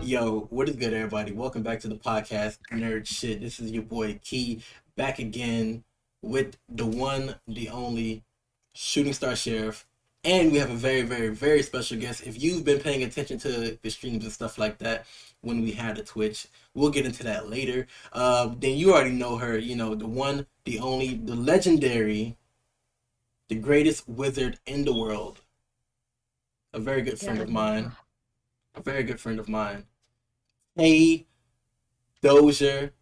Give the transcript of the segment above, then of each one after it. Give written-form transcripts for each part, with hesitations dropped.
Yo, what is good, everybody? Welcome back to the podcast, Nerd Shit. This is your boy Key, back again with the one, the only Shooting Star Sheriff, and we have a very, very, very special guest. If you've been paying attention to the streams and stuff like that when we had a Twitch, we'll get into that later. Then you already know her. You know, the one, the only, the legendary, the greatest wizard in the world. A very good friend of mine. A very good friend of mine. Hey, Dozier.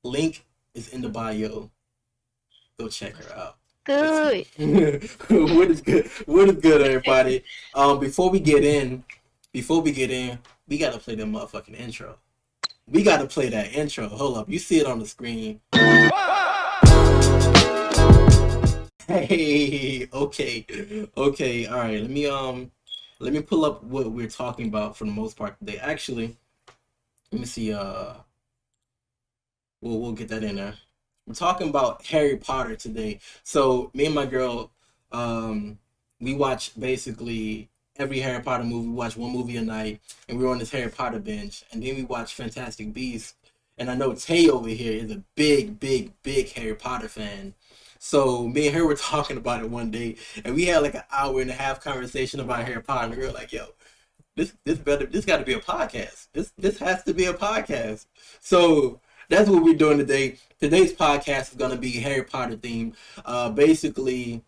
Link is in the bio. Go check her out. Good. What is good? What is good, everybody? Before we get in, we gotta play the motherfucking intro. We gotta play that intro. Hold up, you see it on the screen. Hey, okay, all right. Let me pull up what we're talking about for the most part today. Actually, let me see. We'll get that in there. We're talking about Harry Potter today. So me and my girl, we watch basically every Harry Potter movie. We watch one movie a night, and we're on this Harry Potter binge. And then we watch Fantastic Beasts. And I know Tay over here is a big Harry Potter fan. So me and her were talking about it one day, and we had like an hour and a half conversation about Harry Potter. And we were like, "Yo, this got to be a podcast. This has to be a podcast." So that's what we're doing today. Today's podcast is gonna be Harry Potter themed. Basically,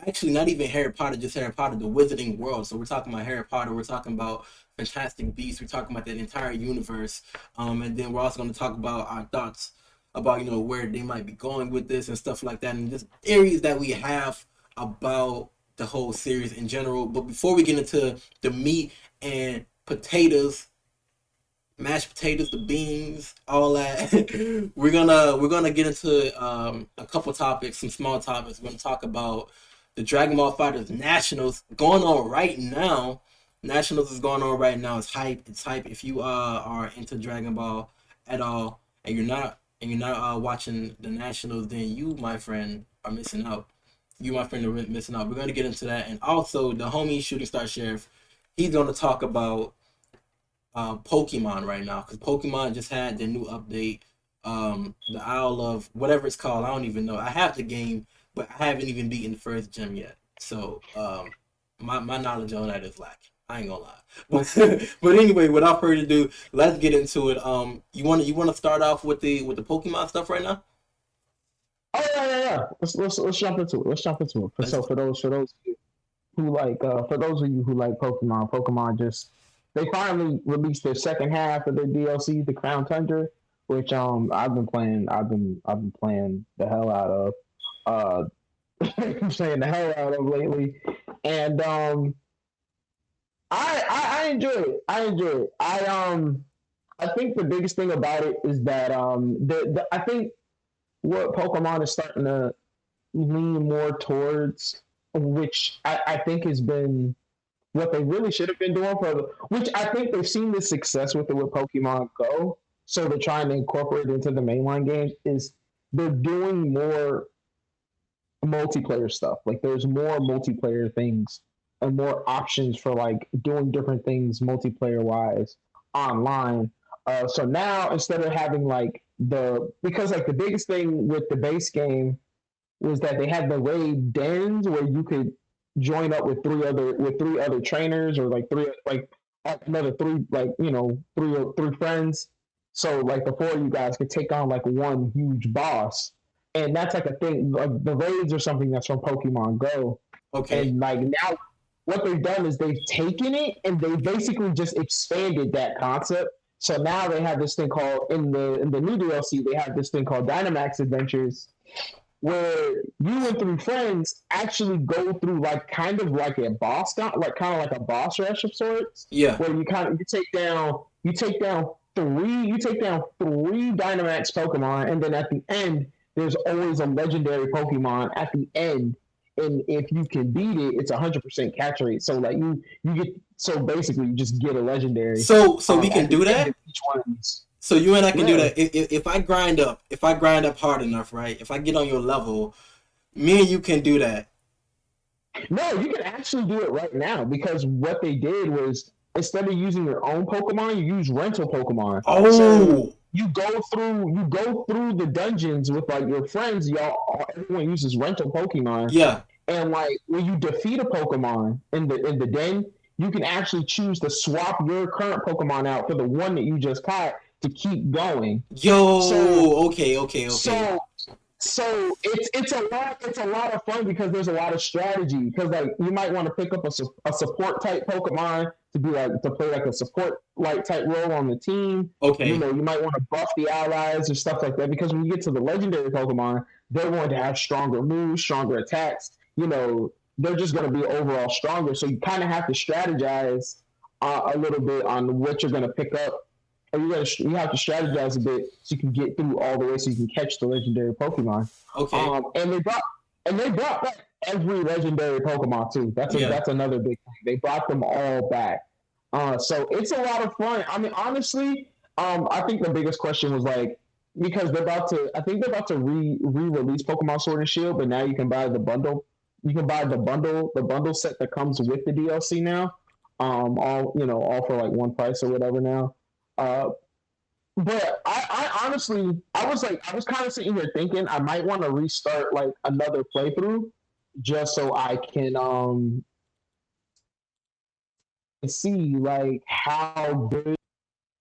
actually, not even Harry Potter, just Harry Potter, the Wizarding World. So we're talking about Harry Potter. We're talking about Fantastic Beasts. We're talking about that entire universe. And then we're also gonna talk about our thoughts about where they might be going with this and stuff like that, and just theories that we have about the whole series in general. But before we get into the meat and potatoes, mashed potatoes, the beans, all that, we're gonna get into a couple topics, some small topics. We're gonna talk about the Dragon Ball FighterZ Nationals going on right now. Nationals is going on right now. It's hype. It's hype. If you are into Dragon Ball at all, and you're not watching the Nationals, then you, my friend, are missing out. You, my friend, are missing out. We're going to get into that. And also, the homie Shooting Star Sheriff, he's going to talk about Pokemon right now. Because Pokemon just had their new update. The Isle of, whatever it's called, I don't even know. I have the game, but I haven't even beaten the first gym yet. So, my knowledge on that is lacking. I ain't gonna lie. But anyway, without further ado, let's get into it. You wanna start off with the Pokemon stuff right now? Oh yeah. Let's jump into it. For those of you who like Pokemon just they finally released their second half of their DLC, the Crown Tundra, which I've been playing the hell out of. I'm playing the hell out of lately, and I enjoy it. I think the biggest thing about it is that I think what Pokemon is starting to lean more towards, which I think has been what they really should have been doing which I think they've seen the success with it with Pokemon Go, so they're trying to incorporate it into the mainline games, is they're doing more multiplayer stuff. Like there's more multiplayer things and more options for like doing different things multiplayer wise online. So now instead of having like because like the biggest thing with the base game was that they had the raid dens where you could join up with three other trainers, or like another three, like three friends. So like the four of you guys could take on like one huge boss. And that's like a thing. Like the raids are something that's from Pokemon Go. Okay. And like now what they've done is they've taken it and they basically just expanded that concept. So now they have this thing called in the new DLC, they have this thing called Dynamax Adventures, where you and three friends actually go through like kind of like a boss, like kind of like a boss rush of sorts. Yeah. Where you take down three Dynamax Pokemon, and then at the end there's always a legendary Pokemon at the end. And if you can beat it, it's 100% catch rate. So like you basically you just get a legendary. So we can do that. Each one of these. So you and I can do that if I grind up hard enough, right? If I get on your level, me and you can do that. No, you can actually do it right now, because what they did was instead of using your own Pokemon, you use rental Pokemon. So Oh, you go through the dungeons with like your friends. Y'all, everyone uses rental Pokemon, yeah. and like when you defeat a Pokemon in the den, you can actually choose to swap your current Pokemon out for the one that you just caught to keep going. So Yo, okay, okay, okay. so so it's a lot of fun because there's a lot of strategy. Because like you might want to pick up a support type Pokemon to be like to play like a support like type role on the team. Okay. You might want to buff the allies or stuff like that. Because when you get to the legendary Pokemon, they're going to have stronger moves, stronger attacks. They're just going to be overall stronger. So you kind of have to strategize a little bit on what you're going to pick up, you have to strategize a bit so you can get through all the way so you can catch the legendary Pokemon. Okay. And they brought back every legendary Pokemon too. Yeah. That's another big thing. They brought them all back. So it's a lot of fun. I mean, honestly, I think the biggest question was like because I think they're about to re-release Pokemon Sword and Shield, but now you can buy the bundle. You can buy the bundle set that comes with the DLC now. All for like one price or whatever now. Uh, but I honestly, I was kind of sitting here thinking I might want to restart like another playthrough just so I can see like how good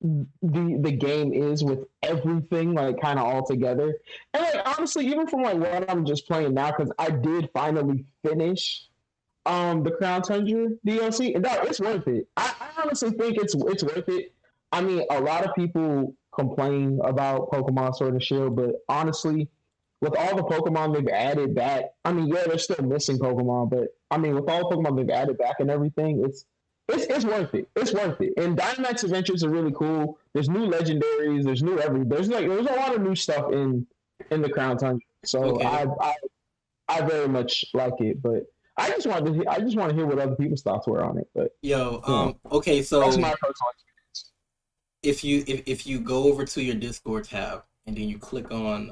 the game is with everything like kind of all together. And like honestly, even from like what I'm just playing now, because I did finally finish the Crown Tundra DLC, and that it's worth it. I honestly think it's worth it. I mean, a lot of people complain about Pokemon Sword and Shield, but honestly, with all the Pokemon they've added back, I mean, yeah, they're still missing Pokemon, but I mean, with all the Pokemon they've added back and everything, it's worth it. It's worth it. And Dynamax Adventures are really cool. There's new legendaries. There's a lot of new stuff in the Crown Tundra. So Okay. I very much like it, but I just want to hear what other people's thoughts were on it. But Yo, you know, okay, that's so my personal experience. if you go over to your Discord tab and then you click on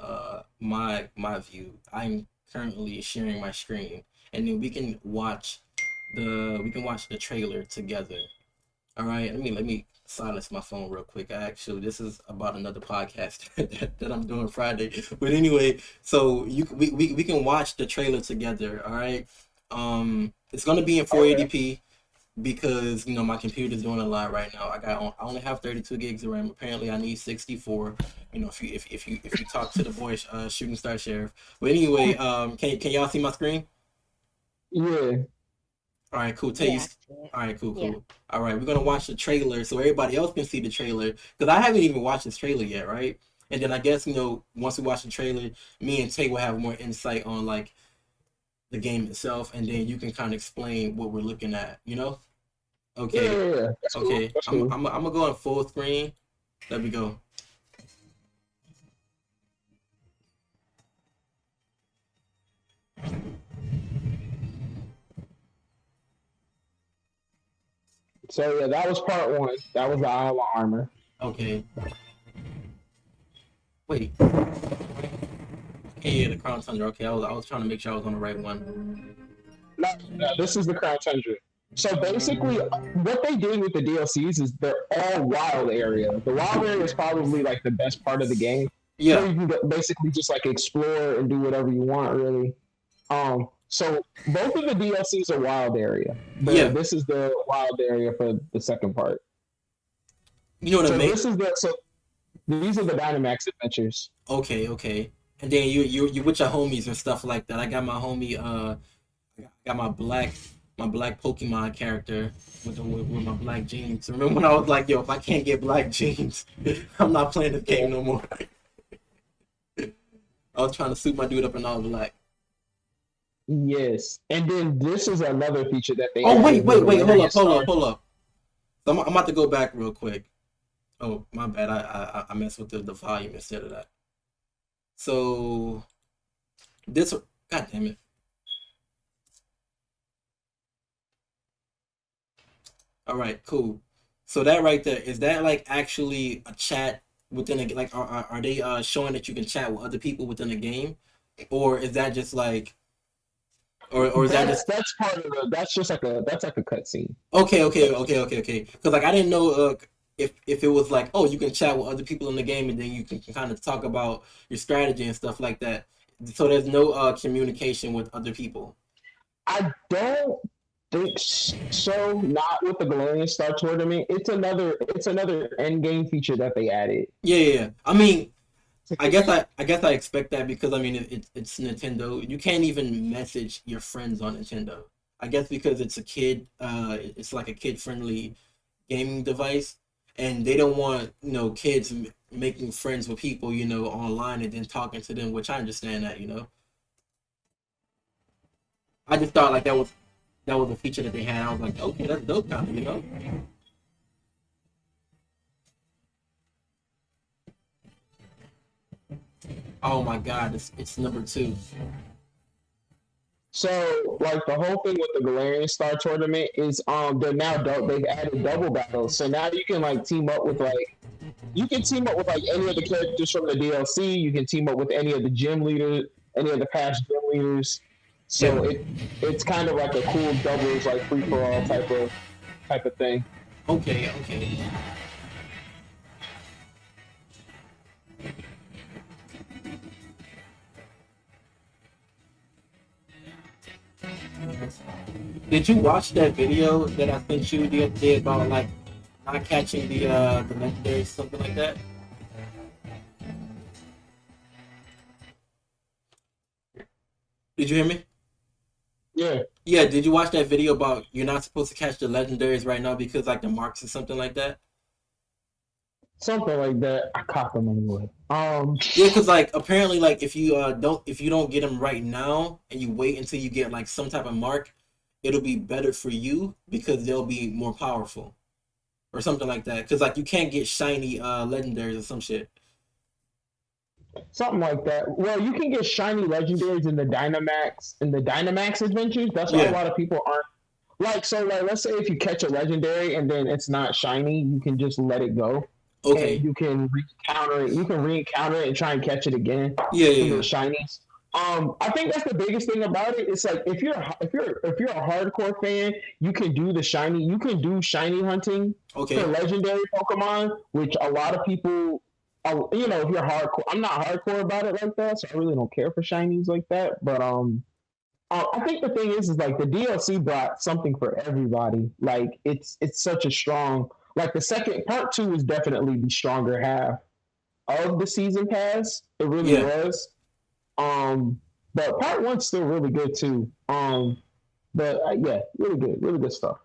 my view, I'm currently sharing my screen, and then we can watch the trailer together. All right, let me silence my phone real quick. This is about another podcast that I'm doing Friday. But anyway, so we can watch the trailer together. All right, it's gonna be in Okay. 480p because my computer's doing a lot right now. I only have 32 gigs of RAM. Apparently, I need 64. If you talk to the voice, shooting star sheriff. But anyway, can y'all see my screen? Yeah. All right, cool. Yeah, I see it. All right, cool, Yeah. cool. All right, we're gonna watch the trailer so everybody else can see the trailer because I haven't even watched this trailer yet, right? And then I guess once we watch the trailer, me and Tay will have more insight on like the game itself, and then you can kind of explain what we're looking at. Yeah, Okay, yeah, yeah. That's cool. okay. That's I'm cool. I'm I'm gonna go on full screen. Let me go. So yeah, that was part one. That was the Iowa armor. Okay. Wait. Okay, yeah, the Crown Tundra. Okay, I was trying to make sure I was on the right one. No, no, this is the Crown Tundra. So basically, what they did with the DLCs is they're all wild area. The wild area is probably like the best part of the game, where Yeah, you can basically just like explore and do whatever you want, really. So both of the DLCs are wild area. yeah. This is the wild area for the second part. You know what I So mean? these are the Dynamax adventures. Okay, okay. And then you with your homies and stuff like that. I got my homie. I got my black Pokemon character with my black jeans. Remember when I was like, yo, if I can't get black jeans, I'm not playing this Yeah. game no more. I was trying to suit my dude up in all black. Yes, and then this is another feature that they Oh wait, added with wait, the wait, hold Larian up, hold Star. up, hold up. So I'm about to go back real quick. Oh, my bad. I messed with the volume instead of that. So this, God damn it. All right, cool. So that right there, is that like actually a chat within a like are they showing that you can chat with other people within the game? Or is that just like or is that just That's part of the. That's just like a that's like a cutscene. okay? Because like I didn't know if it was like, oh, you can chat with other people in the game and then you can kind of talk about your strategy and stuff like that. So there's no communication with other people. I don't think so. Not with the Galarian Star Tournament. It's another end game feature that they added. Yeah. I mean, I guess I expect that because I mean it's Nintendo. You can't even message your friends on Nintendo. I guess because it's a kid, it's like a kid friendly gaming device, and they don't want kids making friends with people online and then talking to them, which I understand that. I just thought like that was a feature that they had. I was like, okay, that's dope, kind of. Oh my God, it's number two. So, like the whole thing with the Galarian Star Tournament is they've added double battles. So now you can like team up with any of the characters from the DLC. You can team up with any of the gym leaders, any of the past gym leaders. Yeah. So it's kind of like a cool doubles like free for all type of thing. Okay. Did you watch that video that I sent you the other day about like not catching the legendary something like that? Did you hear me? Yeah, Yeah. Did you watch that video about you're not supposed to catch the legendaries right now because like the marks or something like that? something like that. I caught them anyway. Yeah, because like apparently like if you don't get them right now and you wait until you get like some type of mark, it'll be better for you because they'll be more powerful or something like that. Because like you can't get shiny legendaries or some shit. Something like that. Well, you can get shiny legendaries in the Dynamax adventures. That's why a Yeah. lot of people aren't like. So, like, let's say if you catch a legendary and then it's not shiny, you can just let it go, and Okay. you can re-counter it. You can re-counter it and try and catch it again Yeah. to Yeah. get Yeah. shinies. I think that's the biggest thing about it. It's like if you're a hardcore fan, you can do the shiny. You can do shiny hunting for Okay. legendary Pokemon, which a lot of people, if you're hardcore, I'm not hardcore about it like that, so I really don't care for shinies like that. But I think the thing is like the DLC brought something for everybody. Like it's such a strong. Like the second part two is definitely the stronger half of the season pass. It really Yeah. was. Um, but part one's still really good too. But yeah, really good stuff.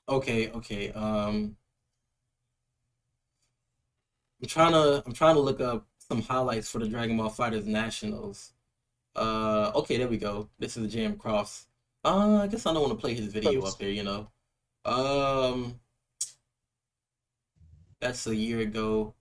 Okay. I'm trying to look up some highlights for the Dragon Ball Fighters Nationals. Okay, there we go. This is Jam Cross. I guess I don't want to play his video up here. Um, that's a year ago.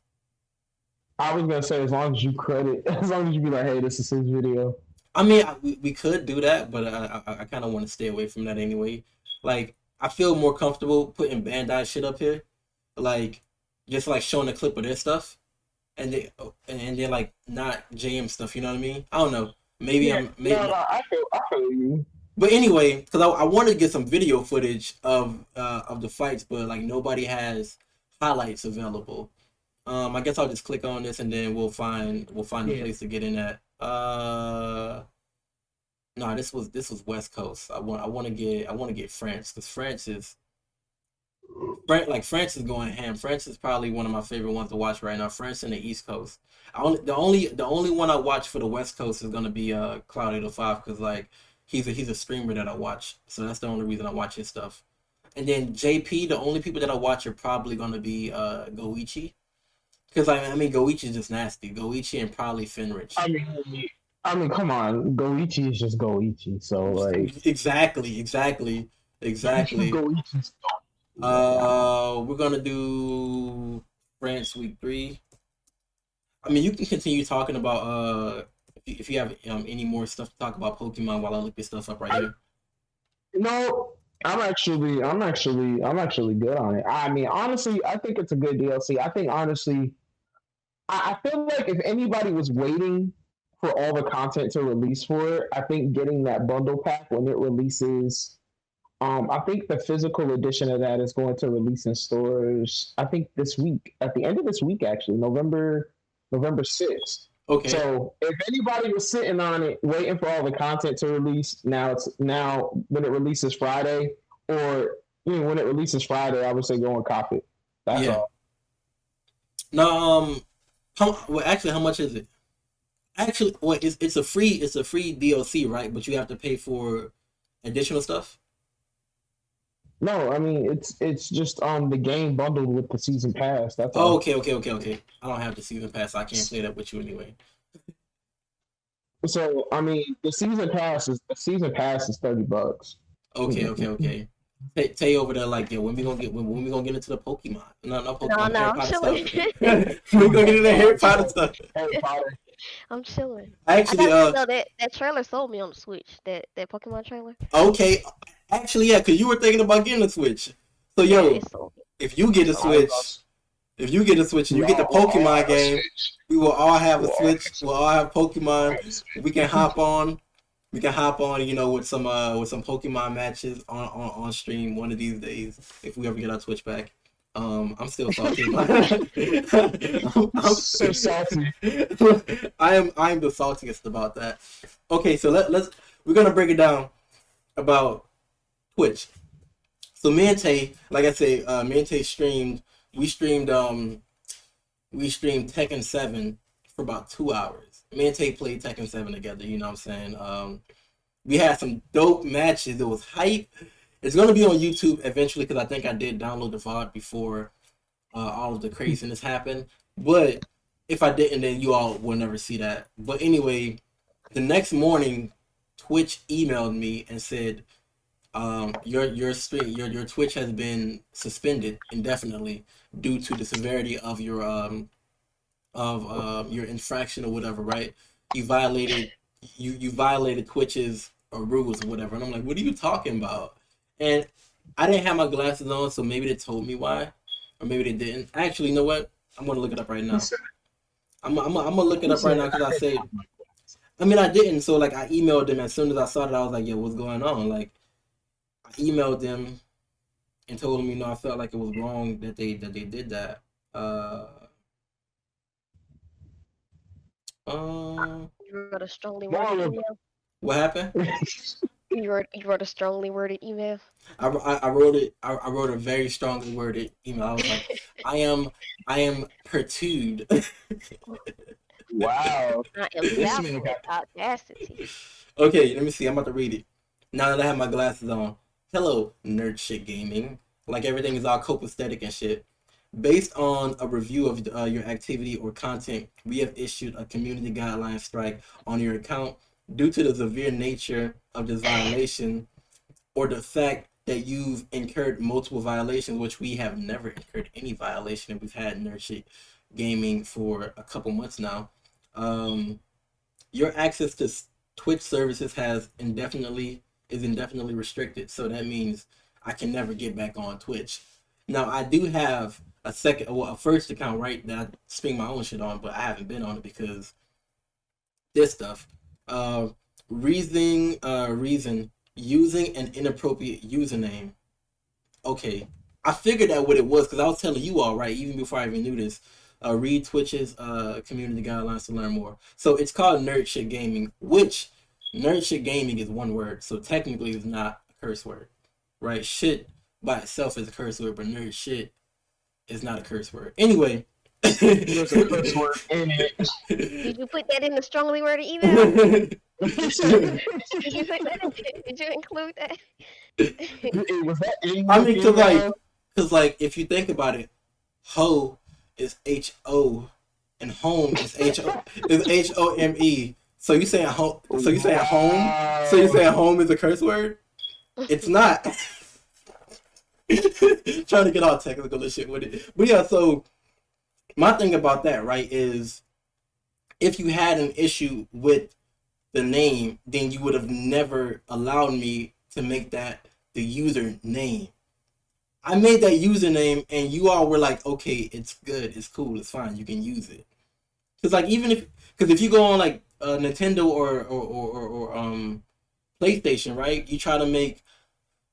I was gonna say as long as you credit, as long as you be like, hey, this is his video. I mean, we could do that, but I kind of want to stay away from that anyway. Like, I feel more comfortable putting Bandai shit up here, like just like showing a clip of their stuff, and then like not JM stuff. You know what I mean? I don't know. Maybe Yeah, I'm no, maybe. I feel you. But anyway, because I wanted to get some video footage of the fights, but like nobody has highlights available. I guess I'll just click on this and then we'll find a Yeah, place to get in at. No, this was West Coast. I want to get France because France is going ham. France is probably one of my favorite ones to watch right now. France and the East Coast. The only one I watch for the West Coast is gonna be Cloud 805 because like he's a streamer that I watch, so that's the only reason I watch his stuff. And then JP, the only people that I watch are probably gonna be Goichi because I mean Goichi is just nasty. Goichi and probably Finrich. I mean, come on, Goichi is just Goichi. So like, Exactly. Goichi's like, We're gonna do France week 3. I mean, you can continue talking about if you have any more stuff to talk about Pokemon while I look this stuff up right here. no, I'm actually good on it. I mean, honestly, I think it's a good DLC. I think honestly, I feel like if anybody was waiting for all the content to release for it. I think getting that bundle pack when it releases. I think the physical edition of that is going to release in stores. I think this week, at the end of this week, actually, November 6th. Okay. So if anybody was sitting on it, waiting for all the content to release, now when it releases Friday, or when it releases Friday, I would say go and cop it. That's Yeah. all. No. Actually, how much is it? Actually, what it's a free DLC, right? But you have to pay for additional stuff. No, I mean it's just the game bundled with the season pass. That's Oh, all. okay. I don't have the season pass, so I can't play that with you anyway. So I mean the season pass is $30. Okay. Tay over there like, yeah, when we gonna get into the Pokemon? Not No, Pokemon, no, Harry I'm Potter chilling. stuff. We gonna get into Harry Potter stuff. Harry Potter. I'm chilling. I Actually, gotta say though, that trailer sold me on the Switch. That Pokemon trailer. okay, actually, yeah, because you were thinking about getting a Switch. So Yeah, yo, it sold me. if you get a Switch, and you get the Pokemon game, we will all have a Switch. We'll all have Pokemon. We can hop on. We can hop on, with some Pokemon matches on stream one of these days if we ever get our Twitch back. I'm still salty. I'm So salty. I am the saltiest about that. Okay, so we're gonna break it down about Twitch. So me and Tay, like I say, me and Tay streamed. We streamed Tekken 7 for about 2 hours. Me and Tay played Tekken 7 together. You know what I'm saying? We had some dope matches. It was hype. It's gonna be on YouTube eventually because I think I did download the VOD before all of the craziness happened. But if I didn't, then you all will never see that. But anyway, the next morning, Twitch emailed me and said, your Twitch has been suspended indefinitely due to the severity of your infraction or whatever, right? You violated Twitch's rules or whatever. And I'm like, what are you talking about? And I didn't have my glasses on, so maybe they told me why, or maybe they didn't. Actually, you know what? I'm gonna look it up right now. I'm gonna look it up right now because I said, I mean, I didn't. So like, I emailed them as soon as I saw it. I was like, yo, what's going on? Like, I emailed them and told them, I felt like it was wrong that they did that. You wrote a strongly worded email. What happened? You wrote a strongly worded email. I wrote it. I wrote a very strongly worded email. I was like, I am perturbed. Wow. I am baffled with audacity. Okay, let me see. I'm about to read it. Now that I have my glasses on. Hello, nerd shit gaming. Like everything is all copacetic and shit. Based on a review of your activity or content, we have issued a community guideline strike on your account due to the severe nature of this violation or the fact that you've incurred multiple violations, which we have never incurred any violation, and we've had nerd shit gaming for a couple months now. Your access to Twitch services is indefinitely restricted, so that means I can never get back on Twitch. Now I do have a first account, right, that I stream my own shit on, but I haven't been on it because this stuff. Reason using an inappropriate username. Okay, I figured out what it was because I was telling you all, right, even before I even knew this. Read Twitch's community guidelines to learn more. So it's called Nerd Shit Gaming, which Nerd Shit Gaming is one word, so technically it's not a curse word, right? Shit by itself is a curse word, but nerd shit is not a curse word. Anyway. There's a curse word in it. Did you put that in the strongly worded email? Did you include that? Was that in I mean, because if you think about it, ho is HO and home is HOME. So you saying home? So you saying home? So you saying home is a curse word? It's not. Trying to get all technical and shit with it, but yeah. So my thing about that, right, is if you had an issue with the name, then you would have never allowed me to make that the username. I made that username, and you all were like, "Okay, it's good, it's cool, it's fine, you can use it." Because if you go on Nintendo or PlayStation, right? You try to make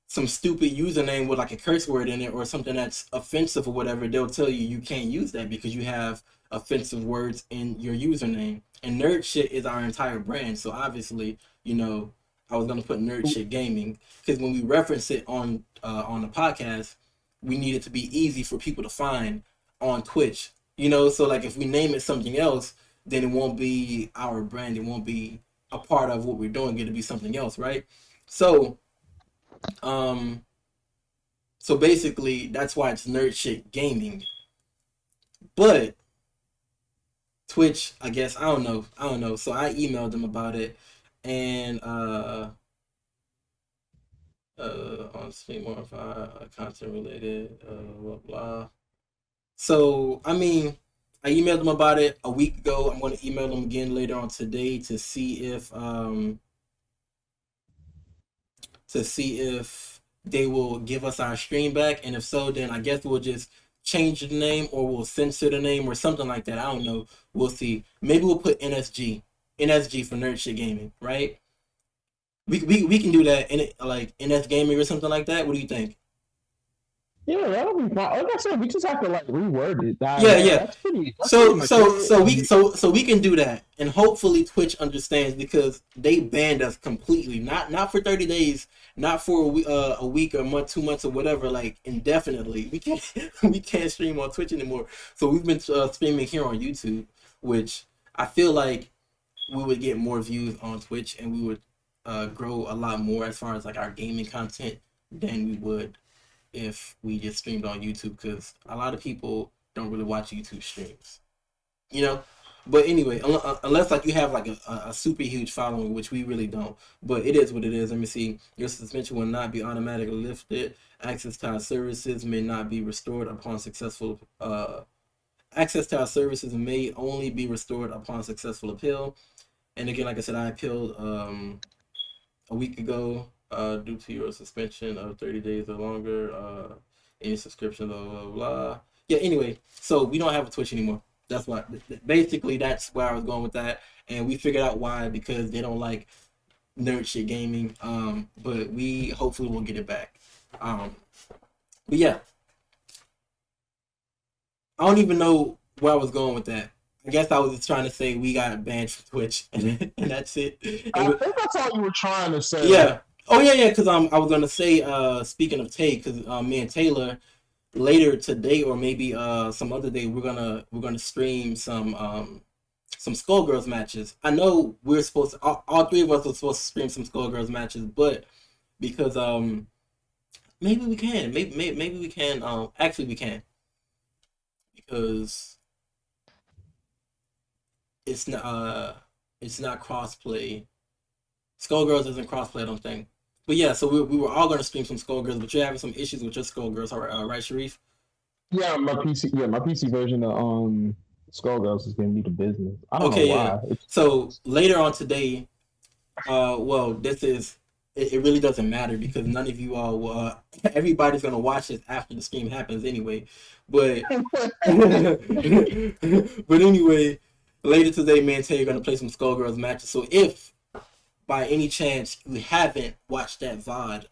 some stupid username with like a curse word in it or something that's offensive or whatever, they'll tell you you can't use that because you have offensive words in your username. And nerd shit is our entire brand. So obviously, I was gonna put nerd shit gaming because when we reference it on the podcast, we need it to be easy for people to find on Twitch. So like if we name it something else, then it won't be our brand. It won't be a part of what we're doing. It'll be something else, right? So um, so basically, that's why it's nerd shit gaming. But Twitch, I guess, I don't know. So I emailed them about it, and on stream more content related, blah blah. So I mean, I emailed them about it a week ago. I'm going to email them again later on today to see if they will give us our stream back, and if so, then I guess we'll just change the name or we'll censor the name or something like that. I don't know. We'll see. Maybe we'll put NSG for Nerd Shit Gaming, right? We can do that in it, like NS Gaming or something like that. What do you think? Yeah, that'll be fine. Like I said, we just have to like reword it. Yeah. That's pretty. So we can do that, and hopefully Twitch understands because they banned us completely. Not for 30 days, not for a week or a month, 2 months or whatever, like indefinitely. We can't stream on Twitch anymore. So we've been streaming here on YouTube, which I feel like we would get more views on Twitch, and we would grow a lot more as far as like our gaming content than we would if we just streamed on YouTube, because a lot of people don't really watch YouTube streams, But anyway, unless like you have like a super huge following, which we really don't. But it is what it is. Let me see. Your suspension will not be automatically lifted. Access to our services may not be restored upon successful. Access to our services may only be restored upon successful appeal. And again, like I said, I appealed a week ago. Due to your suspension of 30 days or longer, any subscription, blah, blah, blah. Yeah, anyway, so we don't have a Twitch anymore. That's why, basically, that's where I was going with that. And we figured out why, because they don't like nerd shit gaming. But we hopefully will get it back. But yeah, I don't even know where I was going with that. I guess I was just trying to say we got banned from Twitch, and that's it. I think that's all you were trying to say. Yeah. Oh yeah. Because I was gonna say, speaking of Tay, because me and Taylor later today or maybe some other day we're gonna stream some Skullgirls matches. I know we're supposed to, all three of us are supposed to stream some Skullgirls matches, but because maybe we can, maybe we can. Actually, we can because it's not crossplay. Skullgirls isn't crossplay, I don't think. But yeah, so we were all gonna stream some Skullgirls, but you're having some issues with your Skullgirls, right, Sharif? Yeah, my PC version of Skullgirls is gonna be the business. I don't know why. Yeah. So later on today, well, it really doesn't matter because none of you all, everybody's gonna watch this after the stream happens anyway. But but anyway, later today, me and Tay are gonna play some Skullgirls matches. So if by any chance you haven't watched that VOD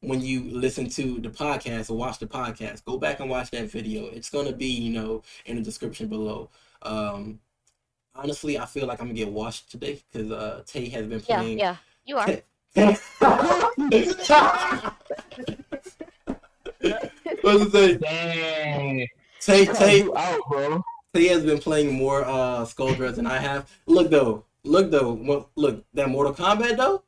when you listen to the podcast or watch the podcast, go back and watch that video. It's going to be, in the description below. Honestly, I feel like I'm going to get washed today because Tay has been playing. Yeah, you are. What's it say? Dang. Tay out, bro. Tay has been playing more Skullgirls than I have. Look though, that Mortal Kombat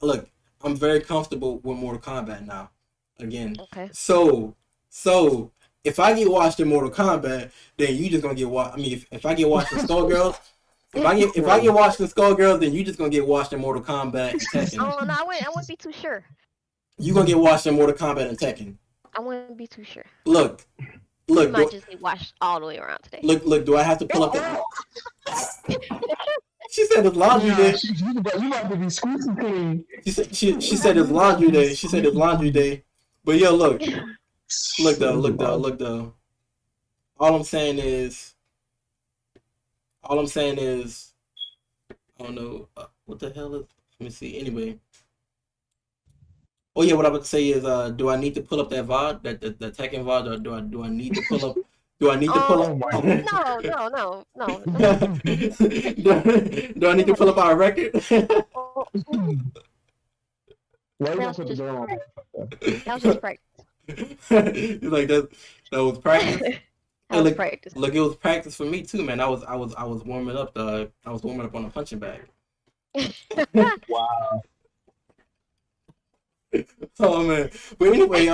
look, I'm very comfortable with Mortal Kombat now. Again. Okay. So if I get watched in Mortal Kombat, then you just gonna get watched. I mean, if I get watched in Skullgirls, if I get watched in Skullgirls, then you just gonna get watched in Mortal Kombat and Tekken. Oh no, I wouldn't be too sure. You gonna get watched in Mortal Kombat and Tekken. I wouldn't be too sure. Look. You might just get watched all the way around today. Look, do I have to pull up the... She said it's laundry day. You might be squeaky clean. She said it's laundry day. She said it's laundry day. But yo, look though. All I'm saying is, All I'm saying is, I don't know what the hell is. Let me see. Anyway, oh yeah, what I would say is, do I need to pull up that VOD, that Tekken VOD, or do I need to pull up? Do I need to pull Um, Oh my up? no, no, no, no. do I need to pull up our record? Oh, Why you that gonna was put the just girl that was just practice. Like that was practice. That Hey, was look, practice. look, it was practice for me too, man. I was warming up. I was warming up on a punching bag. on? Wow. Oh man. But anyway,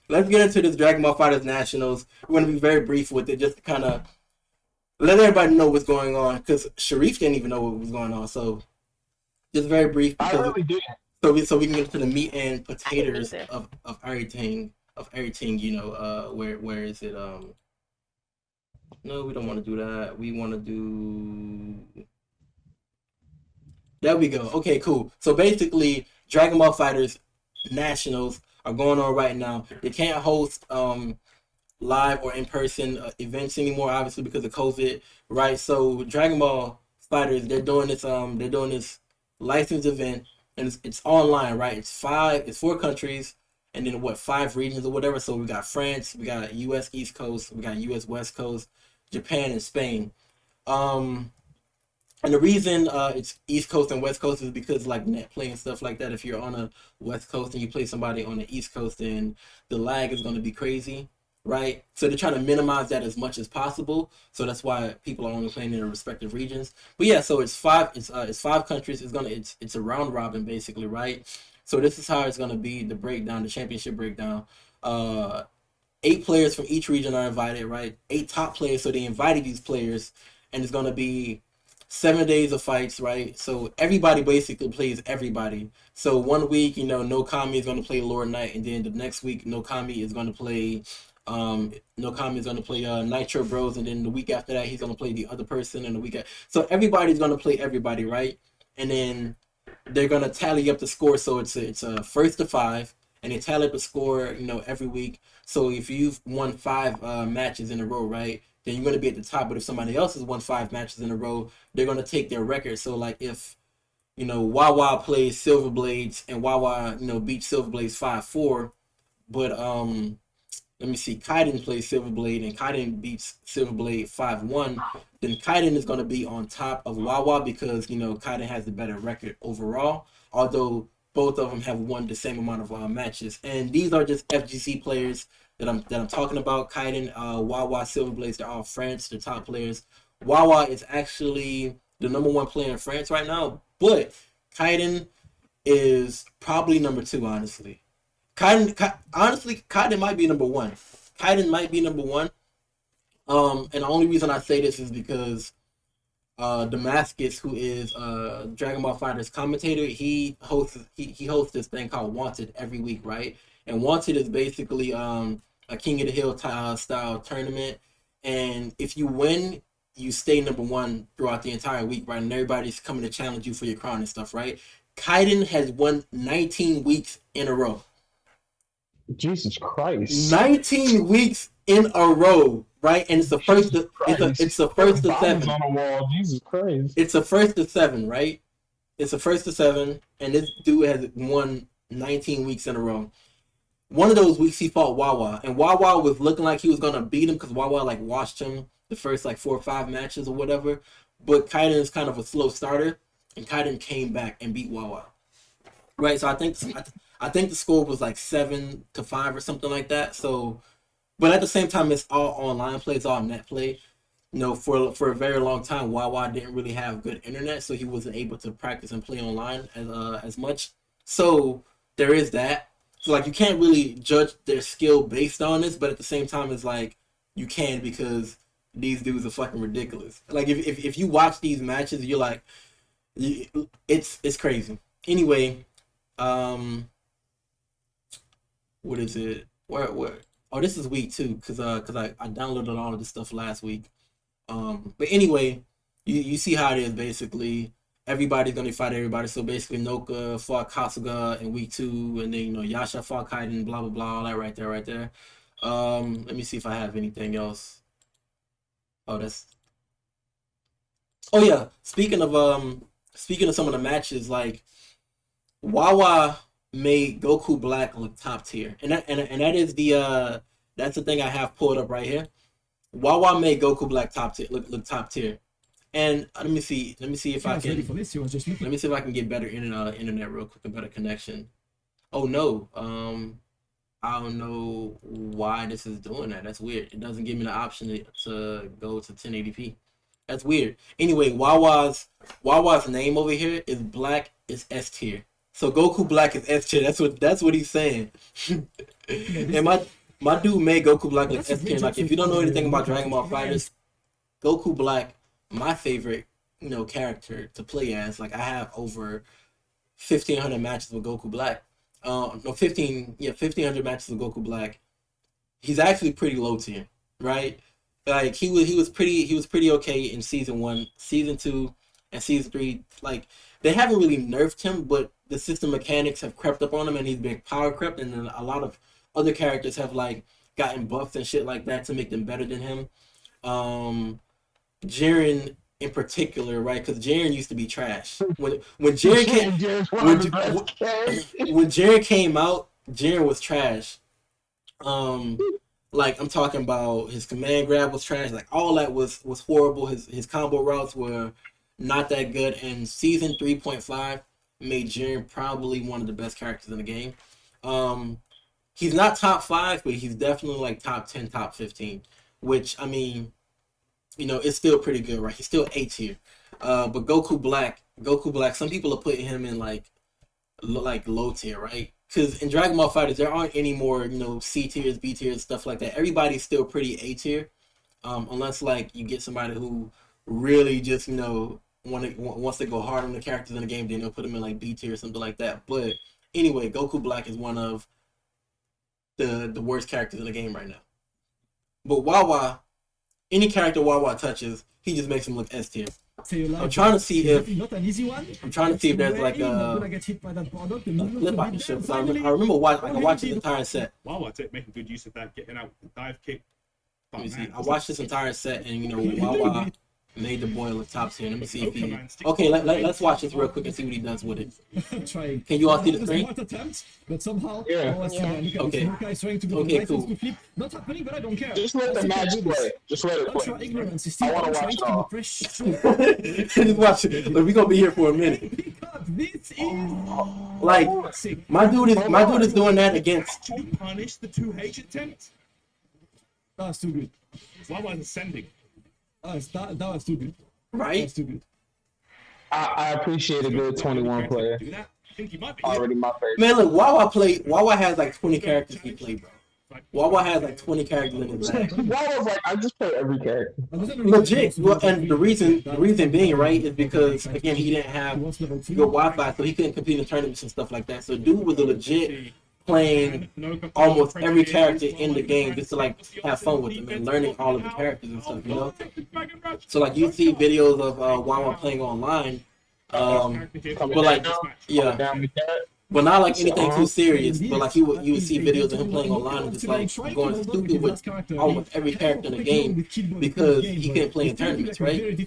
let's get into this Dragon Ball Fighters Nationals. We're gonna be very brief with it, just to kind of let everybody know what's going on, because Sharif didn't even know what was going on. So just very brief, I because really did. so we can get to the meat and I didn't potatoes either. of everything. You know, where is it? No, we don't want to do that. We want to do. There we go. Okay, cool. So basically, Dragon Ball Fighters Nationals are going on right now. They can't host live or in person events anymore, obviously because of COVID, right? So Dragon Ball Fighters, they're doing this licensed event, and it's online, right? It's 4 countries, and then what, 5 regions or whatever. So we got France, we got U.S. East Coast, we got U.S. West Coast, Japan, and Spain. Um, and the reason it's East Coast and West Coast is because like net play and stuff like that. If you're on a West Coast and you play somebody on the East Coast, then the lag is going to be crazy, right? So they're trying to minimize that as much as possible. So that's why people are only playing in their respective regions. But yeah, so it's 5 countries. It's a round robin basically, right? So this is how it's going to be, the breakdown, the championship breakdown. Uh, 8 players from each region are invited, right? 8 top players. So they invited these players, and it's going to be 7 days of fights, right? So everybody basically plays everybody. So one week, No Kami is going to play Lord Knight, and then the next week, No Kami is going to play Nitro Bros, and then the week after that, he's going to play the other person, and so everybody's going to play everybody, right? And then they're gonna tally up the score. So it's a first to five, and they tally up the score, every week. So if you've won 5 matches in a row, right, then you're gonna be at the top. But if somebody else has won 5 matches in a row, they're gonna take their record. So like if Wawa plays Silver Blades and Wawa beats Silver Blades 5-4, but let me see, Kaiden plays Silverblade and Kaiden beats Silverblade 5-1, then Kaiden is going to be on top of Wawa because, Kaiden has the better record overall, although both of them have won the same amount of matches. And these are just FGC players that I'm talking about. Kaiden, Wawa, Silverblades, they're all France, they're top players. Wawa is actually the number 1 player in France right now, but Kaiden is probably number 2, honestly. Honestly, Kaiden might be number 1. Kaiden might be number 1. And the only reason I say this is because Damascus, who is Dragon Ball Fighters commentator, he hosts this thing called Wanted every week, right? And Wanted is basically a King of the Hill style tournament, and if you win, you stay number 1 throughout the entire week, right? And everybody's coming to challenge you for your crown and stuff, right? Kaiden has won 19 weeks in a row. Jesus Christ. 19 weeks in a row, right? And it's the first Jesus to, it's a, it's Christ. the first to Bombs 7. on the wall. Jesus Christ. It's the first to 7, right? It's the first to 7, and this dude has won 19 weeks in a row. One of those weeks he fought Wawa, and Wawa was looking like he was gonna beat him because Wawa like watched him the first like 4 or 5 matches or whatever. But Kaiden is kind of a slow starter, and Kaiden came back and beat Wawa. Right, so I think the score was like 7-5 or something like that. So, but at the same time, it's all online play, it's all net play. For a very long time, Wawa didn't really have good internet, so he wasn't able to practice and play online as much. So there is that. So like you can't really judge their skill based on this, but at the same time, it's like you can, because these dudes are fucking ridiculous. Like if you watch these matches, you're like, it's crazy. Anyway, um, what is it? Where? Oh, this is week 2 because I downloaded all of this stuff last week. But anyway, you see how it is basically. Everybody's gonna fight everybody. So basically, Noka fought Kasuga in week 2, and then Yasha fought Kaiden. Blah blah blah. All that right there, right there. Let me see if I have anything else. Oh, Oh yeah, speaking of some of the matches, like Wawa made Goku Black look top tier, and that is the that's the thing I have pulled up right here. Wawa made Goku Black top tier look top tier. And let me see if I can let me see if I can get better internet real quick, a better connection. Oh no, I don't know why this is doing that. That's weird. It doesn't give me the option to go to 1080p. That's weird. Anyway, Wawa's name over here is Black is S tier. So Goku Black is S tier. That's what he's saying. And my dude made Goku Black like S tier. Like if you don't know anything about Dragon Ball FighterZ, Goku Black, my favorite, character to play as. Like I have over 1,500 matches with Goku Black. No, 1,500 matches with Goku Black. He's actually pretty low tier, right? Like he was pretty okay in season 1, season 2, and season 3. Like they haven't really nerfed him, but the system mechanics have crept up on him, and he's been power crept, and then a lot of other characters have like gotten buffs and shit like that to make them better than him. Um, Jiren in particular, right? Because Jiren used to be trash. When Jiren when Jiren came out, Jiren was trash. Um, like I'm talking about his command grab was trash. Like all that was horrible. His combo routes were not that good. And season 3.5 made Jiren probably one of the best characters in the game. He's not top 5, but he's definitely like top 10, top 15. Which I mean, it's still pretty good, right? He's still A tier. But Goku Black, some people are putting him in like low tier, right? Because in Dragon Ball FighterZ, there aren't any more, C tiers, B tiers, stuff like that. Everybody's still pretty A tier, unless like you get somebody who really just wants to go hard on the characters in the game, then they'll put them in like B tier or something like that. But anyway, Goku Black is one of the worst characters in the game right now. But Wawa, any character Wawa touches, he just makes him look S tier. I'm trying to see if there's like a clip I can show. So I remember I watched this entire set. Wow, making good use of that, getting out with the dive kick. Let me see. I watched this entire set, and Wawa made the boy look top tier. Let me see if he. Okay, let's watch this real quick and see what he does with it. Can you all see the screen? But somehow, yeah. Okay. Okay, cool. Not happening, but I don't care. Just let the match play. Just let it play. Ignorance is still I want to watch it. Just watch it. We're gonna be here for a minute. This is like my dude is doing that against. To punish the 2H attempt. That's too good. Why was ascending? That was too good. Right? That's too good. I appreciate a good 21 player. I think he might be. Already my favorite. Man, look, Wawa has like 20 characters he played, bro. Wawa has like 20 characters in his bag. Wawa's like, I just play every character. Legit. Well, and the reason being, right, is because again he didn't have good Wi-Fi, so he couldn't compete in tournaments and stuff like that. So dude was a legit playing almost every character in the game just to like have fun with them and learning all of the characters and stuff, So like you see videos of Wawa playing online, but like but not like anything too serious. But like you would see videos of him playing online and just like going stupid with almost every character in the game because he couldn't play in tournaments, right?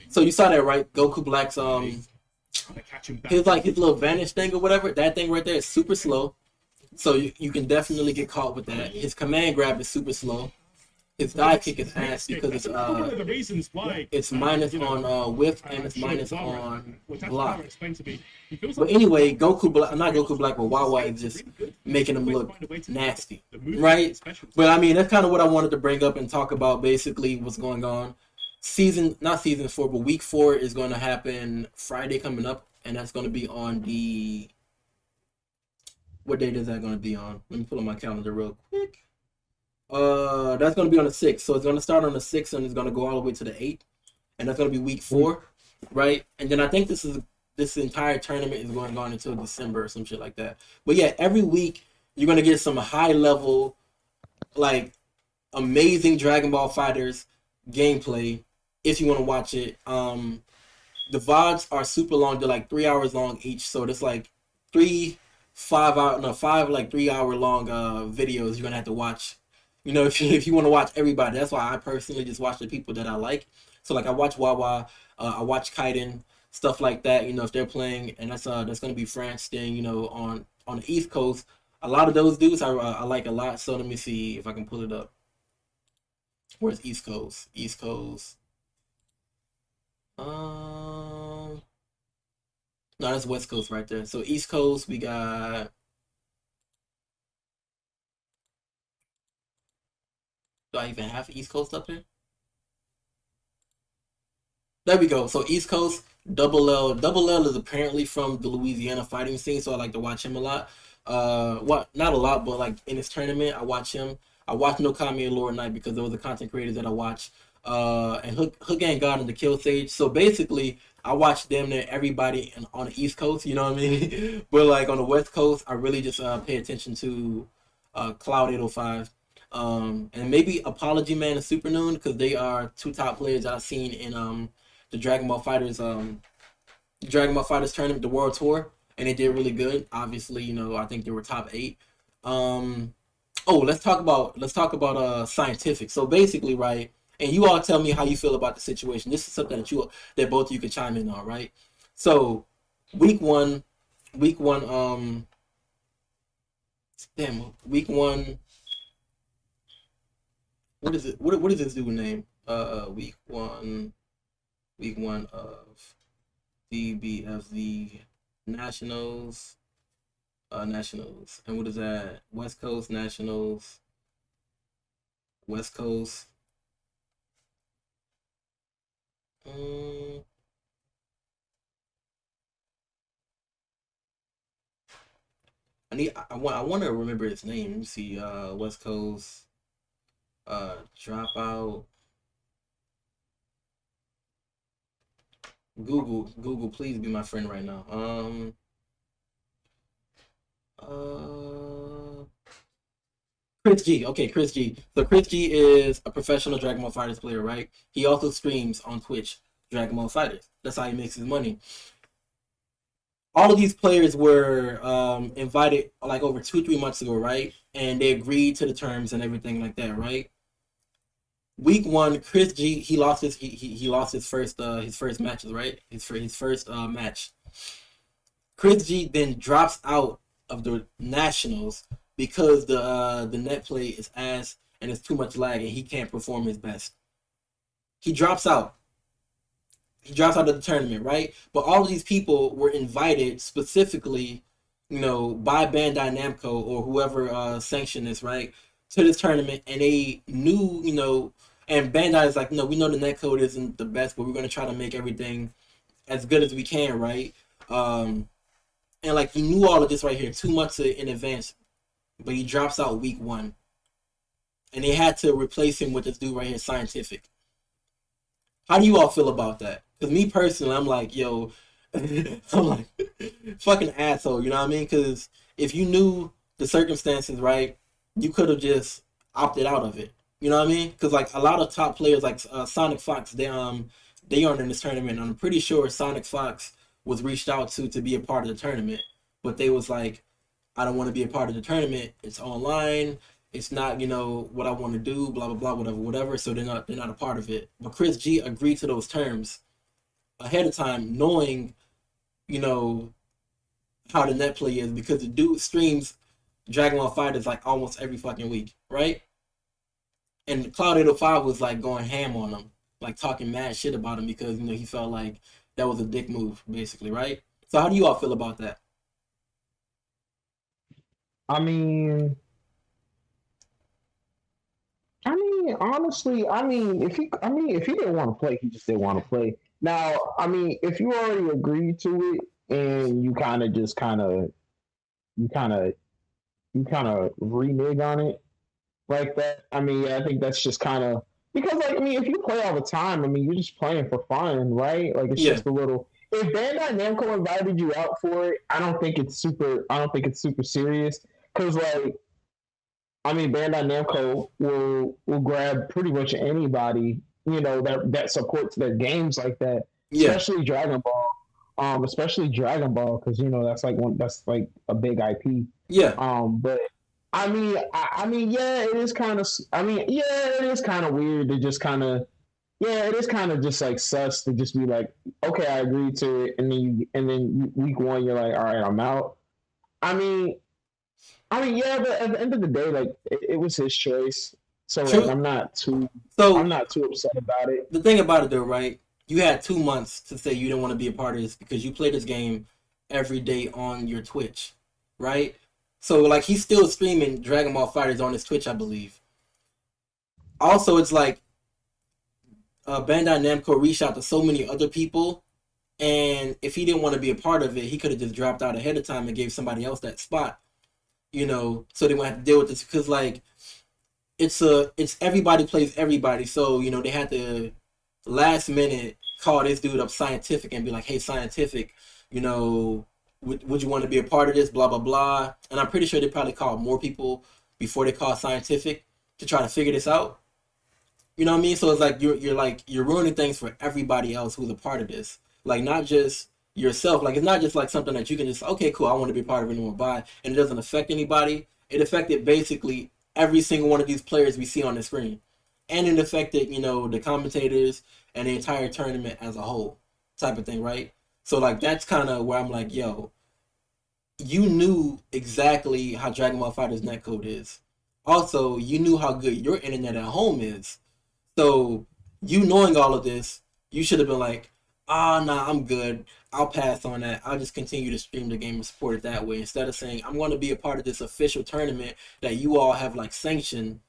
So you saw that, right? Goku Black's his little vanish thing or whatever, that thing right there is super slow. So you can definitely get caught with that. His command grab is super slow. His dive kick is ass because it's minus on whiff and it's minus on block. But anyway, not Goku Black, but Wawa is just making him look nasty, right? But I mean, that's kind of what I wanted to bring up and talk about. Basically, what's going on. Not season 4, but week 4 is going to happen Friday coming up, and that's going to be on the. What date is that going to be on? Let me pull up my calendar real quick. That's going to be on the 6th. So it's going to start on the 6th and it's going to go all the way to the 8th. And that's going to be week 4, right? And then I think this entire tournament is going on until December or some shit like that. But yeah, every week you're going to get some high level, like amazing Dragon Ball FighterZ gameplay if you want to watch it. The VODs are super long. They're like 3 hours long each. So there's like 5 like 3 hour long videos you're going to have to watch. You know, if you want to watch everybody, that's why I personally just watch the people that I like. So like I watch Wawa, I watch Kaiden, stuff like that. You know, if they're playing, and that's gonna be France. Then you know on the East Coast, a lot of those dudes I like a lot. So let me see if I can pull it up. Where's East Coast? East Coast. No, that's West Coast right there. So East Coast, we got. Do I even have East Coast up here? There we go. So East Coast, Double L. Double L is apparently from the Louisiana fighting scene, so I like to watch him a lot. What? Not a lot, but like in his tournament, I watch him. I watch No Kami and Lord Knight because those are the content creators that I watch. And Hook and God and the Kill Sage. So basically, I watch them there. Everybody on the East Coast, you know what I mean. But like on the West Coast, I really just pay attention to Cloud 805. And maybe Apology Man and Supernoon because they are two top players that I've seen in the Dragon Ball Fighters tournament, the World Tour, and they did really good. Obviously, you know, I think they were top 8. Let's talk about scientific. So basically, right, and you all tell me how you feel about the situation. This is something that both of you could chime in on, right? So week one, week one, week one. What is it? What is this dude's name? Week one of DBFZ Nationals. Nationals. And what is that? West Coast Nationals. West Coast. I want to remember his name. Let me see. West Coast. Dropout. Google, please be my friend right now. Chris G. Okay, Chris G. So Chris G is a professional Dragon Ball Fighters player, right? He also streams on Twitch Dragon Ball Fighters. That's how he makes his money. All of these players were invited like over 2-3 months ago, right? And they agreed to the terms and everything like that, right? Week one, Chris G, he lost his first matches, right? His first match. Chris G then drops out of the nationals because the net play is ass and it's too much lag and he can't perform his best. He drops out. He drops out of the tournament, right? But all of these people were invited specifically, you know, by Bandai Namco or whoever sanctioned this, right, to this tournament, and they knew, you know, and Bandai is like, no, we know the netcode isn't the best, but we're going to try to make everything as good as we can, right? And like he knew all of this right here 2 months in advance, but he drops out week one, and they had to replace him with this dude right here, Scientific. How do you all feel about that? Because me personally, I'm like, yo, I'm like, fucking asshole, you know what I mean? Because if you knew the circumstances, right, you could have just opted out of it. You know what I mean? Because like a lot of top players, like Sonic Fox, they aren't in this tournament. I'm pretty sure Sonic Fox was reached out to be a part of the tournament, but they was like, I don't want to be a part of the tournament. It's online. It's not, you know, what I want to do. Blah blah blah. Whatever. So they're not a part of it. But Chris G agreed to those terms ahead of time, knowing, you know, how the net play is because the dude streams Dragon Ball Fighters like almost every fucking week, right? And Cloud 805 was like going ham on him, like talking mad shit about him because, you know, he felt like that was a dick move, basically, right? So how do you all feel about that? I mean, honestly, if he didn't want to play, he just didn't want to play. Now, I mean, if you already agreed to it and you kind of renege on it like that, I mean, yeah, I think that's just kind of because, like, I mean, if you play all the time, I mean, you're just playing for fun, right? Like, it's just a little. If Bandai Namco invited you out for it, I don't think it's super serious because, like, I mean, Bandai Namco will grab pretty much anybody, you know, that supports their games like that, especially Dragon Ball. Especially Dragon Ball, because you know that's like a big IP. Yeah. But Yeah, it is kind of. Yeah, it is kind of weird to just kind of. Yeah, it is kind of just like sus to just be like, okay, I agree to it, and then week one you're like, all right, I'm out. I mean, yeah, but at the end of the day, like it was his choice, so like True. I'm So not too upset about it. the thing about it though, right? You had 2 months to say you didn't want to be a part of this because you play this game every day on your Twitch, right? So like he's still streaming Dragon Ball Fighters on his Twitch, I believe. Also, it's like Bandai Namco reached out to so many other people, and if he didn't want to be a part of it, he could have just dropped out ahead of time and gave somebody else that spot, so they wouldn't have to deal with this because like it's everybody plays everybody, so they had to last minute call this dude up Scientific and be like, hey Scientific, you know, would you want to be a part of this? Blah blah blah. And I'm pretty sure they probably called more people before they called Scientific to try to figure this out. You know what I mean? So it's like you're ruining things for everybody else who's a part of this. Like not just yourself. Like it's not just like something that you can just okay, cool, I want to be a part of it anymore. Bye. And it doesn't affect anybody. It affected basically every single one of these players we see on the screen. And it affected, the commentators and the entire tournament as a whole. Type of thing, right? So like that's kind of where I'm like, yo, you knew exactly how Dragon Ball Fighter's netcode is. Also, you knew how good your internet at home is. So, you knowing all of this, you should have been like, nah, I'm good. I'll pass on that. I'll just continue to stream the game and support it that way. Instead of saying, I'm going to be a part of this official tournament that you all have like sanctioned.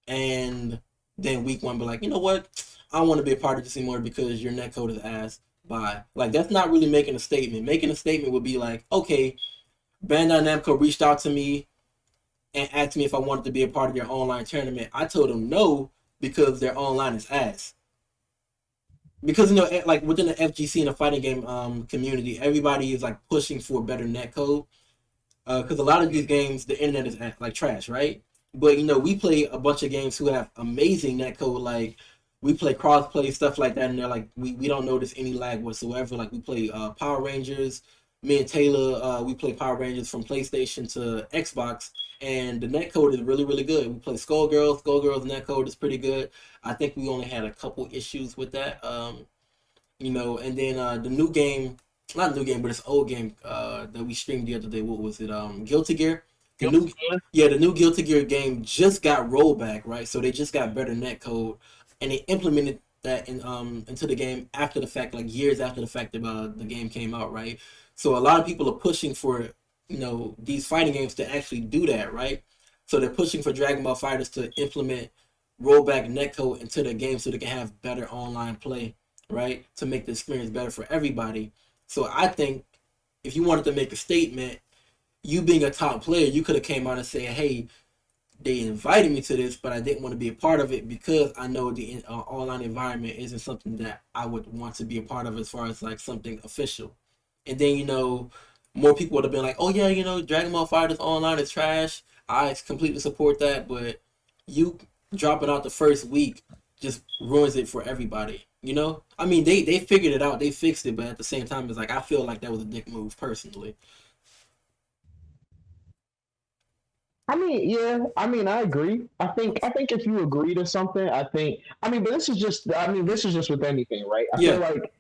And then week one, be like, you know what? I don't want to be a part of this anymore because your netcode is ass. Bye. Like, that's not really making a statement. Making a statement would be like, okay, Bandai Namco reached out to me and asked me if I wanted to be a part of your online tournament. I told them no because their online is ass. Because like within the FGC and the fighting game community, everybody is like pushing for better netcode. Because a lot of these games, the internet is like trash, right? But we play a bunch of games who have amazing netcode. Like we play crossplay stuff like that, and they're like we don't notice any lag whatsoever. Like we play Power Rangers. Me and Taylor, we play Power Rangers from PlayStation to Xbox, and the netcode is really really good. We play Skullgirls. Skullgirls netcode is pretty good. I think we only had a couple issues with that. And then the new game, not new game, but it's old game that we streamed the other day. What was it? Guilty Gear. The new Guilty Gear game just got rollback, right? So they just got better netcode, and they implemented that into the game after the fact, like years after the fact that the game came out, right? So a lot of people are pushing for these fighting games to actually do that, right? So they're pushing for Dragon Ball Fighters to implement rollback netcode into the game so they can have better online play, right? To make the experience better for everybody. So I think if you wanted to make a statement, you being a top player, you could have came out and said, hey, they invited me to this, but I didn't want to be a part of it because I know the online environment isn't something that I would want to be a part of as far as like something official. And then, more people would have been like, oh yeah, Dragon Ball Fighters online is trash. I completely support that, but you dropping out the first week just ruins it for everybody. I mean, they figured it out, they fixed it, but at the same time, it's like I feel like that was a dick move personally. Yeah. I agree. I think if you agree to something, but this is just with anything, right? I Yeah, feel like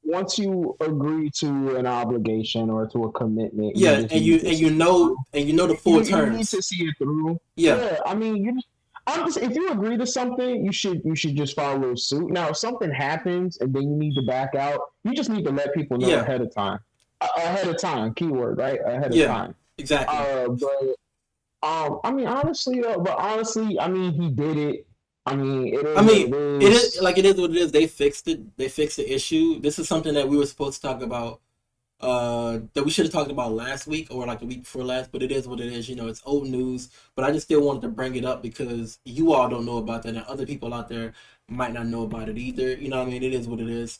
once you agree to an obligation or to a commitment, you yeah, just and need you to and see you it know through. and you know the full You need terms. to see it through. Yeah, Yeah, if you agree to something, you should just follow suit. Now, if something happens and then you need to back out, you just need to let people know yeah, ahead of time. Ahead of time, keyword, right? Ahead of yeah, time. exactly. But honestly, he did it. It I is what mean, it it is is. like it is what it is. They fixed it. They fixed the issue. This is something that we were supposed to talk about. That we should have talked about last week or like the week before last. But it is what it is. It's old news. But I just still wanted to bring it up because you all don't know about that, and other people out there might not know about it either. You know what I mean? It is what it is.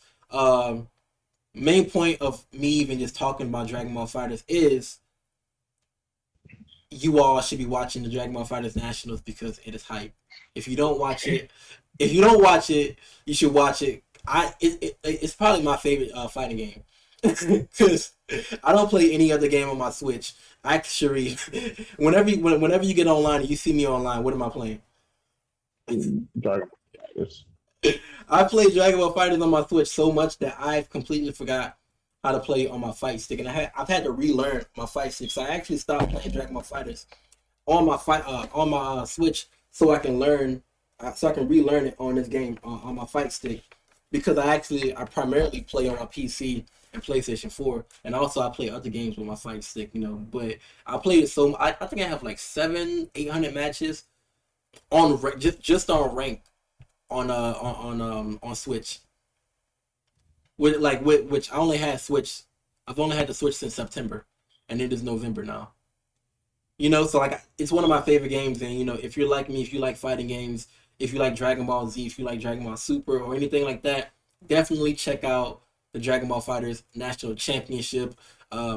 Main point of me even just talking about Dragon Ball Fighters is you all should be watching the Dragon Ball Fighters Nationals because it is hype. If you don't watch it, if you don't watch it, you should watch it. It's probably my favorite fighting game. because I don't play any other game on my Switch. Actually, whenever you get online and you see me online, what am I playing? Dragon Ball Fighters. I play Dragon Ball Fighters on my Switch so much that I've completely forgot how to play on my fight stick, and I've had to relearn my fight stick. So I actually stopped playing Dragon Ball Fighters on my Switch so I can relearn it on this game on my fight stick, because I primarily play on my PC and PlayStation 4, and also I play other games with my fight stick, But I played it so I think I have like 800 matches on just on rank on Switch. Which I only had Switch. I've only had the Switch since September, and it is November now. So like it's one of my favorite games, and if you're like me, if you like fighting games, if you like Dragon Ball Z, if you like Dragon Ball Super or anything like that, definitely check out the Dragon Ball Fighters National Championship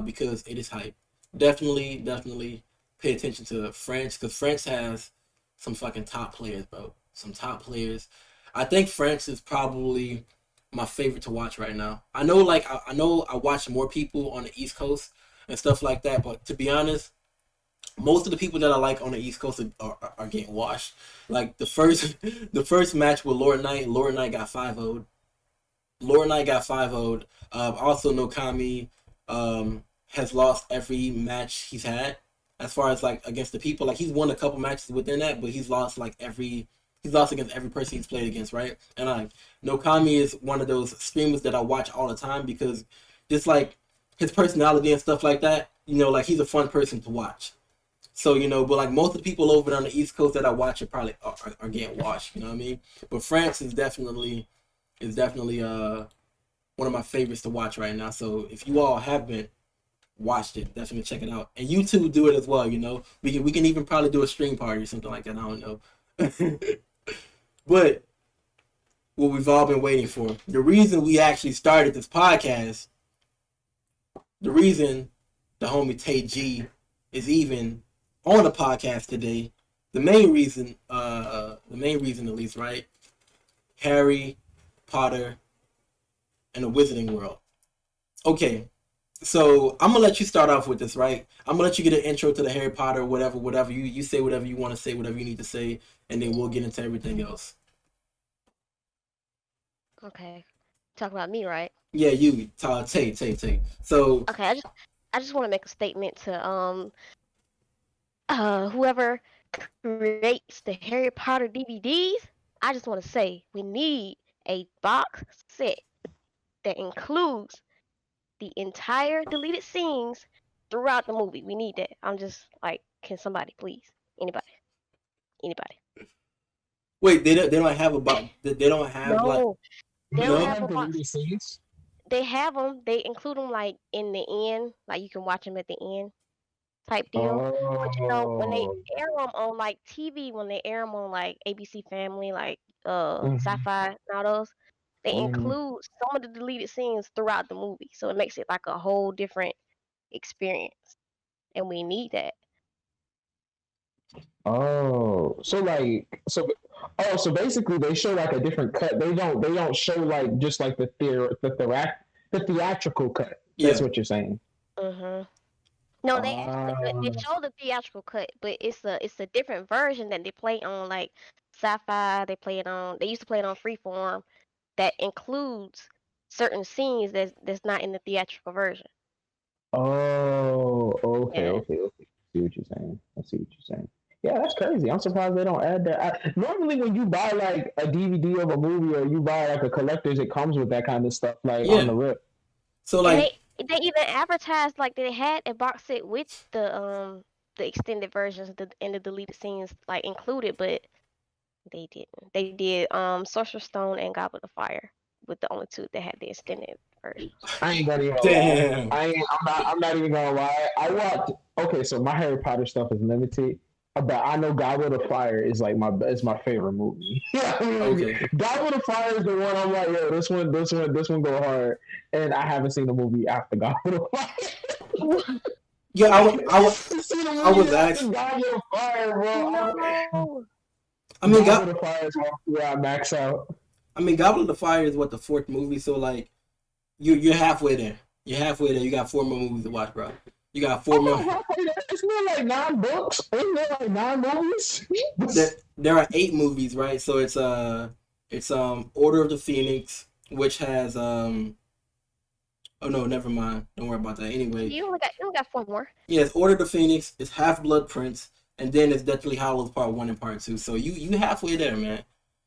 because it is hype. Definitely pay attention to France, because France has some fucking top players, bro. Some top players. I think France is probably my favorite to watch right now. I know I watch more people on the East Coast and stuff like that, but to be honest, most of the people that I like on the East Coast are getting washed. Like the first match with Lord Knight got 5-0'd. Lord Knight got 5-0'd. Also, Nokami has lost every match he's had. As far as like against the people, like he's won a couple matches within that, but he's lost against every person he's played against, right? And Nokami is one of those streamers that I watch all the time because just like his personality and stuff like that, like he's a fun person to watch. So, but like most of the people over there on the East Coast that I watch are probably are getting washed, you know what I mean? But France is definitely one of my favorites to watch right now. So if you all haven't watched it, definitely check it out. And you two do it as well, We can even probably do a stream party or something like that. I don't know. But what we've all been waiting for, the reason we actually started this podcast, the reason the homie Tay G is even on the podcast today, the main reason at least, right? Harry Potter and the Wizarding World. Okay, so I'm gonna let you start off with this, right? I'm gonna let you get an intro to the Harry Potter, whatever. You say whatever you want to say, whatever you need to say, and then we'll get into everything else. Okay. Talk about me, right? Yeah, you, Tay. So, Okay, I just want to make a statement to whoever creates the Harry Potter DVDs. I just want to say we need a box set that includes the entire deleted scenes throughout the movie. We need that. I'm just like, can somebody please? Anybody? wait, they don't have they don't have like No, they no? don't have a box. deleted scenes. They have them. They include them like in the end, like you can watch them at the end, type deal. But when they Oh. air them on like TV, when they air them on like ABC Family, like Mhm. Sci-Fi, and all those, they Mhm. include some of the deleted scenes throughout the movie, so it makes it like a whole different experience, and we need that. So basically they show like a different cut. They don't show like just like the theatrical cut. That's Yeah. what you're saying. No, they show the theatrical cut, but it's a different version that they play on like Sci-Fi. They used to play it on Freeform that includes certain scenes that's not in the theatrical version. Oh, okay, Yeah. okay. See what you're saying. I see what you're saying. Yeah, that's crazy. I'm surprised they don't add that. Normally, when you buy like a DVD of a movie or you buy like a collector's, it comes with that kind of stuff like on the rip. So like They even advertised like they had a box set with the extended versions and the deleted scenes like included, but they didn't. They did Sorcerer's Stone and Goblet of Fire with the only two that had the extended versions. I ain't gonna even damn. lie. I'm not even gonna lie. I watched. Okay, so my Harry Potter stuff is limited, but I know Goblet of Fire is like my favorite movie. Okay. Goblet of Fire is the one I'm like, yo, this one go hard, and I haven't seen the movie after Goblet of Fire. Yeah, I was actually. Goblet of Fire, bro. No. I mean, Goblet of Fire is where I max out. Goblet of Fire is what, the fourth movie, so like you're halfway there. You're halfway there. You got 4 more movies to watch, bro. You got 4 I'm more. not halfway there. Isn't there like 9 books? Isn't there like 9 movies? There are 8 movies, right? So it's Order of the Phoenix, which has oh no, never mind. Don't worry about that. Anyway, You only got 4 more. yeah, it's Order of the Phoenix, it's Half Blood Prince, and then it's Deathly Hallows Part 1 and Part 2. So you halfway there, man.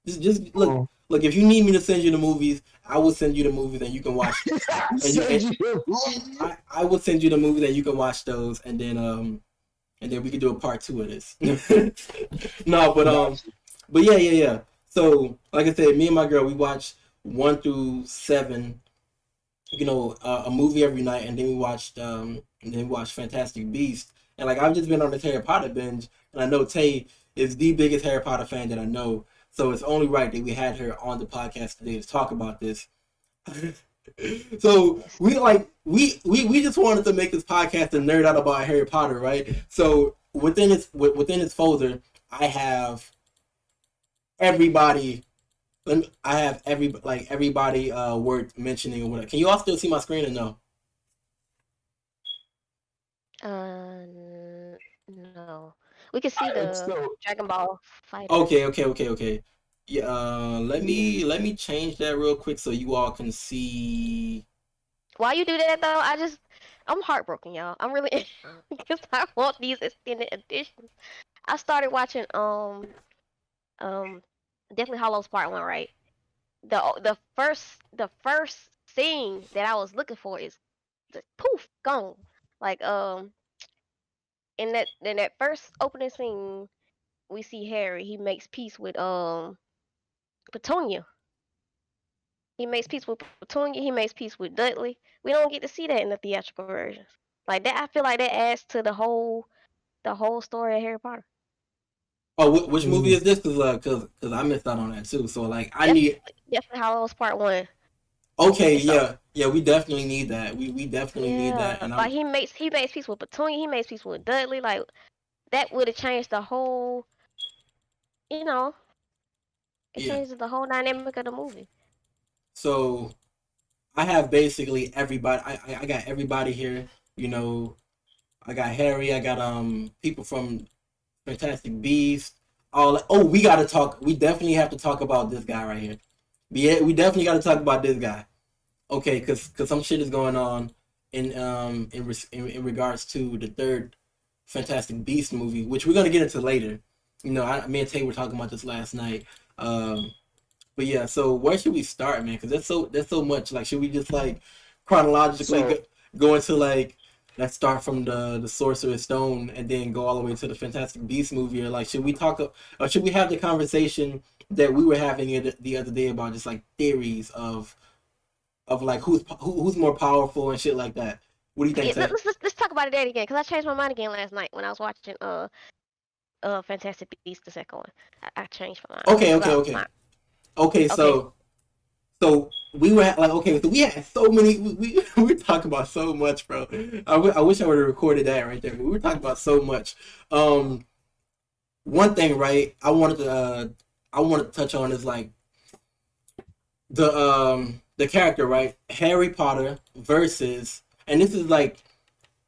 Just look. Oh. Look, if you need me to send you the movies, I will send you the movies and you can watch. I will send you the movies and you can watch those, and then we can do a part 2 of this. No, but yeah. So like I said, me and my girl, we watch 1 through 7. You know, a movie every night, and then we watched Fantastic Beasts. And like I've just been on this Harry Potter binge, and I know Tay is the biggest Harry Potter fan that I know. So it's only right that we had her on the podcast today to talk about this. So we just wanted to make this podcast and nerd out about Harry Potter, right? So within this folder, I have everybody. I have everybody worth mentioning or whatever. Can you all still see my screen or no? No. We can see the Dragon Ball fighter. Okay. Yeah, let me change that real quick so you all can see. While you do that though, I'm heartbroken, y'all. I'm really because I want these extended editions. I started watching Deathly Hallows Part 1, right? The first scene that I was looking for is just poof gone. Like in that first opening scene, we see Harry. He makes peace with Petunia. He makes peace with Petunia. He makes peace with Dudley. We don't get to see that in the theatrical versions. Like that, I feel like that adds to the whole story of Harry Potter. Oh, which movie is this? Cause I missed out on that too. So like I need. Definitely Hallows Part 1. Okay, yeah, we definitely need that. We definitely need that. And like he makes peace with Petunia. He makes peace with Dudley. Like that would have changed the whole. You know, it changes the whole dynamic of the movie. So, I have basically everybody. I got everybody here. You know, I got Harry. I got people from Fantastic Beasts. We gotta talk. We definitely have to talk about this guy right here. Yeah, we definitely gotta talk about this guy. Okay, cause some shit is going on in regards to the third Fantastic Beast movie, which we're gonna get into later. You know, me and Tay were talking about this last night. But yeah, so where should we start, man? Because there's so much. Like, should we just like chronologically go into like let's start from the Sorcerer's Stone and then go all the way to the Fantastic Beast movie, or like should we have the conversation that we were having the other day about just like theories of like who's more powerful and shit like that? What do you think? Let's talk about it again because I changed my mind again last night when I was watching Fantastic Beasts, the second one. I changed my mind. Okay. So we were so we had so many. We were talking about so much, bro. I wish I would have recorded that right there. But we were talking about so much. One thing, right? I wanted to touch on is like the character, right? Harry Potter versus, and this is like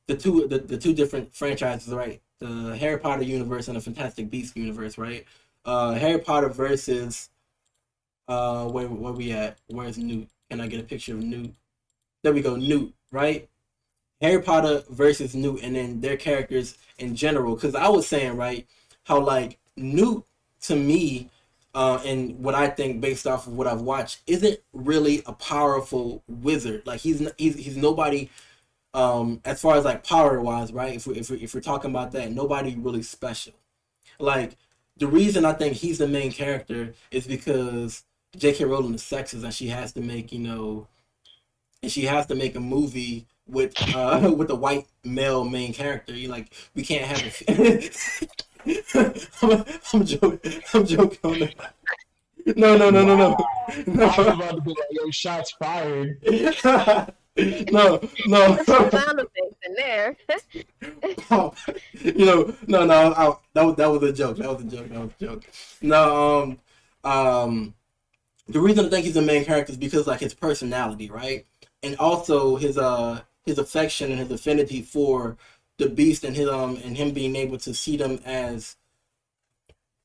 the two different franchises, right? The Harry Potter universe and the Fantastic Beasts universe, right? Harry Potter versus where we at? Where's Newt? Can I get a picture of Newt? There we go, Newt, right? Harry Potter versus Newt, and then their characters in general. Because I was saying, right, how like Newt to me, and what I think based off of what I've watched, isn't really a powerful wizard. Like he's nobody. As far as like power wise, right? If we're talking about that, nobody really special. Like the reason I think he's the main character is because J.K. Rowling is sexist, and she has to make a movie with a white male main character. You like we can't have it. I'm joking. I'm joking on that. No. I was about to be like, yo, shots fired. No. Sound effects in there. No. That was a joke. That was a joke. No. The reason I think he's the main character is because like his personality, right? and also his affection and his affinity for the beast, and and him being able to see them as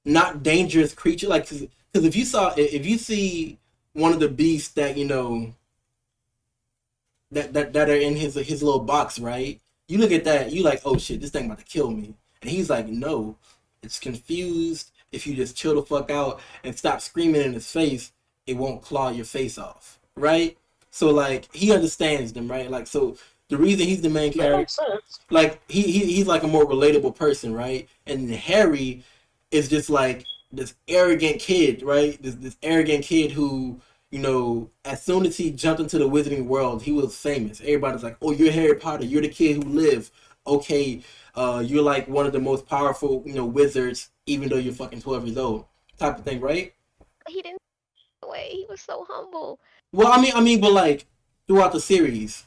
not dangerous creature, like because if you see one of the beasts that that are in his little box, right? You look at that, you like, oh shit, this thing about to kill me. And he's like, no, it's confused. If you just chill the fuck out and stop screaming in his face, it won't claw your face off, right? So like he understands them, right? Like so the reason he's the main That character, makes sense. like he's like a more relatable person, right? And Harry is just like this arrogant kid, right? This arrogant kid who, as soon as he jumped into the wizarding world, he was famous. Everybody's like, "Oh, you're Harry Potter. You're the kid who lived. Okay, you're like one of the most powerful, wizards, even though you're fucking 12 years old." Type of thing, right? He didn't wait. He was so humble. Well, but like throughout the series,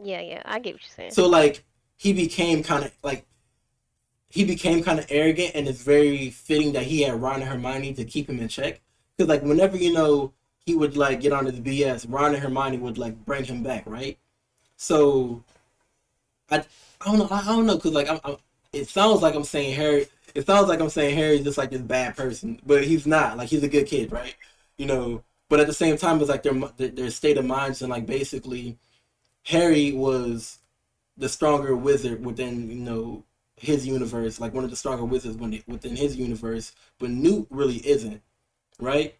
Yeah, I get what you're saying. so like he became kind of arrogant, and it's very fitting that he had Ron and Hermione to keep him in check. Because like whenever he would like get on his BS, Ron and Hermione would like bring him back, right? So I I don't know, because like it sounds like I'm saying Harry. It sounds like I'm saying Harry's just like this bad person, but he's not. Like he's a good kid, right? But at the same time, it's like their state of minds, and like basically Harry was the stronger wizard within his universe, like one of the stronger wizards within his universe, but Newt really isn't, right?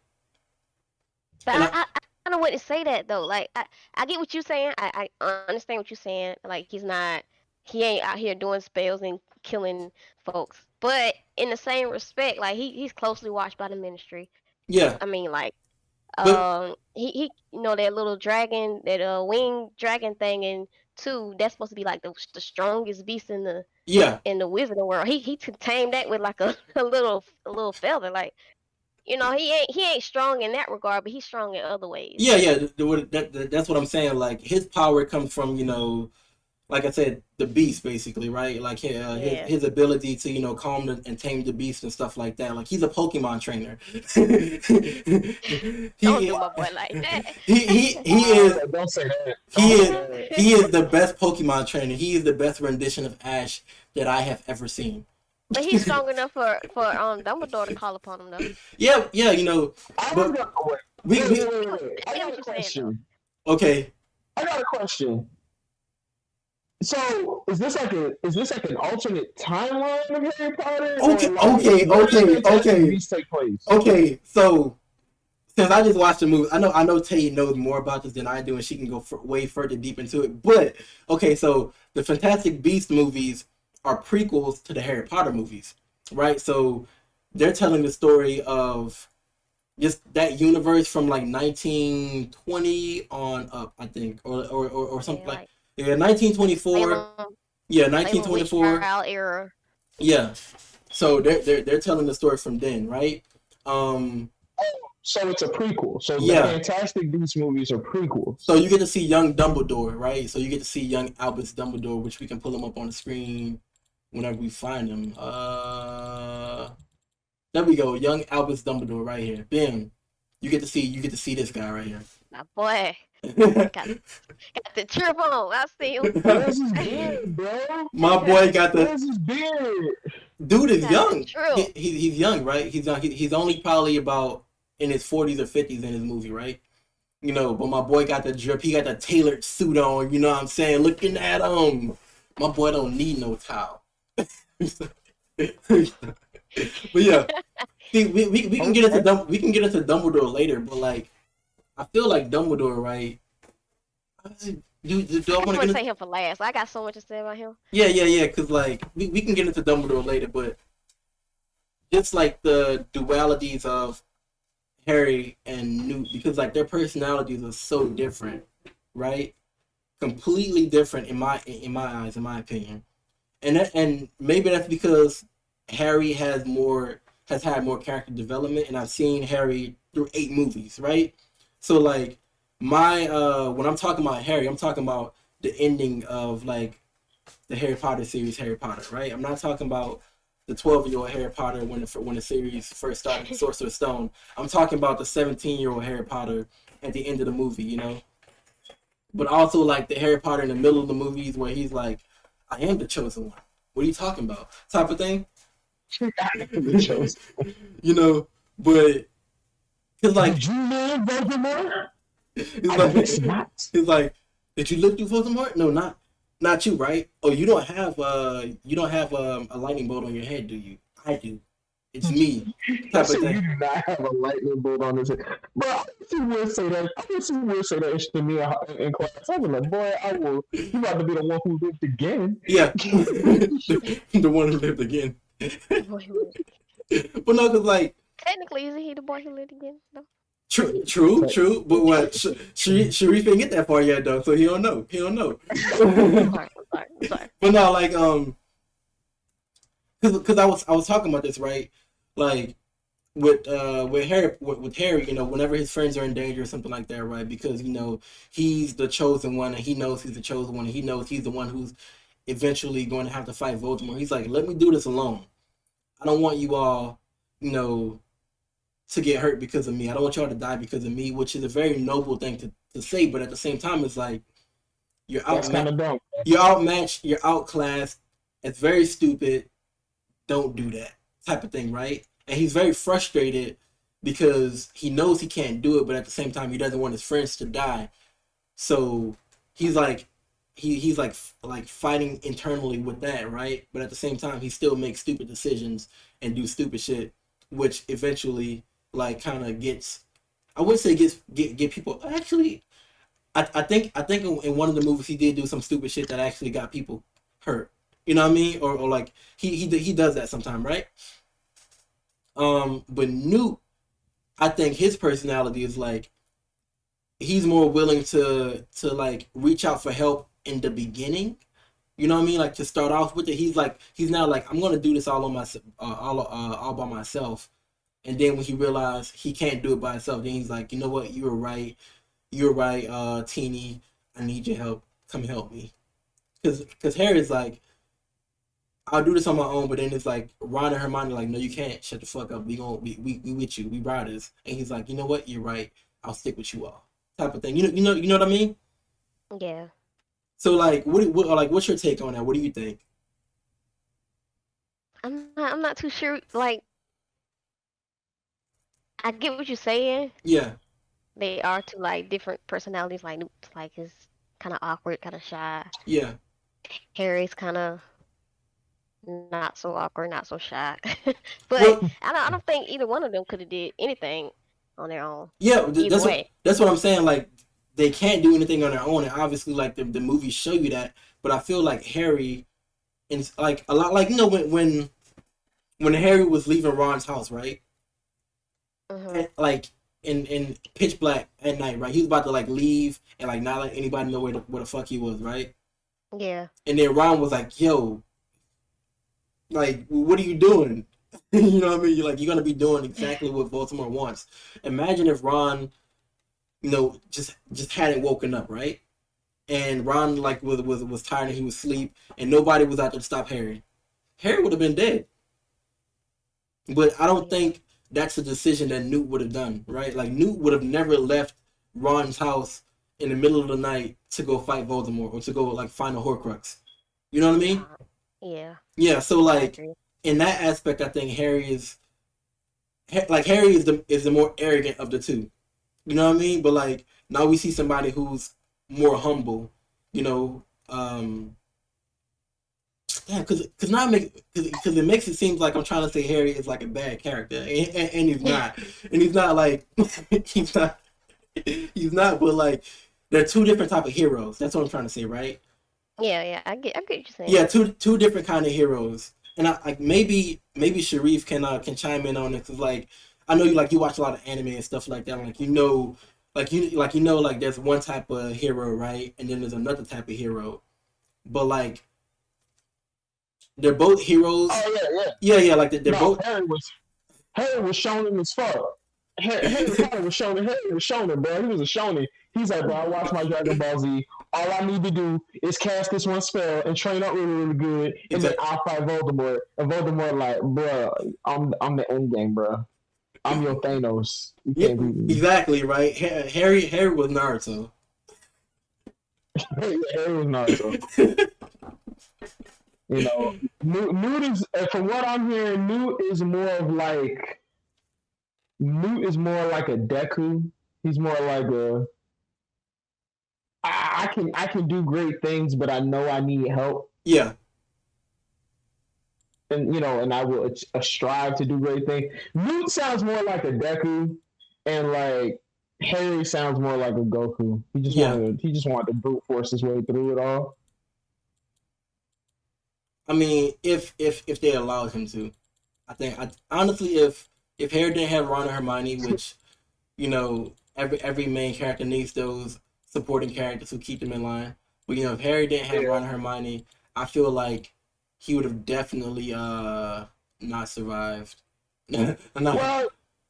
But And I kind of wouldn't say that though. Like I get what you're saying. I understand what you're saying. Like he ain't out here doing spells and killing folks. But in the same respect, like he's closely watched by the Ministry. Yeah, I mean, like but he that little dragon, that winged dragon thing in 2, that's supposed to be like the strongest beast yeah, in the wizarding world. He could tame that with like a little feather. Like he ain't strong in that regard, but he's strong in other ways. yeah. That's what I'm saying. Like his power comes from like I said, the beast, basically, right? Like Yeah. his ability to calm and tame the beast and stuff like that. Like he's a Pokemon trainer. Don't he do my boy like that. he is Don't say that. he is the best Pokemon trainer. He is the best rendition of Ash that I have ever seen. But he's strong enough for Dumbledore to call upon him though. Yeah, I but got, we wait. I I get got what a you're saying, question. okay. I got a question. So is this like an alternate timeline of Harry Potter? Okay, Or, like, where does Fantastic Beasts take place? Okay, so since I just watched the movie, I know Tay knows more about this than I do, and she can go way further deep into it. But okay, so the Fantastic Beasts movies are prequels to the Harry Potter movies, right? So they're telling the story of just that universe from like 1920 on up, I think, or something Yeah, like 1924. Yeah, Salem 1924. trial era. Yeah. So they're telling the story from then, right? Um, So it's a prequel. So Yeah. the Fantastic Beasts movies are prequels. so you get to see young Dumbledore, right? So you get to see young Albus Dumbledore, which we can pull him up on the screen whenever we find him. There we go, young Albus Dumbledore right here. Bam. You get to see this guy right here. My boy got the trip on. I see him. Where's his beard, bro? My boy got the Where's his beard? dude is Got young. the drill. He's young, right? He's young. He's only probably about in his 40s or 50s in his movie, right? But my boy got the drip. He got the tailored suit on. You know what I'm saying? Looking at him. My boy don't need no towel. But yeah, see, we can get into Dumbledore later, but like I feel like Dumbledore, right? Do I I want want to to get say him for last. I got so much to say about him. yeah, because like we can get into Dumbledore later, but just like the dualities of Harry and Newt, because like their personalities are so different, right? Completely different in my eyes, in my opinion, and maybe that's because Harry has had more character development, and I've seen Harry through 8 movies, right? So like my when I'm talking about Harry, I'm talking about the ending of like the Harry Potter series, Harry Potter, right? I'm not talking about the 12-year-old Harry Potter when the series first started, Sorcerer's Stone. I'm talking about the 17-year-old Harry Potter at the end of the movie, but also like the Harry Potter in the middle of the movies where he's like, I am the chosen one. What are you talking about? Type of thing. The chosen. You know, but it's like Did you live, Voldemort? it's I like guess not. it's like, did you live through Voldemort? No, not you, right? Oh, you don't have a lightning bolt on your head, do you? I do. It's me. Type So of you thing. do not have a lightning bolt on this head. But I guess you would say that. I guess you would say that to me in class. I was like, boy, I will. You about to be the one who lived again. Yeah, the one who lived again. The boy who lived. But no, cause like Technically, isn't he the boy who lived again? No. true. But what Sharif didn't get that far yet though, so he don't know. I'm sorry. But no, like because I was talking about this, right? Like with Harry, you know, whenever his friends are in danger or something like that, right? Because you know he's the chosen one, and he knows he's the chosen one, and he knows he's the one who's eventually going to have to fight Voldemort. He's like, let me do this alone. I don't want you all, you know, to get hurt because of me. I don't want y'all to die because of me, which is a very noble thing to say, but at the same time, it's like you're That's kind outmatched, of dumb. you're outmatched, you're outclassed. It's very stupid. Don't do that type of thing, right? And he's very frustrated because he knows he can't do it, but at the same time, he doesn't want his friends to die. So he's like, he's like fighting internally with that, right? But at the same time, he still makes stupid decisions and do stupid shit, which eventually like kind of gets. I wouldn't say get people actually. I think in one of the movies he did do some stupid shit that actually got people hurt. You know what I mean? Or like he does that sometime, right? But Newt, I think his personality is like he's more willing to like reach out for help in the beginning. You know what I mean? Like to start off with it, he's now like I'm gonna do this all on my all by myself. And then when he realized he can't do it by himself, then he's like, you know what? You're right, Teeny. I need your help. Come help me. Because Harry's like, I'll do this on my own, but then it's like Ron and Hermione like, no, you can't. Shut the fuck up. We with you. We riders. And he's like, you know what? You're right. I'll stick with you all. Type of thing. You know what I mean? Yeah. So like, what's your take on that? What do you think? I'm not too sure. Like, I get what you're saying. Yeah. They are two like different personalities. Like Newt's like is kind of awkward, kind of shy. Yeah. Harry's kind of not so awkward, not so shy. But Well, I don't think either one of them could have did anything on their own. yeah. Either way. That's what I'm saying. Like, they can't do anything on their own, and obviously, like the movies show you that. But I feel like Harry, and like a lot, like you know when Harry was leaving Ron's house, right? And, like in pitch black at night, right? He was about to like leave and like not let anybody know where the fuck he was, right? Yeah. And then Ron was like, "Yo, like, what are you doing?" You know what I mean? You're gonna be doing exactly what Voldemort wants. Imagine if Ron, you know, just hadn't woken up, right? And Ron like was tired and he was asleep, and nobody was out there to stop Harry. Harry would have been dead. But I don't think that's a decision that Newt would have done, right? Like Newt would have never left Ron's house in the middle of the night to go fight Voldemort or to go like find a Horcrux. You know what I mean? Yeah. Yeah. So I like agree. in that aspect, I think Harry is the more arrogant of the two. You know what I mean? But like now we see somebody who's more humble. You know, yeah, because now because it makes it seem like I'm trying to say Harry is like a bad character, and he's not like he's not he's not. But like they're two different type of heroes. That's what I'm trying to say, right? Yeah. I get what you're saying. Yeah, two different kind of heroes. And I like maybe Sharif can chime in on it because like I know you watch a lot of anime and stuff like that. Like you know like there's one type of hero, right? And then there's another type of hero. But like they're both heroes. Oh yeah. Yeah. Like they're No, both. Harry was shonen as fuck. Harry Potter was shonen. Harry was shonen, bro. He was a shonen. He's like, bro, I watched my Dragon Ball Z. All I need to do is cast this one spell and train up really good, and then I'll fight Voldemort. And Voldemort like, bro, I'm the end game, bro. I'm your Thanos. You can't beat me. Exactly right. Harry was Naruto. Harry was Naruto. You know, Newt is, from what I'm hearing, Newt is more like a Deku. He's more like a I can do great things, but I know I need help, Yeah, and and I will strive to do great things. Newt sounds more like a Deku, and like Harry sounds more like a Goku. yeah. He just wanted to brute force his way through it all. I mean, if they allowed him to, honestly, if Harry didn't have Ron and Hermione, which every main character needs those supporting characters who keep them in line. But if Harry didn't have Ron and Hermione, I feel like he would have definitely not survived. Not,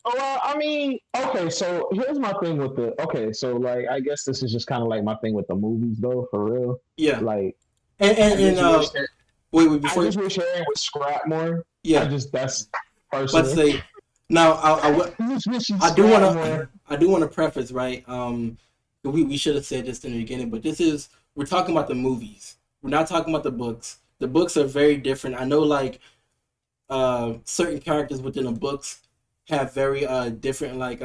Well, I mean, okay, so here's my thing with okay, so like I guess this is just kind of like my thing with the movies though, for real. yeah, Like and wait I before just wish Harry would scrap more. yeah, That's let's personal. say now I just wish he'd I do scrap want more. to I do want to preface, right. We should have said this in the beginning, but we're talking about the movies. We're not talking about the books. The books are very different. I know, like certain characters within the books have very different like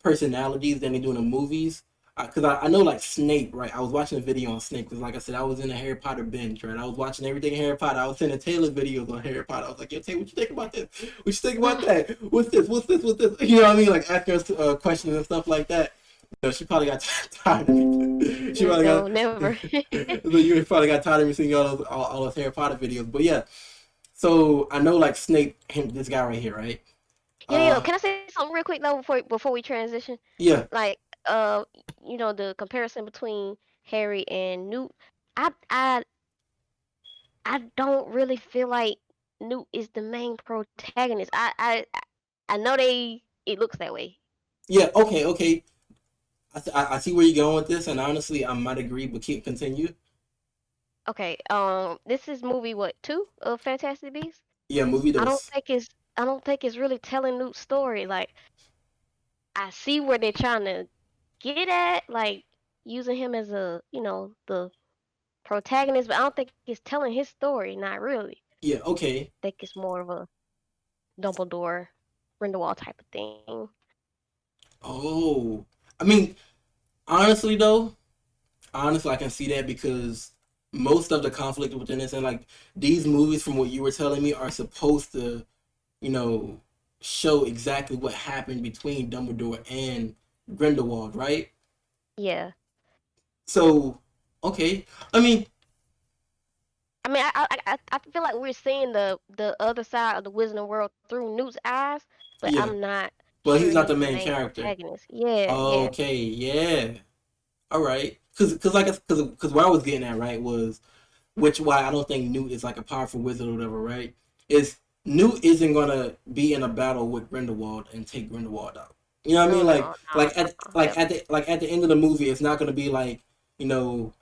personalities than they do in the movies. Because I know, like Snape, right? I was watching a video on Snape because, like I said, I was in a Harry Potter binge, right? I was watching everything Harry Potter. I was sending Taylor videos on Harry Potter. I was like, "Yo, Taylor, what you think about this? What you think about that? What's this? What's this? What's this?" You know what I mean? Like asking us questions and stuff like that. She probably got tired of me. She probably No, got never. you probably got tired of me seeing all those Harry Potter videos. But yeah, so I know, like Snape, this guy right here, right? Yo, can I say something real quick though before we transition? Yeah, Like, the comparison between Harry and Newt. I I I don't really feel like Newt is the main protagonist. I know it looks that way. yeah, okay. I see where you're going with this, and honestly, I might agree, but continue. Okay, this is movie what, 2 of Fantastic Beasts? Yeah, movie I don't those. think it's I don't think it's really telling Newt's story. Like, I see where they're trying to get at, like using him as the protagonist, but I don't think it's telling his story. Not really. Yeah, okay. I think it's more of a Dumbledore, Grindelwald type of thing. Oh, I mean, honestly though, I can see that because most of the conflict within this, and like these movies, from what you were telling me, are supposed to, you know, show exactly what happened between Dumbledore and Grindelwald, right? Yeah. So, okay. I mean, I mean, I feel like we're seeing the other side of the Wizarding world through Newt's eyes, but yeah, I'm not but he's sure not the he's the main main character. protagonist. Yeah, yeah, Okay, yeah. All right. Cause where I was getting at, right, was why I don't think Newt is like a powerful wizard or whatever, right? Is Newt isn't gonna be in a battle with Grindelwald and take Grindelwald out. You know what I mean? no, no, no, no. At the end of the movie, it's not gonna be like,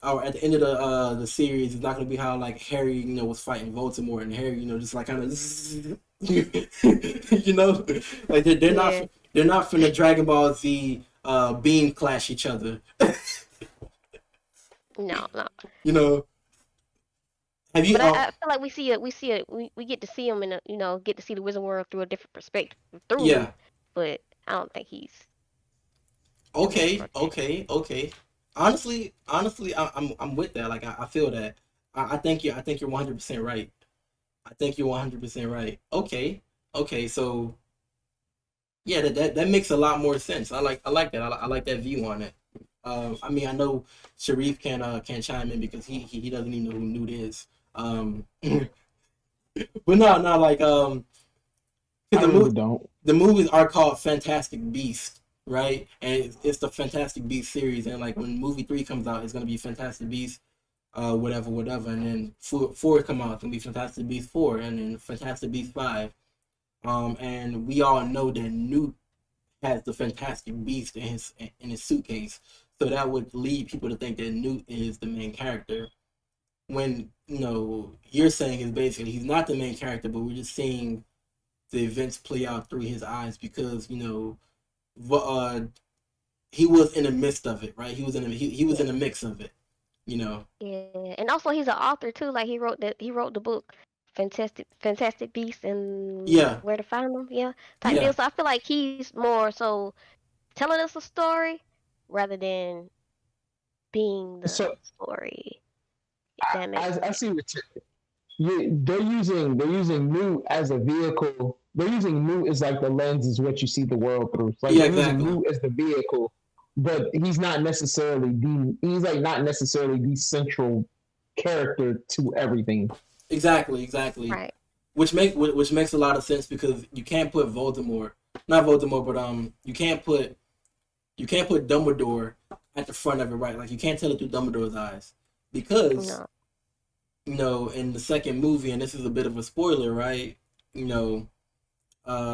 or at the end of the series, it's not gonna be how like Harry, was fighting Voldemort, and Harry, just like kind of, like Yeah, they're not finna Dragon Ball Z beam clash each other. no, no. you know, have you? But I feel like we get to see him get to see the Wizard world through a different perspective through Yeah. Newt, but I don't think he's the main Okay, protagonist. okay. Honestly, I'm with that. Like I feel that. I think you're 100% right. I think you're 100% right. Okay. So yeah, that makes a lot more sense. I like that. I like that view on it. I mean, I know Sharif can chime in because he doesn't even know who Newt is. But no, like 'cause I really don't. the movies are called Fantastic Beast, right? And it's the Fantastic Beast series, and like when movie 3 comes out, it's gonna be Fantastic Beast, whatever, and then four come out, it's gonna be Fantastic Beast 4, and then Fantastic Beast 5. And we all know that Newt has the Fantastic Beast in his suitcase, so that would lead people to think that Newt is the main character. When you're saying is basically he's not the main character, but we're just seeing the events play out through his eyes because he was in the midst of it, right? He was in the mix of it. You know. Yeah, and also he's an author too. Like he wrote the book Fantastic Beasts and Yeah, Where to Find Them. Yeah, type yeah. deal. So I feel like he's more so telling us a story rather than being the So story. If that makes I sense. see what they're using Newt as a vehicle. They're using Newt as like the lens is what you see the world through. It's like Yeah, they're using exactly. Newt as the vehicle, but he's like not necessarily the central character to everything. Exactly. Right. Which makes a lot of sense because you can't put Voldemort, not Voldemort, but you can't put Dumbledore at the front of it, right? Like you can't tell it through Dumbledore's eyes because No. in the second movie, and this is a bit of a spoiler, right? You know,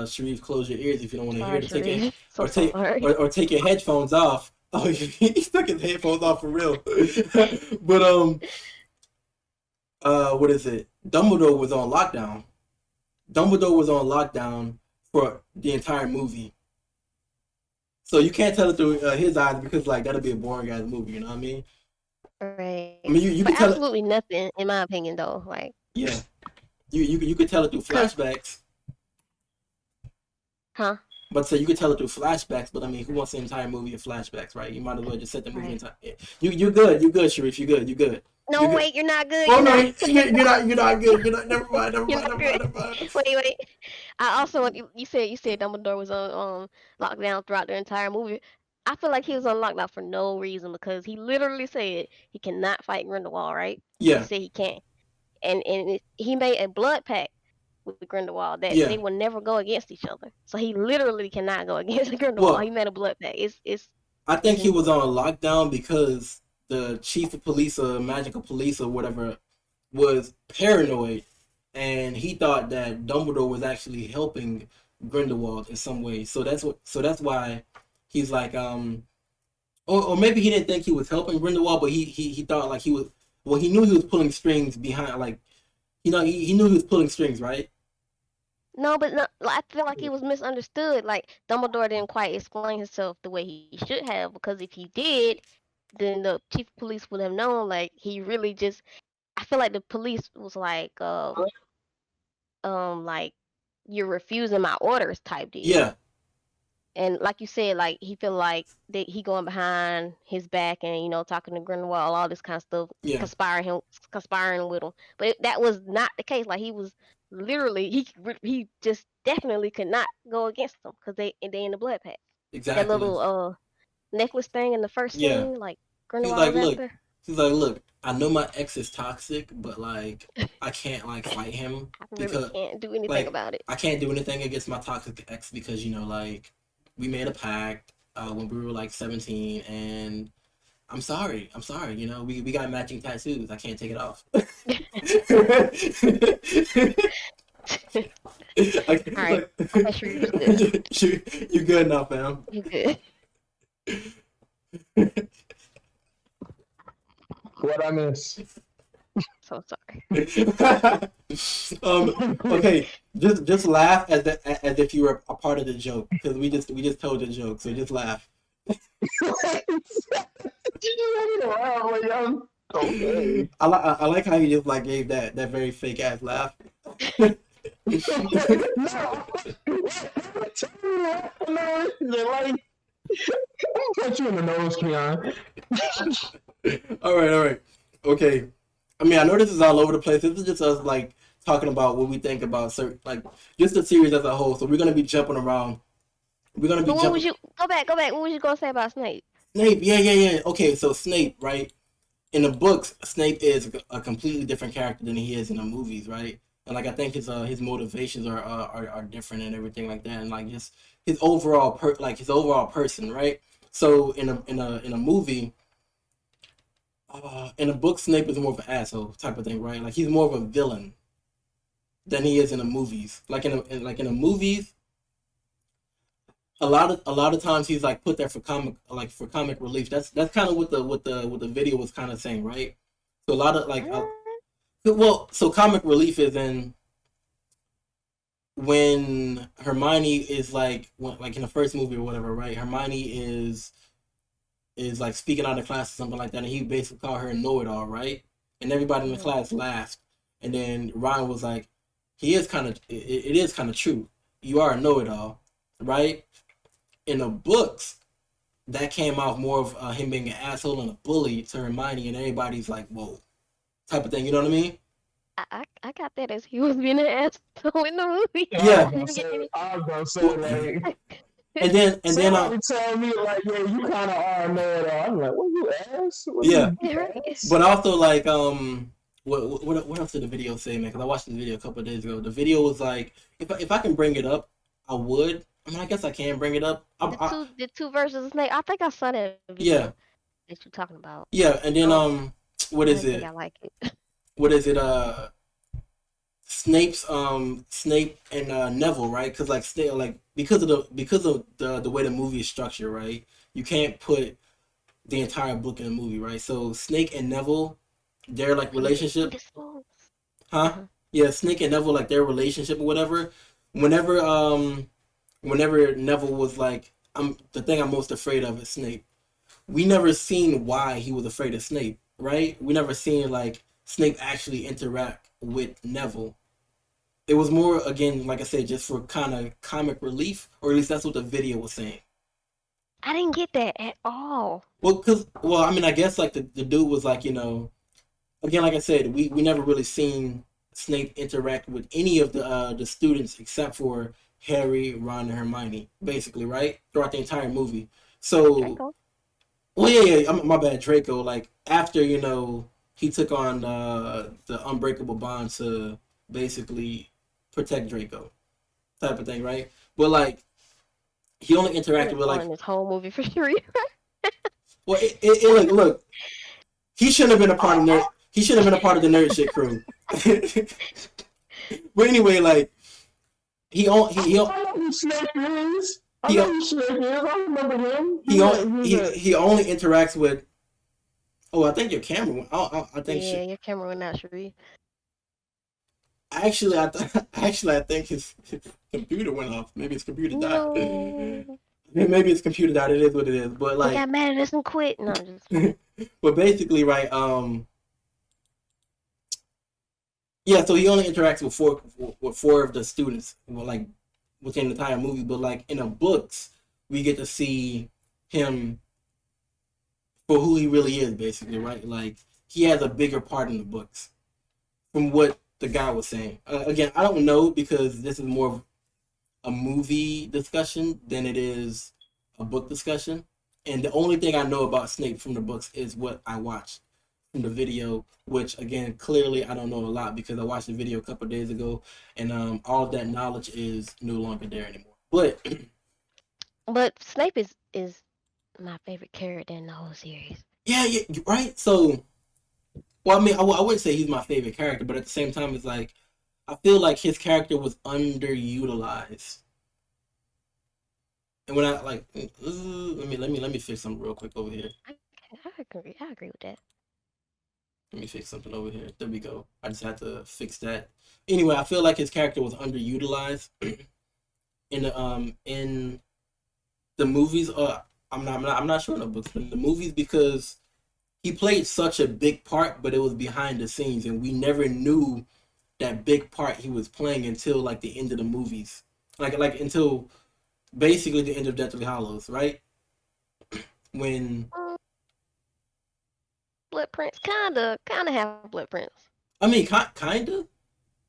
Sharif, close your ears if you don't want to hear Sorry, it. Take it Sharif. So or take sorry. or take your headphones off. Oh, he took his headphones off for real. But what is it? Dumbledore was on lockdown. Dumbledore was on lockdown for the entire movie. So you can't tell it through his eyes because like that'd be a boring ass movie. You know what I mean? Right. I mean you But could tell it. absolutely nothing, in my opinion, though. Like, Yeah, you could tell it through cause, flashbacks. huh? But so you could tell it through flashbacks. But I mean, who wants the entire movie in flashbacks, right? You might as well just set the movie Right. entire. You good. You good, Sharif. You good. You good. No, You good. wait, you're not good. Oh You're no, not. you're not good. You're not. Never mind. Never You're mind. not Never mind. good. Never mind. Wait. I also you said Dumbledore was on lockdown throughout the entire movie. I feel like he was on lockdown for no reason because he literally said he cannot fight Grindelwald, right? He Yeah. said he can't, and he made a blood pact with Grindelwald that Yeah. they will never go against each other. So he literally cannot go against Grindelwald. Well, He made a blood pact. I It's think he in the was book. on lockdown because the chief of police or magical police or whatever was paranoid, and he thought that Dumbledore was actually helping Grindelwald in some way. So that's why he's like or maybe he didn't think he was helping Grindelwald, but he thought like he was. Well, he knew he was pulling strings behind, like he knew he was pulling strings, right? No, but no, I feel like he was misunderstood. Like Dumbledore didn't quite explain himself the way he should have, because if he did, then the chief of police would have known. Like he really just, I feel like the police was like you're refusing my orders type deal. Yeah, And like you said, like he feel like that he going behind his back and talking to Grindelwald, all this kind of stuff, yeah. conspiring with him. But that was not the case. Like he was literally he just definitely could not go against them because they in the blood pact. That Exactly. little necklace thing in the first Yeah. scene, like He's Grindelwald like, was look. after. He's like, look. I know my ex is toxic, but like, I can't like fight him I really because can't do anything like about it. I can't do anything against my toxic ex because like we made a pact when we were like 17, and I'm sorry. We got matching tattoos. I can't take it off. All right, Like, I'm sure you was good. you good now, fam. You good? What I miss? So sorry. Okay, just laugh as if you were a part of the joke because we just told the joke, so just laugh. Okay. I like how you just like gave that very fake ass laugh. No, like, I'll punch you in the nose, Keon. All right, okay. I mean, I know this is all over the place. This is just us like talking about what we think about certain like just the series as a whole. So we're gonna be jumping around. We're gonna be But what was jumping. you go back? What was you gonna say about Snape? Snape, yeah. Okay, so Snape, right? In the books, Snape is a completely different character than he is in the movies, right? And like I think his motivations are different and everything like that, and like just his overall person, right? So in a movie, in a book, Snape is more of an asshole type of thing, right? Like he's more of a villain than he is in the movies. Like in the movies, a lot of times he's like put there for comic relief. That's kind of what the video was kind of saying, right? So a lot of like so comic relief is in when Hermione is like in the first movie or whatever, right? Hermione is is like speaking out of class or something like that, and he basically called her a know-it-all, right? And everybody in the class laughed, and then Ron was like, "He is kind of, it is kind of true. You are a know-it-all, right?" In the books, that came off more of him being an asshole and a bully to Hermione, and everybody's like, "Whoa," type of thing. You know what I mean? I got that as he was being an asshole in the movie. Yeah. I was gonna say, Well, like, and then somebody tell me like, yeah, you kind of are a know-it-all. I'm like, what you ass? What yeah, you Right. ass? but also like what else did the video say, man? Because I watched this video a couple of days ago. The video was like, if I can bring it up, I would. I mean, I guess I can bring it up. The two versions of Snape. I think I saw that video Yeah, that you're talking about. yeah, and then what I is didn't think it? I like it. What is it? Snape and Neville, right? Because like Snape, like because of the way the movie is structured, right? You can't put the entire book in a movie, right? So Snake and Neville, their like relationship, huh? Yeah, Snake and Neville, like their relationship or whatever. Whenever whenever Neville was like, I'm the thing I'm most afraid of is Snape. We never seen why he was afraid of Snape, right? We never seen like Snape actually interact with Neville. It was more, again, like I said, just for kind of comic relief, or at least that's what the video was saying. I didn't get that at all. Well, I mean, I guess like the dude was like, again, like I said, we never really seen Snape interact with any of the students except for Harry, Ron, and Hermione, basically, right? Throughout the entire movie. So, Draco? well, yeah, my bad, Draco. Like after he took on the unbreakable bond to basically protect Draco, type of thing, right? But like he only interacted with like this whole movie for sure. well, look, he shouldn't have been a part of nerd. He should have been a part of the nerd shit crew. But anyway, like he I know who Snape is. I know who Snape is. I remember him. He only interacts with. Oh, I think your camera went. I think. Yeah, your camera went out, Sheree. Actually, I think his computer went off. Maybe his computer died. No. Maybe his computer died. It is what it is. But He like, got mad at us and quit. No, just but basically, right? Yeah. So he only interacts with four of the students. Well, like within the entire movie. But like in the books, we get to see him for who he really is, basically, right? Like he has a bigger part in the books, from what the guy was saying. Again, I don't know because this is more of a movie discussion than it is a book discussion. And the only thing I know about Snape from the books is what I watched from the video, which again, clearly I don't know a lot because I watched the video a couple of days ago, and all of that knowledge is no longer there anymore. But Snape is my favorite character in the whole series. yeah, right. So, well, I mean, I wouldn't say he's my favorite character, but at the same time, it's like I feel like his character was underutilized. And when I like, let me fix something real quick over here. I agree with that. Let me fix something over here. There we go. I just had to fix that. Anyway, I feel like his character was underutilized in the movies. I'm not sure in the books, but in the movies because he played such a big part, but it was behind the scenes, and we never knew that big part he was playing until like the end of the movies, like until basically the end of Deathly Hallows, right? When Blood Prince, kinda have Blood Prince. I mean, kinda,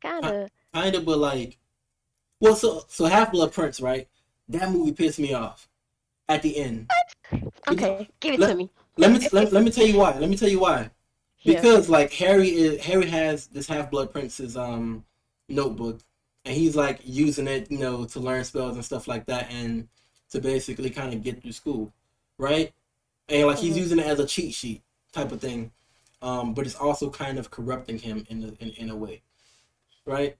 but like, well, so Half Blood Prince, right? That movie pissed me off at the end. Okay, give it to me. Let me tell you why. Let me tell you why. Because like Harry has this Half Blood Prince's notebook, and he's like using it, to learn spells and stuff like that, and to basically kind of get through school, right? And like he's using it as a cheat sheet type of thing, but it's also kind of corrupting him in a way, right?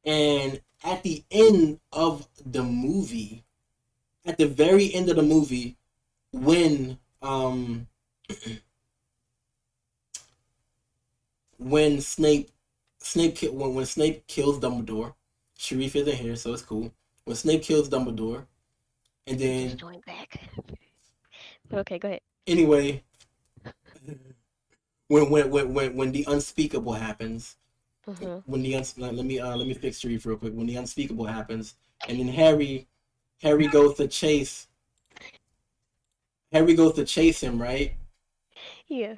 And at the end of the movie, at the very end of the movie, when when Snape kills Dumbledore, Sharif isn't here, so it's cool. When Snape kills Dumbledore, and then Join back. Okay, go ahead. Anyway, when the unspeakable happens, Mm-hmm. when the let me fix the read real quick. When the unspeakable happens, and then Harry goes to chase him, right? Yeah.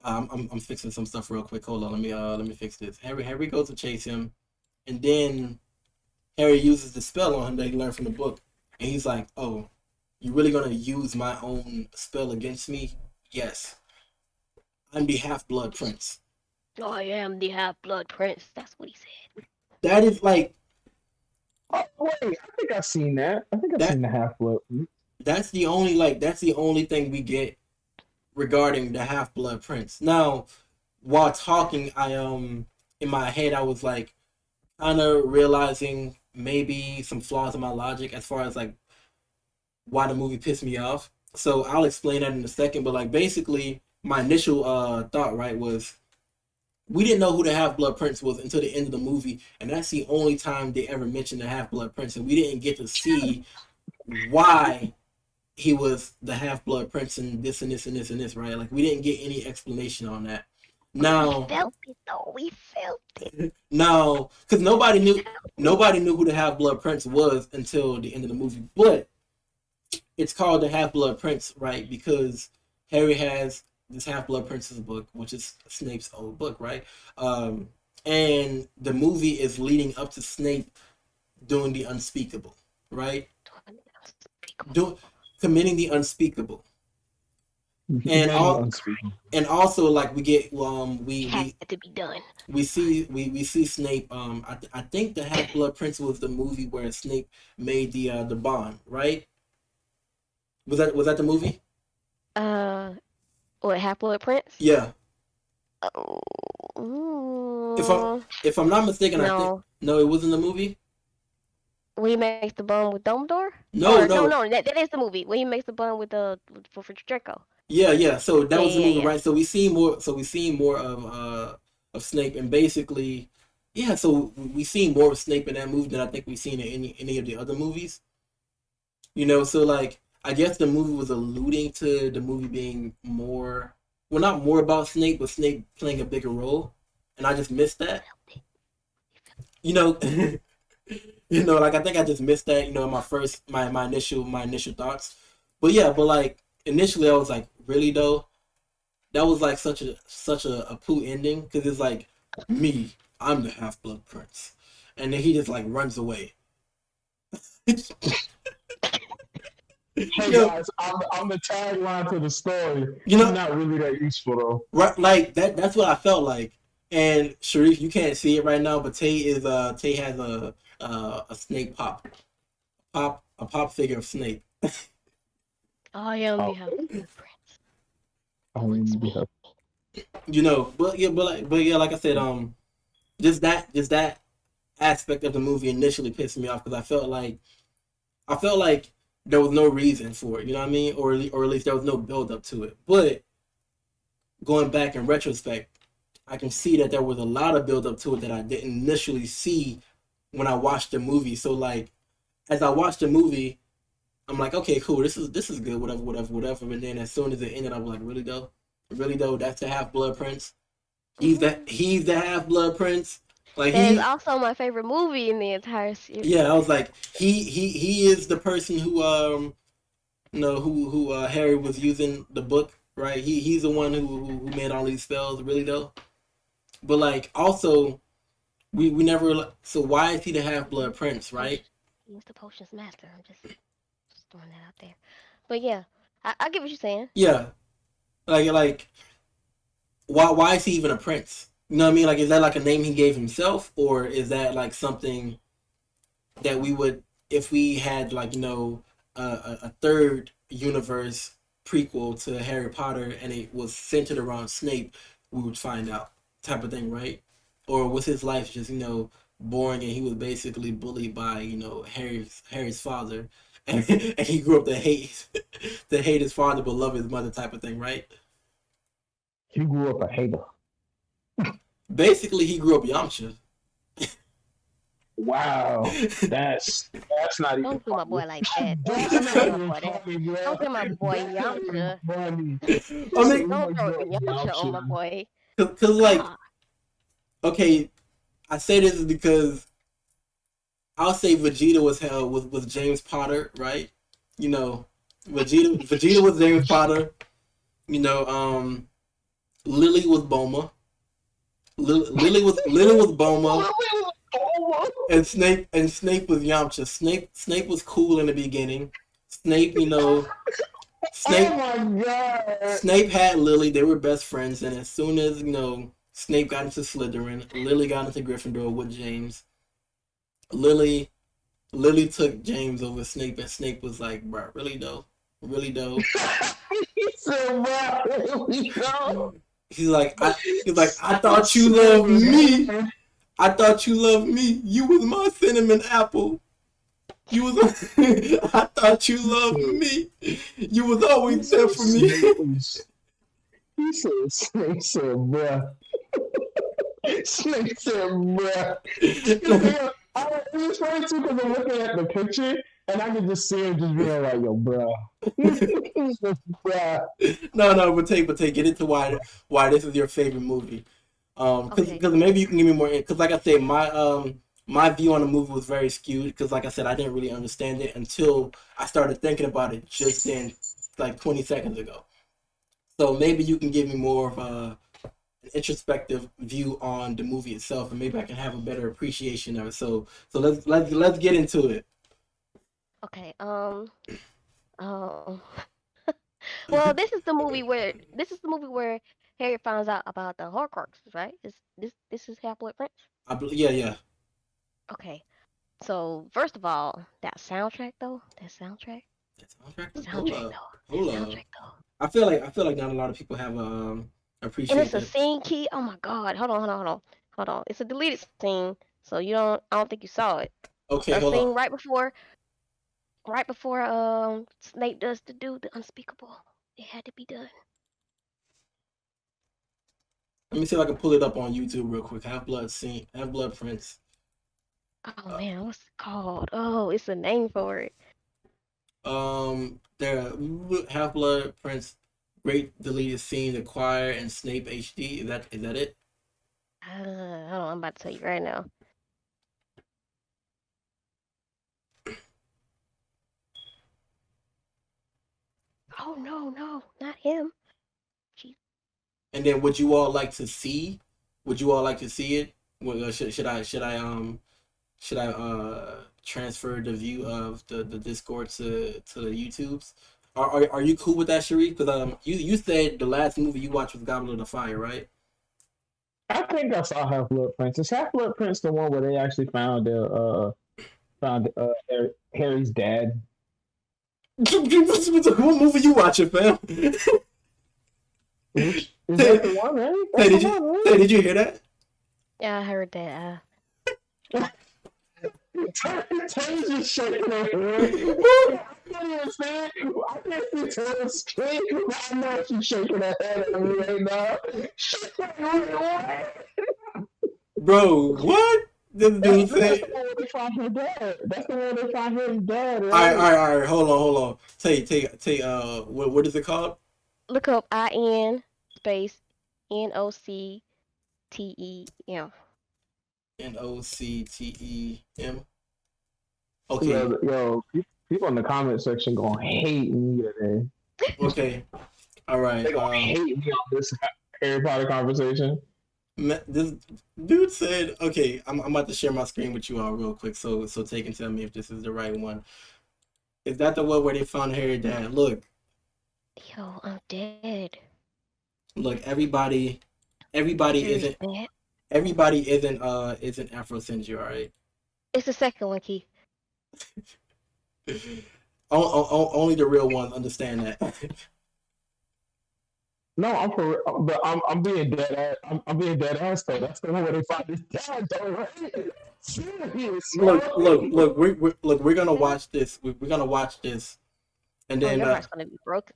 I'm fixing some stuff real quick. Hold on, let me fix this. Harry goes to chase him, and then Harry uses the spell on him that he learned from the book, and he's like, "Oh, you really gonna use my own spell against me?" Yes, I'm the Half Blood Prince. I am the Half Blood Prince. That's what he said. That is like Oh, wait, I think I've seen that. I think I've that. seen the Half Blood. That's the only thing we get regarding the Half Blood Prince. Now, while talking, I in my head I was like kind of realizing maybe some flaws in my logic as far as like why the movie pissed me off. So I'll explain that in a second. But like basically, my initial thought right was we didn't know who the Half Blood Prince was until the end of the movie, and that's the only time they ever mentioned the Half Blood Prince, and we didn't get to see why he was the Half Blood Prince and this and this and this and this, right? Like we didn't get any explanation on that. We Now, felt it though. We felt it. now, because nobody knew who the Half Blood Prince was until the end of the movie, but it's called the Half Blood Prince, right? Because Harry has this Half Blood Prince's book, which is Snape's old book, right? And the movie is leading up to Snape doing the unspeakable, right? Do committing the unspeakable, and all, and also like we get Had to be done. we see Snape. I think the Half Blood Prince was the movie where Snape made the bond, right? Was that the movie? What, Half Blood Prince? Yeah. Oh. If I'm not mistaken, I think No. no, it wasn't the movie. When he makes the bond with Dumbledore? No, no. No. That is the movie. When he makes the bond with for Draco. Yeah. So that was the movie, Yeah. right? So we see more. So we see more of Snape, and basically, yeah. So we see more of Snape in that movie than I think we've seen in any of the other movies. You know, so like I guess the movie was alluding to the movie being more, well, not more about Snape, but Snape playing a bigger role, and I just missed that. You know, like I think I just missed that. You know, my initial thoughts. But yeah, but like initially I was like, really though, that was like such a poo ending because it's like me, I'm the Half Blood Prince, and then he just like runs away. Hey Yo, guys, I'm the tagline to the story. You know- It's not really that useful though. right? Like that's what I felt like. And Sharif, you can't see it right now, but Tay has a Snape pop figure of Snape. I am Oh. the Half Blood Prince. You know, but yeah, like I said, just that aspect of the movie initially pissed me off because I felt like there was no reason for it. You know what I mean? Or at least there was no build up to it. But going back in retrospect, I can see that there was a lot of build up to it that I didn't initially see when I watched the movie. So like, as I watched the movie, I'm like, okay, cool, this is good, whatever. And then as soon as it ended, I was like, really though, that's the Half Blood Prince. He's the Half Blood Prince. Like That is also my favorite movie in the entire series. yeah, I was like, he is the person who who Harry was using the book, right? He's the one who made all these spells, really though. But like also, we never. So why is he the Half Blood Prince, right? He's the potions master. I'm just throwing that out there. But yeah, I get what you're saying. Yeah, like why is he even a prince? You know what I mean? Like, is that like a name he gave himself, or is that like something that we would, if we had like a third universe prequel to Harry Potter and it was centered around Snape, we would find out type of thing, right? Or was his life just boring and he was basically bullied by Harry's father, and he grew up to hate his father but love his mother type of thing, right? He grew up a hater. Basically, he grew up Yamcha. Wow, that's not even Don't do my boy funny. like that. That's Don't not do my even boy that. funny, bro. Don't do my boy That's not even Yamcha. funny. I So mean, you Don't would throw go Yamcha on my Yamcha. boy. cause like, Ah, okay, I say this is because I'll say Vegeta was held with James Potter, right? You know, Vegeta was James Potter. You know, Lily was Boma. Lily was Boma, and Snape was Yamcha. Snape was cool in the beginning. Snape, you know, Snape Oh my god. Snape had Lily. They were best friends, and as soon as Snape got into Slytherin, Lily got into Gryffindor with James. Lily Lily took James over Snape, and Snape was like, "Bro, really though, really though." He said, "Wow, we go." He's like, I thought you loved me. I thought you loved me. You was my cinnamon apple. You was. I thought you loved me. You was always there for me. He said, Snake said, bruh. Snake said, bruh. It was funny too because I'm looking at the picture and I can just see him just being like, yo, bruh. Bruh. No, but get into why this is your favorite movie. Because okay. maybe you can give me more. Because like I said, my view on the movie was very skewed. Because like I said, I didn't really understand it until I started thinking about it just then, like 20 seconds ago. So maybe you can give me more of an introspective view on the movie itself, and maybe I can have a better appreciation of it. So let's get into it. Okay. Um. Well, this is the movie where Harry finds out about the Horcruxes, right? This is Half-Blood Prince. Yeah. Okay. So first of all, that soundtrack though, that soundtrack, That soundtrack. soundtrack though, Hold that up. soundtrack though. I feel like not a lot of people have And appreciate it's a that. scene key. Oh my God. Hold on. It's a deleted scene, so I don't think you saw it. Okay, A hold on. scene right before Snape does the unspeakable. It had to be done. Let me see if I can pull it up on YouTube real quick. Half Blood Prince. Oh man, what's it called? Oh, it's a name for it. There, Half Blood Prince, great deleted scene, the choir and Snape HD. Is that it? Hold on, I'm about to tell you right now. Oh no, not him. Jeez. And then, would you all like to see? Would you all like to see it? Well, should I transfer the view of the Discord to the YouTubes? Are you cool with that, Sharif? Because you said the last movie you watched was Goblet of Fire, right? I think I saw Half Blood Prince. Is Half Blood Prince the one where they actually found Harry's dad? What movie you watching, fam? Which is that the one, right? Hey, That's the one, right? did you hear that? Yeah, I heard that. Taylor's just shaking her head. I can't even see it. I can't see Taylor's screen, but I know she's shaking her head at me right now. She's like, what? Bro, what? This dude That's said. the one where they find her dad. That's the one where they find his dad, All right? right. Hold on. What is it called? Look up IN space NOCTEM. NOCTEM. Okay. Yo, people in the comment section gonna hate me today. Okay. All right. They gonna hate me on this Harry Potter conversation. This dude said, okay, I'm about to share my screen with you all real quick, so take and tell me if this is the right one. Is that the one where they found Harry dad? Look, Yo, I'm dead. everybody Seriously, isn't man. isn't Afrocentric, all right? It's the second one, Key. Only the real ones understand that. No, I'm for, but I'm being dead ass. I'm being dead ass though. That's the one where they find his dad, though, right? Serious. We're gonna watch this. We're gonna watch this, and Oh, then your heart's gonna be broken.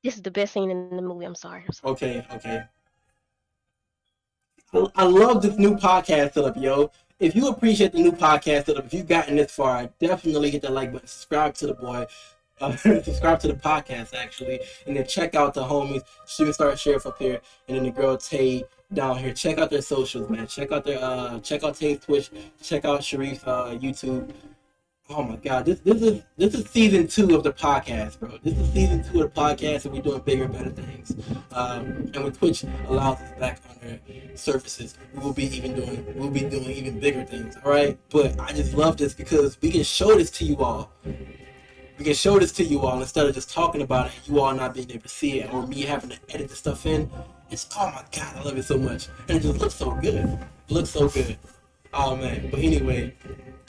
This is the best scene in the movie. I'm sorry. okay. I love this new podcast setup, yo. If you appreciate the new podcast setup, if you've gotten this far, definitely hit that like button, subscribe to the boy, subscribe to the podcast actually, and then check out the homies, Shooting Star Sheriff up here, and then the girl Tay down here. Check out their socials, man. Check out check out Tay's Twitch, check out Sharif's YouTube. Oh my God, this is season 2 of the podcast, bro. This is season 2 of the podcast, and we're doing bigger, better things. And when Twitch allows us back on their surfaces, we'll be doing even bigger things. All right, but I just love this because we can show this to you all. We can show this to you all instead of just talking about it, and you all not being able to see it, or me having to edit the stuff in. It's oh my God, I love it so much, and it just looks so good. It looks so good. Oh man, but anyway.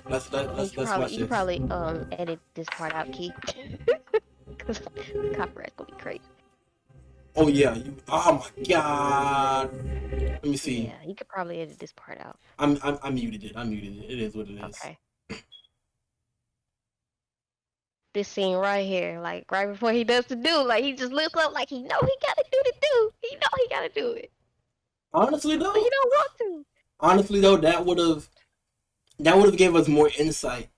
Let's watch this. You probably edit this part out, Keith. Cause copyright's gonna be crazy. Oh yeah, oh my God. Let me see. Yeah, you could probably edit this part out. I muted it. It is what it is. Okay. This scene right here, like right before he does the do, like he just looks up like he know he gotta do the do. He know he gotta do it. Honestly though, but he don't want to. Honestly though, that would have gave us more insight.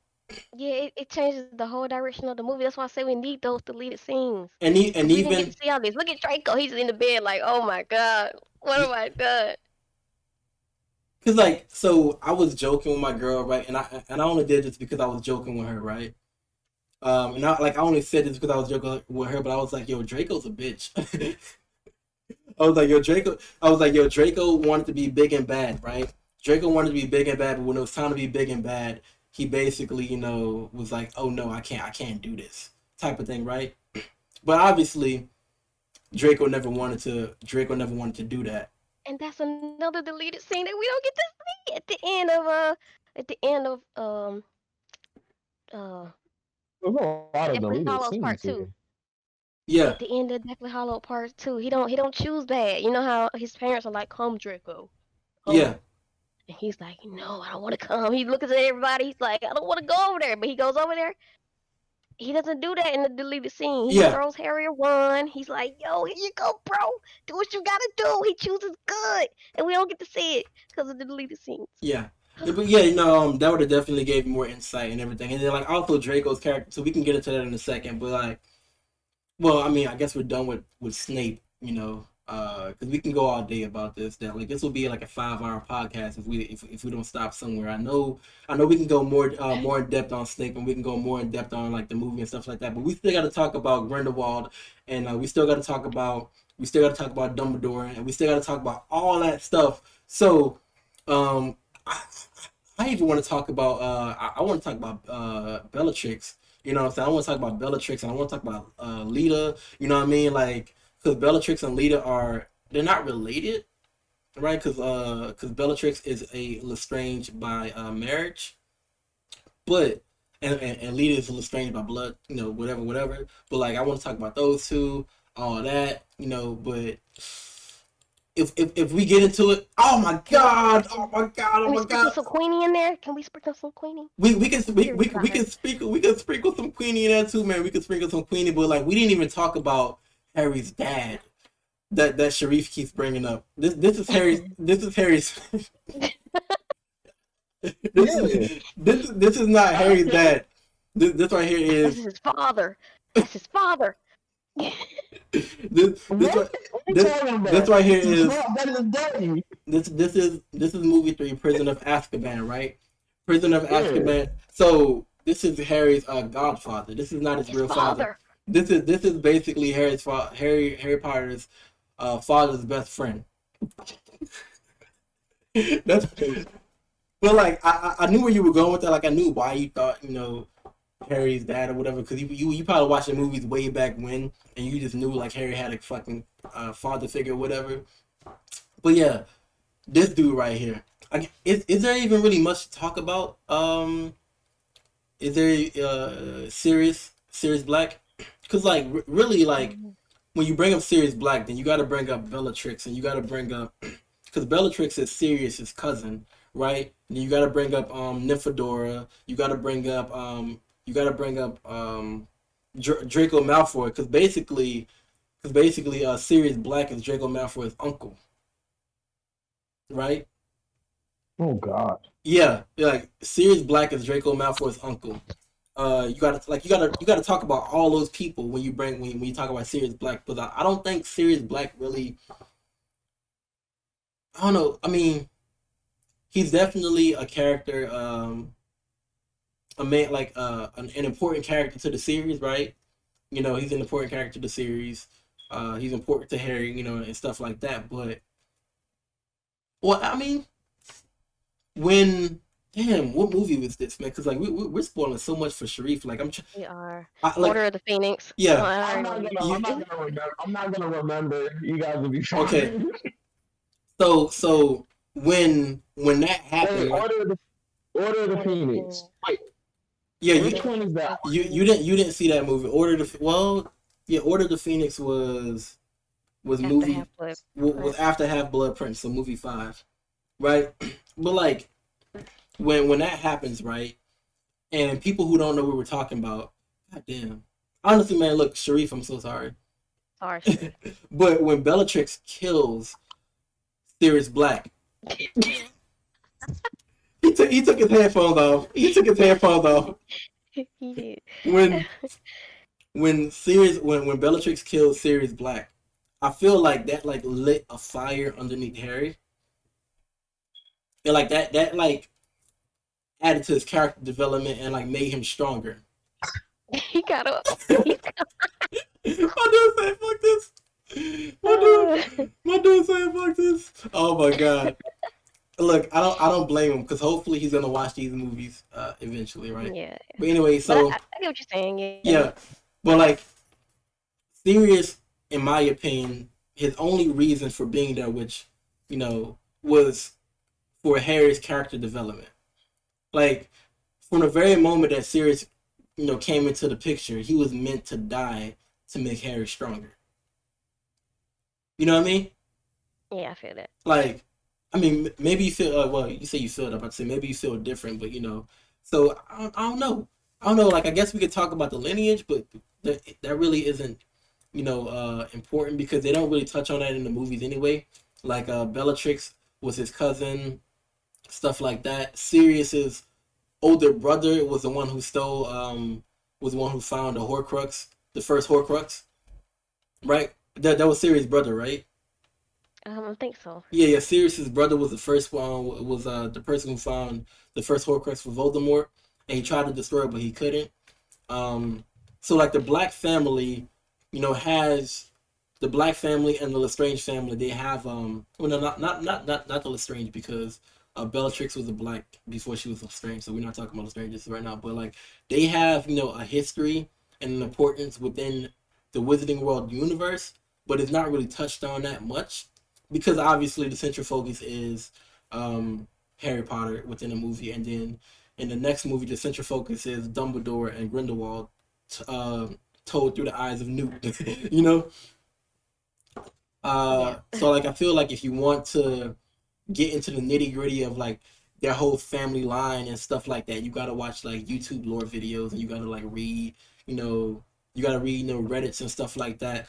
Yeah, it changes the whole direction of the movie. That's why I say we need those deleted scenes. And even we didn't get to see all this. Look at Draco. He's in the bed like, oh my God, what have I done? Cause like, so I was joking with my girl, right? And I only did this because I was joking with her, right? And I only said this because I was joking with her, but I was like, yo, Draco's a bitch. I was like, yo, Draco wanted to be big and bad, right? Draco wanted to be big and bad, but when it was time to be big and bad, he basically, was like, "Oh no, I can't do this," type of thing, right? But obviously, Draco never wanted to do that. And that's another deleted scene that we don't get to see at the end of There's a lot of deleted Hollows scenes Part here. 2. Yeah. At the end of Deathly Hollow Part 2, he don't choose that. You know how his parents are like, "Come, Draco." Come. Yeah. And he's like, "No, I don't want to come." He looks at everybody. He's like, "I don't want to go over there." But he goes over there. He doesn't do that in the deleted scene. He throws Harry a won. He's like, "Yo, here you go, bro. Do what you gotta do." He chooses good, and we don't get to see it because of the deleted scenes. Yeah. But yeah, that would have definitely gave more insight and everything. And then like also Draco's character, so we can get into that in a second. But like, well, I mean, I guess we're done with Snape, because we can go all day about this. That like this will be like a 5-hour podcast if we don't stop somewhere. I know we can go more in depth on Snape, and we can go more in depth on like the movie and stuff like that. But we still got to talk about Grindelwald, and we still got to talk about Dumbledore, and we still got to talk about all that stuff. So, I even want to talk about I want to talk about Bellatrix. You know what I'm saying? I want to talk about Bellatrix, and I want to talk about Lita. You know what I mean? Like, because Bellatrix and Lita they're not related, right? Because Bellatrix is a Lestrange by marriage, but and Lita is Lestrange by blood. Whatever. But like, I want to talk about those two, all that. But if we get into it, oh my god! Can we sprinkle some Queenie in there? Can we sprinkle some Queenie? We can sprinkle some Queenie in there too, man. We can sprinkle some Queenie, but like we didn't even talk about Harry's dad. That Sharif keeps bringing up. This is Harry's. This is Harry's. This is not Harry's dad. This right here is. This is his father. That's his father. This right here is. This is movie 3, Prison of Azkaban, right? Prison of Azkaban. So this is Harry's godfather. This is not his real father. This is basically Harry Potter's father's best friend. But like I knew where you were going with that. Like I knew why you thought Harry's dad or whatever, because you probably watched the movies way back when, and you just knew like Harry had a fucking father figure or whatever. But yeah, this dude right here. Is there even really much to talk about? Is there Sirius Black? Because like really like when you bring up Sirius Black, then you got to bring up Bellatrix, and you got to bring up because Bellatrix is Sirius's cousin, right? And you got to bring up Nymphadora. You got to bring up Draco Malfoy, because basically Sirius Black is Draco Malfoy's uncle. right? Oh God. Yeah, like Sirius Black is Draco Malfoy's uncle. You gotta talk about all those people when you talk about Sirius Black, but I don't think Sirius Black really. I don't know. I mean, he's definitely a character, a man like an important character to the series, right? He's an important character to the series. He's important to Harry, and stuff like that. But well, I mean, when damn, what movie was this, man? Because like we're spoiling so much for Sharif. Like We are. like Order of the Phoenix. yeah. I I'm not already gonna. know. I'm not gonna remember. I'm not gonna remember. You guys will be fine. Okay. So when that happened, Wait, like, Order of the Phoenix. Wait, yeah, which one is that? you didn't see that movie. Order of the Phoenix was After movie Half-Blood was Prince. after Half Blood Prince, so movie 5, right? But like when that happens, right? And people who don't know what we're talking about, god damn. Honestly, man, look, Sharif, I'm so sorry. Sorry. But when Bellatrix kills Sirius Black, he took his headphones off. He took his headphones off. He did. When Bellatrix kills Sirius Black, I feel like that like lit a fire underneath Harry. And like that like added to his character development and like made him stronger. He got up. My dude said fuck this. My dude said fuck this. Oh my god. Look, I don't blame him because hopefully he's gonna watch these movies eventually, right? Yeah. But anyway, But so I get what you're saying. yeah. But like Sirius, in my opinion, his only reason for being there, which, was for Harry's character development. Like, from the very moment that Sirius, came into the picture, he was meant to die to make Harry stronger. You know what I mean? Yeah, I feel that. Like, I mean, maybe you feel, well, you say you feel it, I'm about to say, maybe you feel different, but, so, I don't know. I don't know, like, I guess we could talk about the lineage, but that really isn't, important because they don't really touch on that in the movies anyway. Like, Bellatrix was his cousin, stuff like that. Sirius's older brother was the one who was the one who found the Horcrux, the first Horcrux, right? That was Sirius' brother, right? I think so. Yeah. Sirius's brother was the first one. Was the person who found the first Horcrux for Voldemort, and he tried to destroy it, but he couldn't. So like the Black family, has the Black family and the Lestrange family. They have well, no, not the Lestrange because Bellatrix was a Black before she was Lestrange, so we're not talking about Lestrange right now. But like they have a history and an importance within the Wizarding World universe, but it's not really touched on that much because obviously the central focus is Harry Potter within the movie, and then in the next movie the central focus is Dumbledore and Grindelwald told through the eyes of Newt. So like I feel like if you want to get into the nitty gritty of like their whole family line and stuff like that, you gotta watch like YouTube lore videos and you gotta like read, Reddits and stuff like that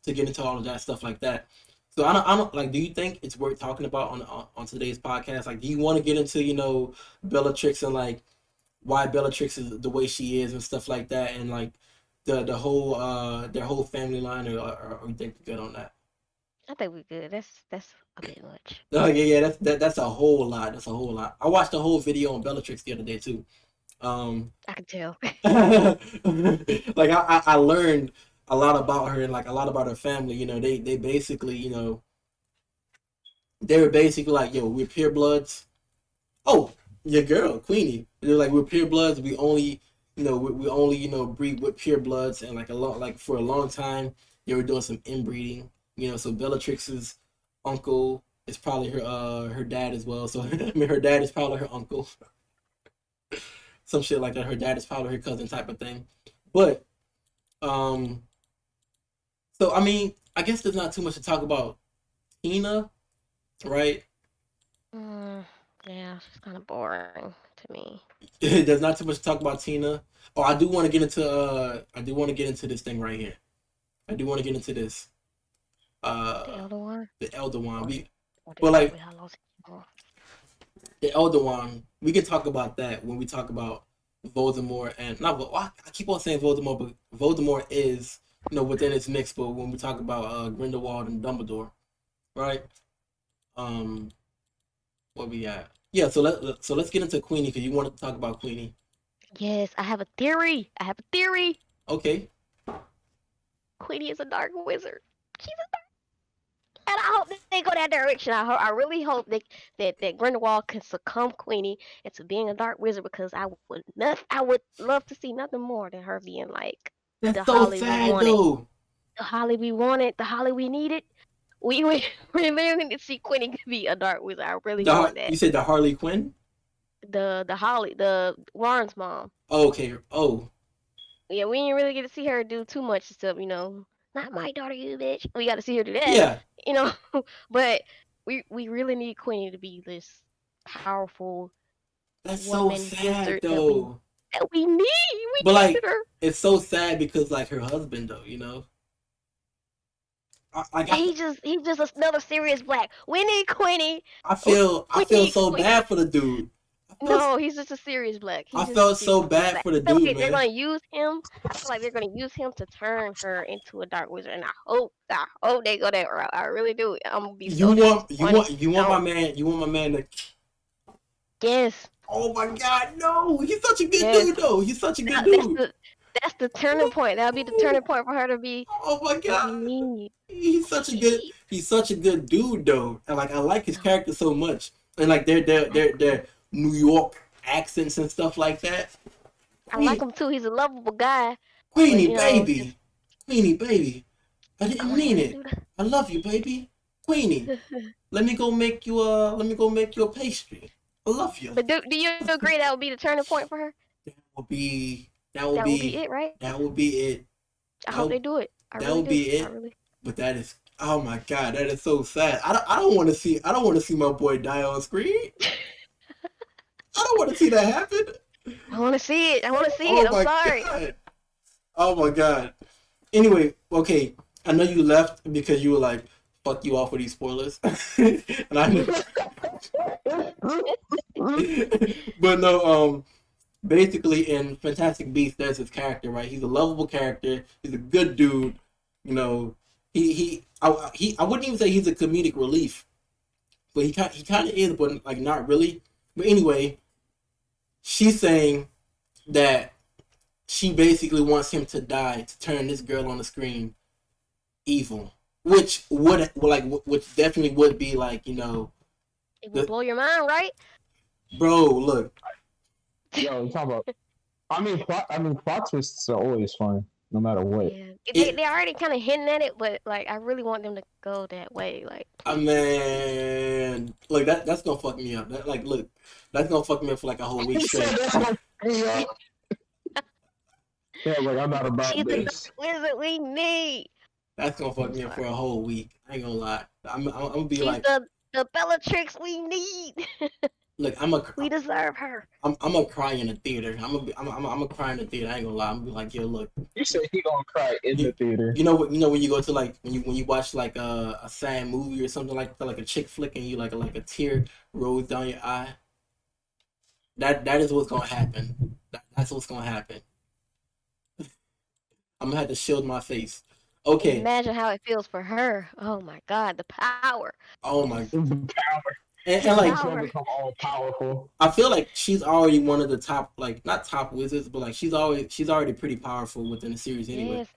to get into all of that stuff like that. So I don't like. Do you think it's worth talking about on today's podcast? Like, do you want to get into Bellatrix and like why Bellatrix is the way she is and stuff like that, and like the whole their whole family line, or you think we're good on that? I think we're good. That's a bit much. Oh yeah. That's a whole lot. That's a whole lot. I watched a whole video on Bellatrix the other day too. I can tell. Like I learned a lot about her and like a lot about her family. They basically they were basically like, yo, we're purebloods. Oh, your girl Queenie. They're like, we're purebloods. We only we only breed with purebloods, and like for a long time they were doing some inbreeding. So Bellatrix's uncle is probably her dad as well. So I mean, her dad is probably her uncle. Some shit like that. Her dad is probably her cousin type of thing. But so I mean, I guess there's not too much to talk about Tina, right? Yeah, it's kind of boring to me. There's not too much to talk about Tina. Oh, I do want to get into this thing right here. I do want to get into this. The Elder One. The Elder Wand. Or But like, how long the Elder Wand. We can talk about that when we talk about Voldemort and not. I keep on saying Voldemort, but Voldemort is within its mix. But when we talk about Grindelwald and Dumbledore, right? What we got? Yeah. So let's get into Queenie because you want to talk about Queenie. Yes, I have a theory. Okay. Queenie is a dark wizard. She's a dark, and I hope they go that direction. I really hope that Grindelwald can succumb Queenie into being a dark wizard because I would love to see nothing more than her being like That's the so Holly we sad wanted, though. the Holly we wanted, the Holly we needed. We really need to see Queenie be a dark wizard. I really want that. You said the Harley Quinn? The Holly, the Warren's mom. Oh, okay. Oh. Yeah, we didn't really get to see her do too much stuff, Not my daughter, you bitch. We got to see her do that. Yeah. But we really need Queenie to be this powerful That's woman so sad wizard though. that we need. We But like, needed her. it's so sad because like her husband though. He's just another Sirius Black. We need Queenie. I feel so bad for the dude. No, he's just a Sirius Black. I felt so bad for the dude, man. They're gonna use him. I feel like they're gonna use him to turn her into a dark wizard, and I hope they go that route. I really do. I'm gonna be so you want my man to. Yes. Oh my God, no! He's such a good dude, though. He's such a good dude. That's the turning point. That'll be the turning point for her to be. Oh my God! He's such a good dude, though. And like I like his character so much, and like their New York accents and stuff like that. I like him too. He's a lovable guy. Queenie, baby. I didn't mean it. I love you, baby. Queenie, let me go make you a pastry. I love you. But do you agree that would be the turning point for her? That would be it, right? That would be it. I hope they do it. That would be it. But that is, oh my God, that is so sad. I don't want to see my boy die on screen. I don't want to see that happen. I want to see it. I'm sorry. God. Oh my God. Anyway, okay. I know you left because you were like, fuck you off with these spoilers. And I know. But no, basically in Fantastic Beasts, there's his character, right? He's a lovable character. He's a good dude. I wouldn't even say he's a comedic relief, but he kind of is, but like not really. But anyway, she's saying that she basically wants him to die to turn this girl on the screen evil, which definitely would be like, it would blow your mind, right? Bro, look. Yo, you talking about? I mean, plot twists are always fun, no matter what. Yeah, they already kind of hinting at it, but like I really want them to go that way. Like, man, like that's gonna fuck me up. That's gonna fuck me up for like a whole week straight. Yeah, like I'm not about this. Wizard we need. That's gonna fuck me up for a whole week. I ain't gonna lie. I'm gonna be She's like the Bellatrix we need. Look, we deserve her. I'm gonna cry in the theater. I'm gonna cry in the theater. I ain't gonna lie. I'm gonna be like, yo, look. You said he gonna cry in the theater. You know when you go to like when you watch like a sad movie or something like that, like a chick flick, and you like a tear rolls down your eye. That is what's gonna happen. That's what's gonna happen. I'm gonna have to shield my face. Okay. Imagine how it feels for her. Oh my God, the power. Oh my. The power. And like, she'll become all powerful. I feel like she's already one of the top, like not top wizards, but like she's already pretty powerful within the series anyway. Yes.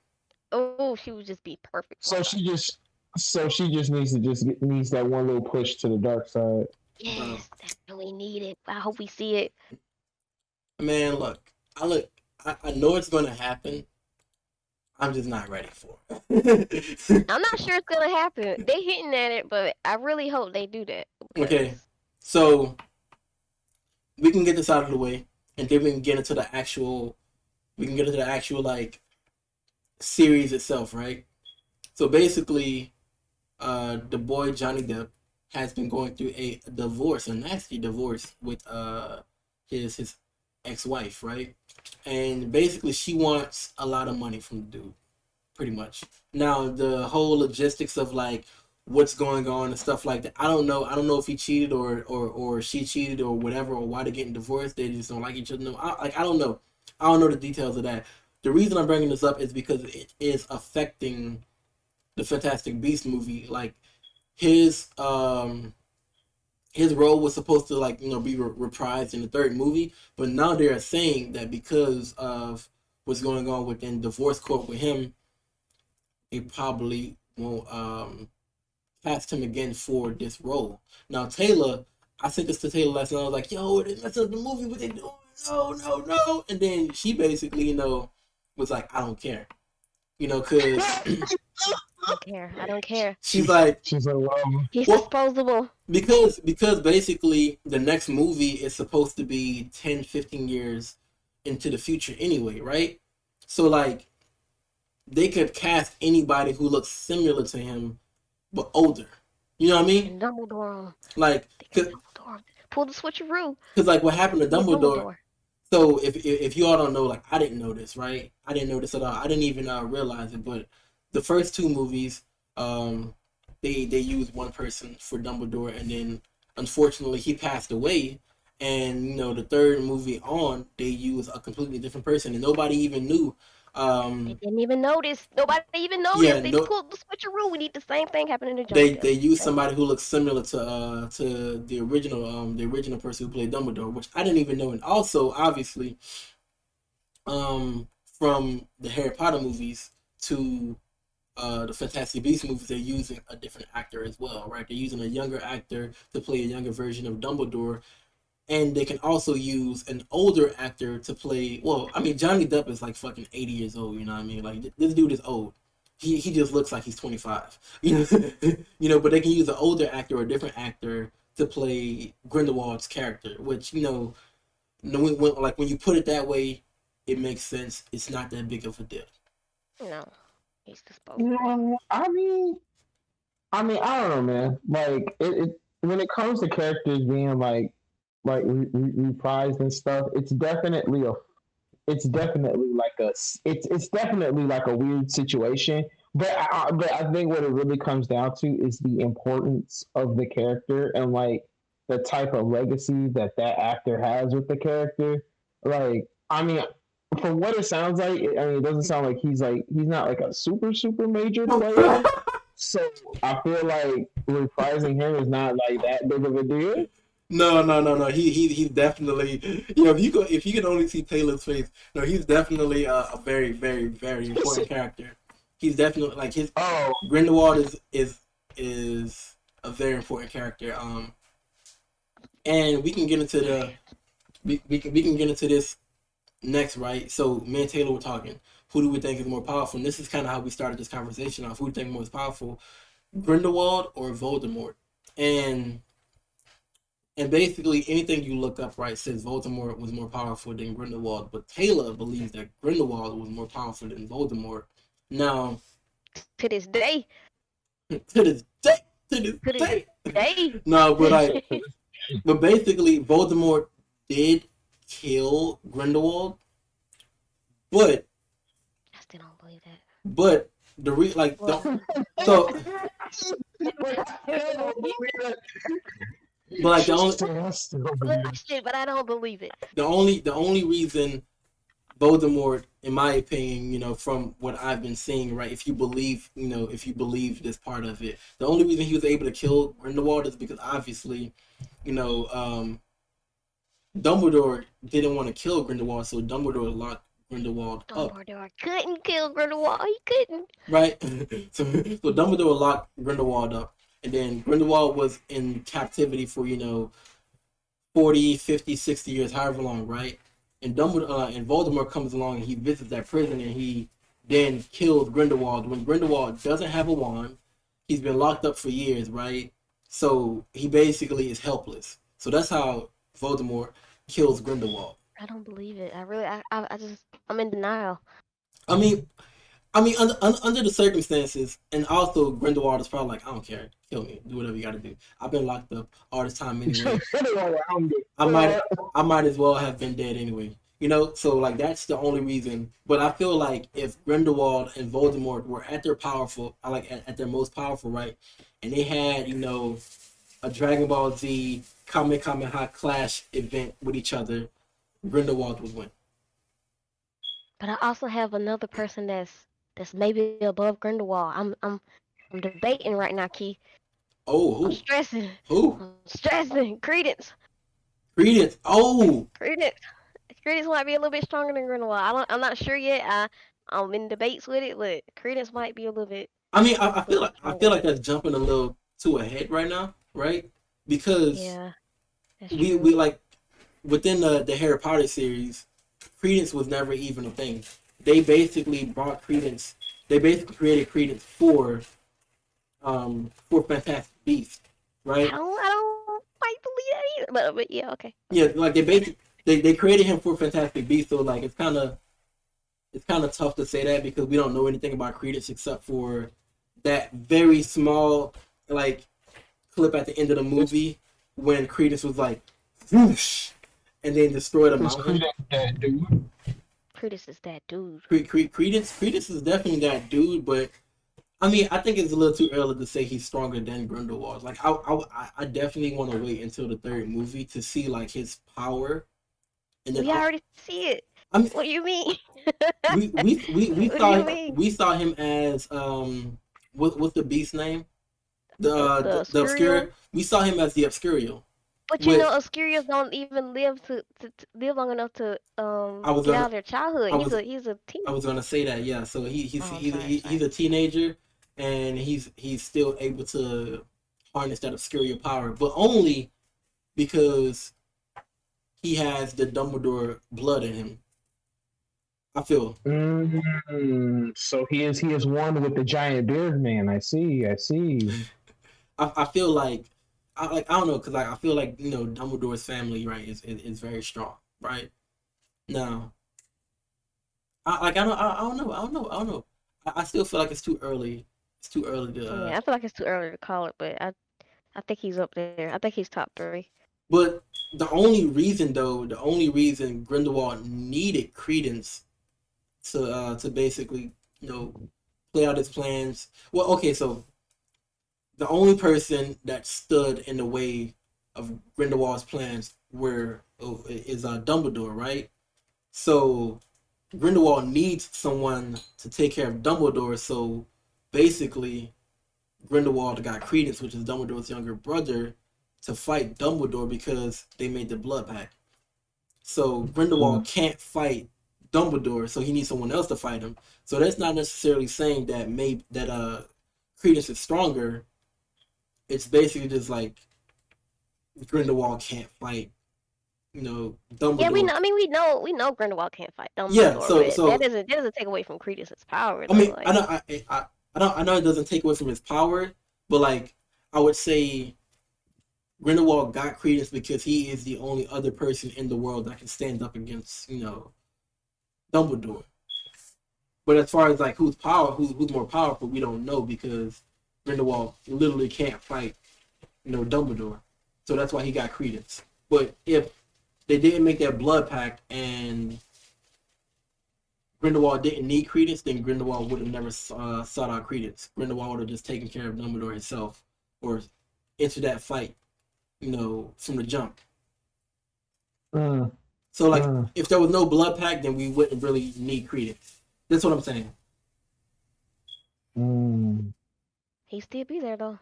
Oh, she would just be perfect. So she just needs that one little push to the dark side. Yes, that's what we needed. I hope we see it. Man, look, I know it's gonna happen. I'm just not ready for it. I'm not sure it's gonna happen. They hitting at it, but I really hope they do that. Okay, so we can get this out of the way, and then we can get into the actual like series itself, right? So basically, the boy Johnny Depp has been going through a nasty divorce with his ex-wife, right? And basically she wants a lot of money from the dude, pretty much. Now the whole logistics of like what's going on and stuff like that. I don't know. I don't know if he cheated or she cheated or whatever, or why they're getting divorced. They just don't like each other. No, I don't know. I don't know the details of that. The reason I'm bringing this up is because it is affecting the Fantastic Beasts movie. Like his role was supposed to be reprised in the third movie, but now they're saying that because of what's going on within divorce court with him, they probably won't cast him again for this role. Now Taylor, I sent this to Taylor last night. I was like, "Yo, they messed up the movie. What they doing? No, no, no!" And then she basically, was like, "I don't care," because I don't care. she's like, well, He's disposable. because basically the next movie is supposed to be 10, 15 years into the future anyway, right? So like they could cast anybody who looks similar to him but older. You know what I mean? And Dumbledore. Like, Dumbledore. Pull the switcheroo. because like what happened to Dumbledore. Dumbledore. So if you all don't know, like I didn't know this, right? I didn't know this at all. I didn't even realize it. But the first two movies, they used one person for Dumbledore, and then unfortunately he passed away. And the third movie on, they used a completely different person, and nobody even knew. They didn't even notice. Nobody even noticed. Yeah, They no- pulled the switcheroo. We need the same thing happening to They Johnny. they used somebody who looks similar to the original person who played Dumbledore, which I didn't even know. And also, obviously, from the Harry Potter movies to the Fantastic Beasts movies, they're using a different actor as well, right? They're using a younger actor to play a younger version of Dumbledore, and they can also use an older actor to play. Well, I mean, Johnny Depp is like fucking 80 years old. You know what I mean? Like this dude is old. He just looks like he's 25. But they can use an older actor or a different actor to play Grindelwald's character, which when you put it that way, it makes sense. It's not that big of a deal. No, he's disposable. I mean, I don't know, man. Like it when it comes to characters being reprised and stuff, it's definitely like a weird situation. But I think what it really comes down to is the importance of the character and like the type of legacy that actor has with the character. Like, I mean, from what it sounds like, it doesn't sound like he's not like a super major player. So I feel like reprising him is not like that big of a deal. No. He's definitely if you can only see Taylor's face, no, he's definitely a very, very, very important character. He's definitely like his Grindelwald is a very important character. And we can get into we can get into this next, right? So me and Taylor were talking. Who do we think is more powerful? And this is kind of how we started this conversation off. Who do you think is most powerful, Grindelwald or Voldemort? And basically anything you look up, right, says Voldemort was more powerful than Grindelwald. But Taylor believes that Grindelwald was more powerful than Voldemort. Now, To this day. to this day. Day. No, but basically Voldemort did kill Grindelwald, but I still don't believe that. but the so but like But I don't believe it. the only reason Voldemort, in my opinion, from what I've been seeing, right, if you believe this part of it, the only reason he was able to kill Grindelwald is because obviously, Dumbledore didn't want to kill Grindelwald, so Dumbledore locked Grindelwald up. Dumbledore couldn't kill Grindelwald. He couldn't. Right? so Dumbledore locked Grindelwald up, and then Grindelwald was in captivity for 40, 50, 60 years, however long, right? And Dumbledore and Voldemort comes along and he visits that prison and he then kills Grindelwald. When Grindelwald doesn't have a wand, he's been locked up for years, right? So he basically is helpless. So that's how Voldemort kills Grindelwald. I don't believe it. I'm in denial. I mean, under the circumstances, and also Grindelwald is probably like, I don't care, kill me, do whatever you got to do. I've been locked up all this time anyway. I might as well have been dead anyway. So like that's the only reason. But I feel like if Grindelwald and Voldemort were at their powerful, at their most powerful, right, and they had a Dragon Ball Z Kamehameha Clash event with each other, Grindelwald would win. But I also have another person that's maybe above Grindelwald. I'm debating right now, Key. Oh, I'm who? stressing. Who? I'm stressing. Credence. Credence. Oh, Credence. Credence might be a little bit stronger than Grindelwald. I'm not sure yet. I'm in debates with it, but Credence might be a little bit I mean, I a little feel bit like I feel stronger. like that's jumping a little too ahead right now, right? Because Yeah, that's we true. like within the Harry Potter series, Credence was never even a thing. They basically brought Credence. They basically created Credence for Fantastic Beasts, right? I don't quite believe that either. But yeah, okay. Yeah, like they created him for Fantastic Beasts, so like it's kind of tough to say that because we don't know anything about Credence except for that very small like clip at the end of the movie when Credence was like whoosh and then destroyed a Is mountain. Credence that dude? Credence is that dude. Credence is definitely that dude, but I mean I think it's a little too early to say he's stronger than Grindelwald. Like I definitely want to wait until the third movie to see like his power, and then We already see it. I mean What do you mean? we What do saw you mean? we saw him as what's the beast name? The The obscure. Obscurial? We saw him as the Obscurial. But you know, With Obscurials don't even live to live long enough to I was get out gonna of their childhood. I was He's a I teen. was gonna say that, yeah. So Oh, I'm sorry, he's sorry. a teenager, and he's still able to harness that Obscurial power, but only because he has the Dumbledore blood in him. I feel. So he is one with the giant beard man. I see. I see. I feel like I don't know because I feel like Dumbledore's family, right, is very strong, right. Now I don't know. I still feel like it's too early. It's too early to. Yeah, I feel like it's too early to call it, but I think he's up there. I think he's top three. But the only reason Grindelwald needed Credence to basically play out his plans. Well, okay, so the only person that stood in the way of Grindelwald's plans is Dumbledore, right? So Grindelwald needs someone to take care of Dumbledore. So basically, Grindelwald got Credence, which is Dumbledore's younger brother, to fight Dumbledore because they made the blood pact. So Grindelwald can't fight Dumbledore, so he needs someone else to fight him. So that's not necessarily saying that maybe that Credence is stronger. It's basically just like Grindelwald can't fight, Yeah, we Dumbledore. know. I mean, we know Grindelwald can't fight Yeah, Dumbledore, so but so that doesn't take away from Credence's power I though. mean I Like, know I know it doesn't take away from his power, but like I would say Grindelwald got Credence because he is the only other person in the world that can stand up against Dumbledore. But as far as like who's more powerful, we don't know because Grindelwald literally can't fight Dumbledore. So that's why he got Credence. But if they didn't make that blood pact and Grindelwald didn't need Credence, then Grindelwald would have never sought out Credence. Grindelwald would have just taken care of Dumbledore himself or entered that fight, from the jump. Mm, So like, mm. if there was no blood pact, then we wouldn't really need Credence. That's what I'm saying. Mm. he still be there though.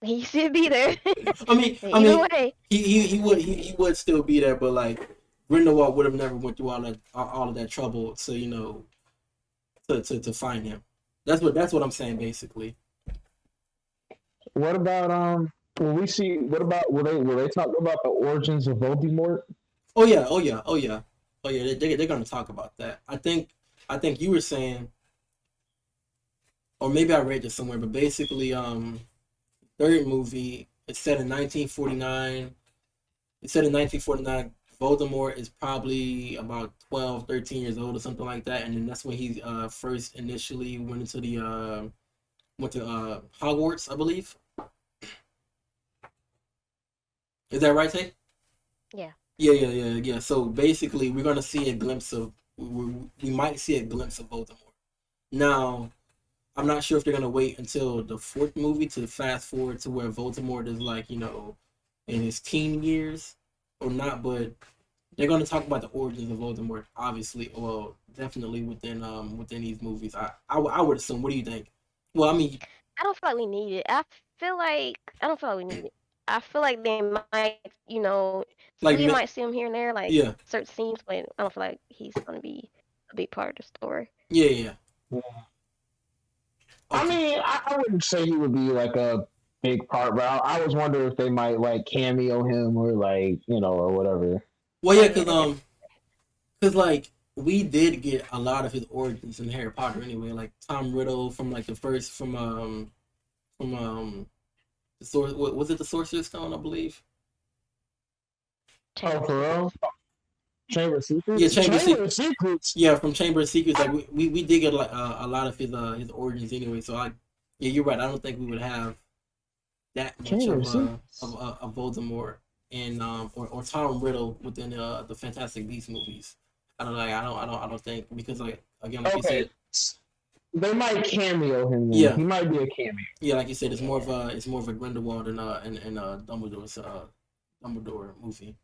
He still be there. I mean, Either way. he would still be there, but like Grindelwald would have never went through all of that trouble to to find him. That's what I'm saying basically. What about will we see? What about will they talk about the origins of Voldemort? Oh yeah, oh yeah, oh yeah, oh yeah. They're gonna talk about that. I think you were saying, or maybe I read this somewhere, but basically, third movie it's set in 1949. It's set in 1949. Voldemort is probably about 12, 13 years old or something like that, and then that's when he first initially went to Hogwarts, I believe. Is that right, Tate? Yeah. Yeah. So basically, we're gonna see a glimpse of we might see a glimpse of Voldemort. Now, I'm not sure if they're gonna wait until the fourth movie to fast forward to where Voldemort is like in his teen years or not, but they're gonna talk about the origins of Voldemort. Obviously, well, definitely within these movies. I would assume. What do you think? Well, I mean, I don't feel like we need it. I don't feel like we need it. I feel like they might, like we might see him here and there, like yeah, certain scenes, but I don't feel like he's gonna be a big part of the story. yeah. I Okay. mean, I wouldn't say he would be like a big part, but I was wondering if they might like cameo him or like or whatever. Well, Oh yeah, yeah, they definitely. cause like we did get a lot of his origins in Harry Potter anyway. Like Tom Riddle from like the first from the source. What was it? The Sorcerer's Stone, I believe. Oh, for real? Chamber of Yeah, Secrets. Chamber of Chamber Secrets. of Secrets. Yeah, from Chamber of Secrets. Like we did get like a lot of his origins anyway. So yeah, you're right. I don't think we would have that much Chamber of of Secrets. a Voldemort and or Tom Riddle within the Fantastic Beasts movies. I don't think because like again like you Okay, said they might cameo him. Then. yeah He might be a cameo. yeah like you said Yeah. it's more of a Grindelwald and Dumbledore's Dumbledore movie.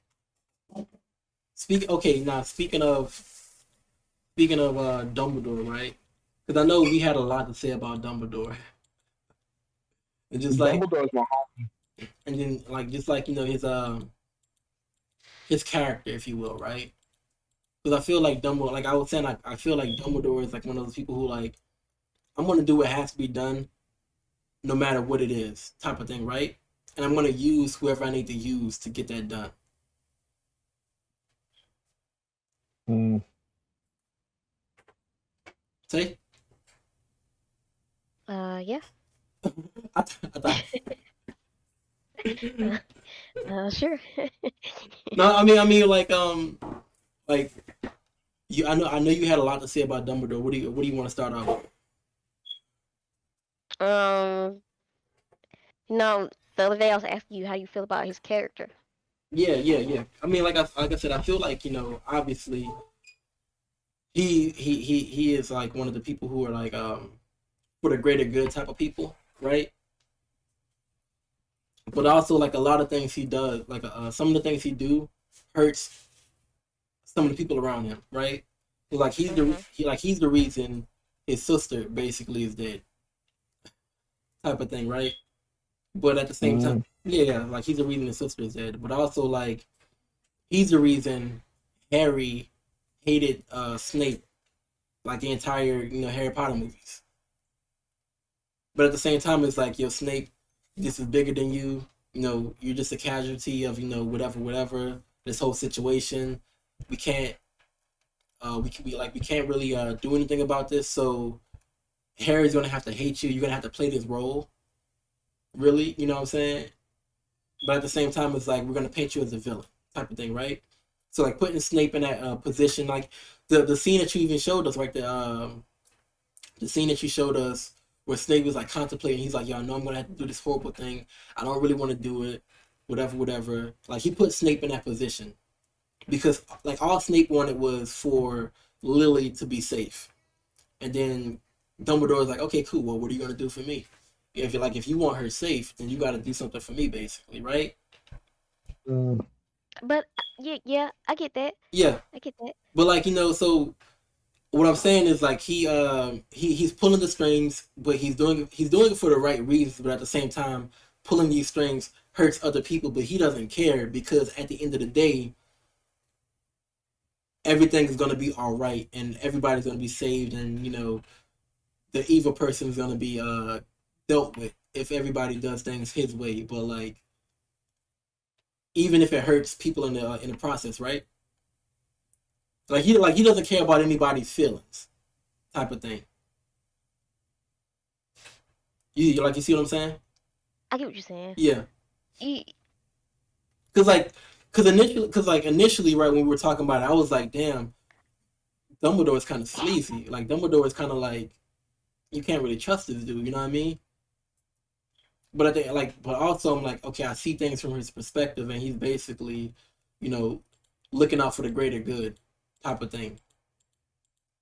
Now speaking of Dumbledore, right? Because I know we had a lot to say about Dumbledore, and just like Dumbledore's my and then like just like his character, if you will, right? Because I feel like Dumbledore, like I was saying, I feel like Dumbledore is like one of those people who like I'm gonna do what has to be done, no matter what it is, type of thing, right? And I'm gonna use whoever I need to use to get that done. homie. Say, Yeah. I thought Sure. no, I mean like you, I know you had a lot to say about Dumbledore. What do you want to start off with? um, no, the other day I was asking you how you feel about his character. Yeah. I mean, like I said, I feel like obviously he is like one of the people who are like for the greater good type of people, right? But also like a lot of things he does, like some of the things he do hurts some of the people around him, right? Like Mhm. he's the reason his sister basically is dead, type of thing, right? But at the same time, Mm. yeah, like he's the reason his sister is dead. But also like he's the reason Harry hated Snape like the entire Harry Potter movies. But at the same time, it's like Snape, this is bigger than you. You're just a casualty of whatever. This whole situation, we can't we can't really do anything about this. So Harry's gonna have to hate you. You're gonna have to play this role, really. You know what I'm saying? But at the same time, it's like we're gonna paint you as a villain type of thing, right? So like putting Snape in that position, like the scene that you even showed us, right? The scene that you showed us where Snape was like contemplating, he's like, "Yo, I know I'm gonna have to do this horrible thing. I don't really want to do it. Whatever." Like he put Snape in that position because like all Snape wanted was for Lily to be safe, and then Dumbledore was like, "Okay, cool. Well, what are you gonna do for me? If you want her safe, then you got to do something for me, basically, right?" Mm. But yeah, I get that. Yeah, I get that. but like so what I'm saying is like he's pulling the strings, but he's doing it for the right reasons. But at the same time, pulling these strings hurts other people, but he doesn't care because at the end of the day, everything is gonna be all right, and everybody's gonna be saved, and the evil person is gonna be dealt with if everybody does things his way. But like even if it hurts people in the process, right? Like he doesn't care about anybody's feelings, type of thing. You see what I'm saying? I get what you're saying. Yeah. You, Cause like, cause initially, right when we were talking about it, I was like, damn, Dumbledore is kind of sleazy. Like Dumbledore is kind of like you can't really trust this dude. You know what I mean? But I think but also I'm like, okay, I see things from his perspective, and he's basically, you know, looking out for the greater good type of thing.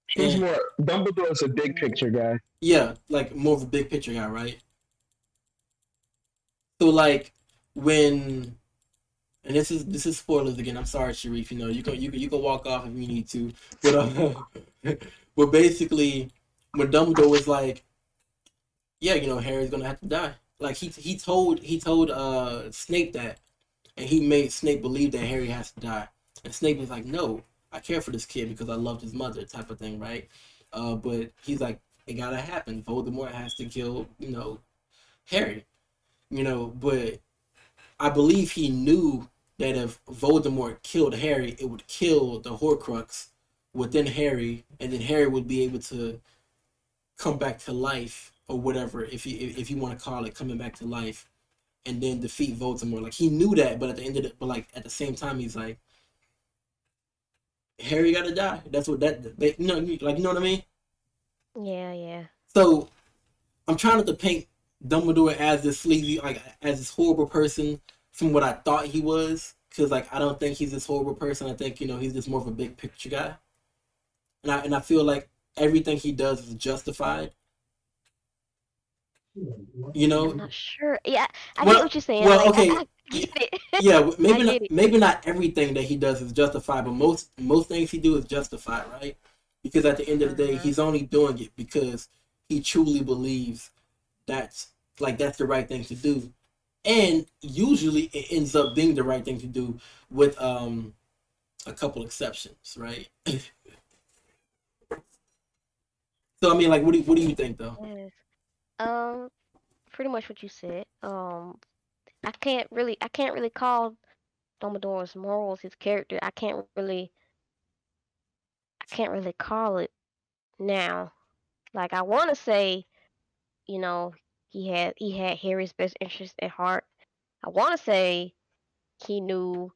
He's And more Dumbledore's a big picture guy. yeah, like more of a big picture guy, right? So like when and this is spoilers again. I'm sorry, Sharif. You can walk off if you need to, but but basically when Dumbledore was like, yeah, Harry's gonna have to die. Like he told Snape that, and he made Snape believe that Harry has to die. And Snape was like, no, I care for this kid because I loved his mother, type of thing, right? But he's like, it gotta happen. Voldemort has to kill, Harry. But I believe he knew that if Voldemort killed Harry, it would kill the Horcrux within Harry, and then Harry would be able to come back to life or whatever, if you want to call it coming back to life, and then defeat Voldemort. Like he knew that, but at the end of but like at the same time, he's like, Harry got to die. That's what like you know what I mean. Yeah, yeah. So I'm trying not to paint Dumbledore as this sleazy, like as this horrible person from what I thought he was, because like I don't think he's this horrible person. I think he's just more of a big picture guy, and I feel like everything he does is justified. I'm not sure. Yeah, I get Well, what you're saying. well, Like, okay, I get it. yeah, I maybe not, get it. maybe not everything that he does is justified, but most things he do is justified, right? Because at the end of the day, he's only doing it because he truly believes that's the right thing to do, and usually it ends up being the right thing to do with a couple exceptions, right? So I mean, like, what do you think though? Yes. Um, pretty much what you said. I can't really call Dumbledore's morals, his character. I can't really call it now. Like I want to say, you know, he had Harry's best interest at heart. I want to say he knew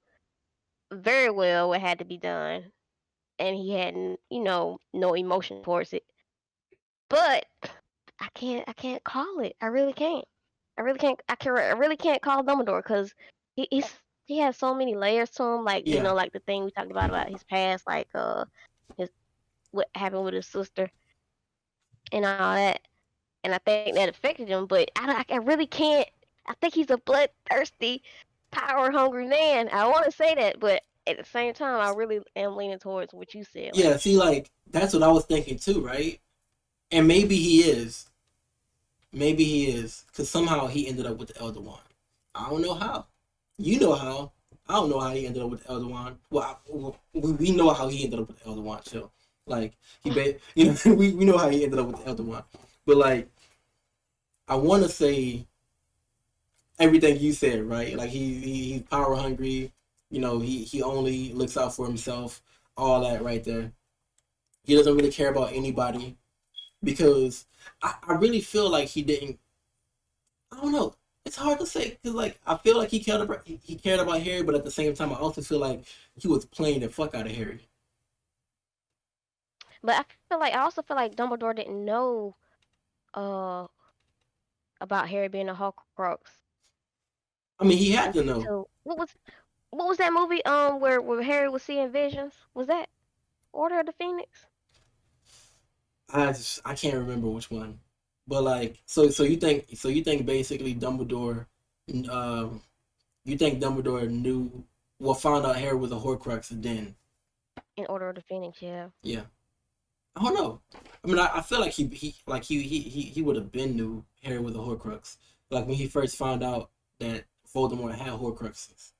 very well what had to be done, and he had no emotion towards it. But I can't call it. I really can't. I really can't. I really can't call Dumbledore because he has so many layers to him. Like Yeah, like the thing we talked about his past, like his what happened with his sister and all that. And I think that affected him. But I really can't. I think he's a bloodthirsty, power hungry man. I want to say that, but at the same time, I really am leaning towards what you said. yeah. Like, See, like that's what I was thinking too, right? And maybe he is. Maybe he is, because somehow he ended up with the Elder Wand. I don't know how. You know how. I don't know how he ended up with the Elder Wand. We know how he ended up with the Elder Wand. So, like, we know how he ended up with the Elder Wand. But like, I want to say everything you said, right? Like he's power hungry. He only looks out for himself. All that right there. He doesn't really care about anybody because I really feel like he didn't. I don't know. It's hard to say because like I feel like he cared about Harry, but at the same time I also feel like he was playing the fuck out of Harry. but I also feel like Dumbledore didn't know uh about Harry being a Horcrux I mean, he had to know. until what was that movie where Harry was seeing visions? Was that Order of the Phoenix? I can't remember which one, but like so you think basically Dumbledore, um, you think Dumbledore knew, well, found out Harry was a Horcrux, and then In Order of the Phoenix, yeah. yeah, I don't know. I mean, I feel like he would have been knew Harry was a Horcrux, like when he first found out that Voldemort had Horcruxes.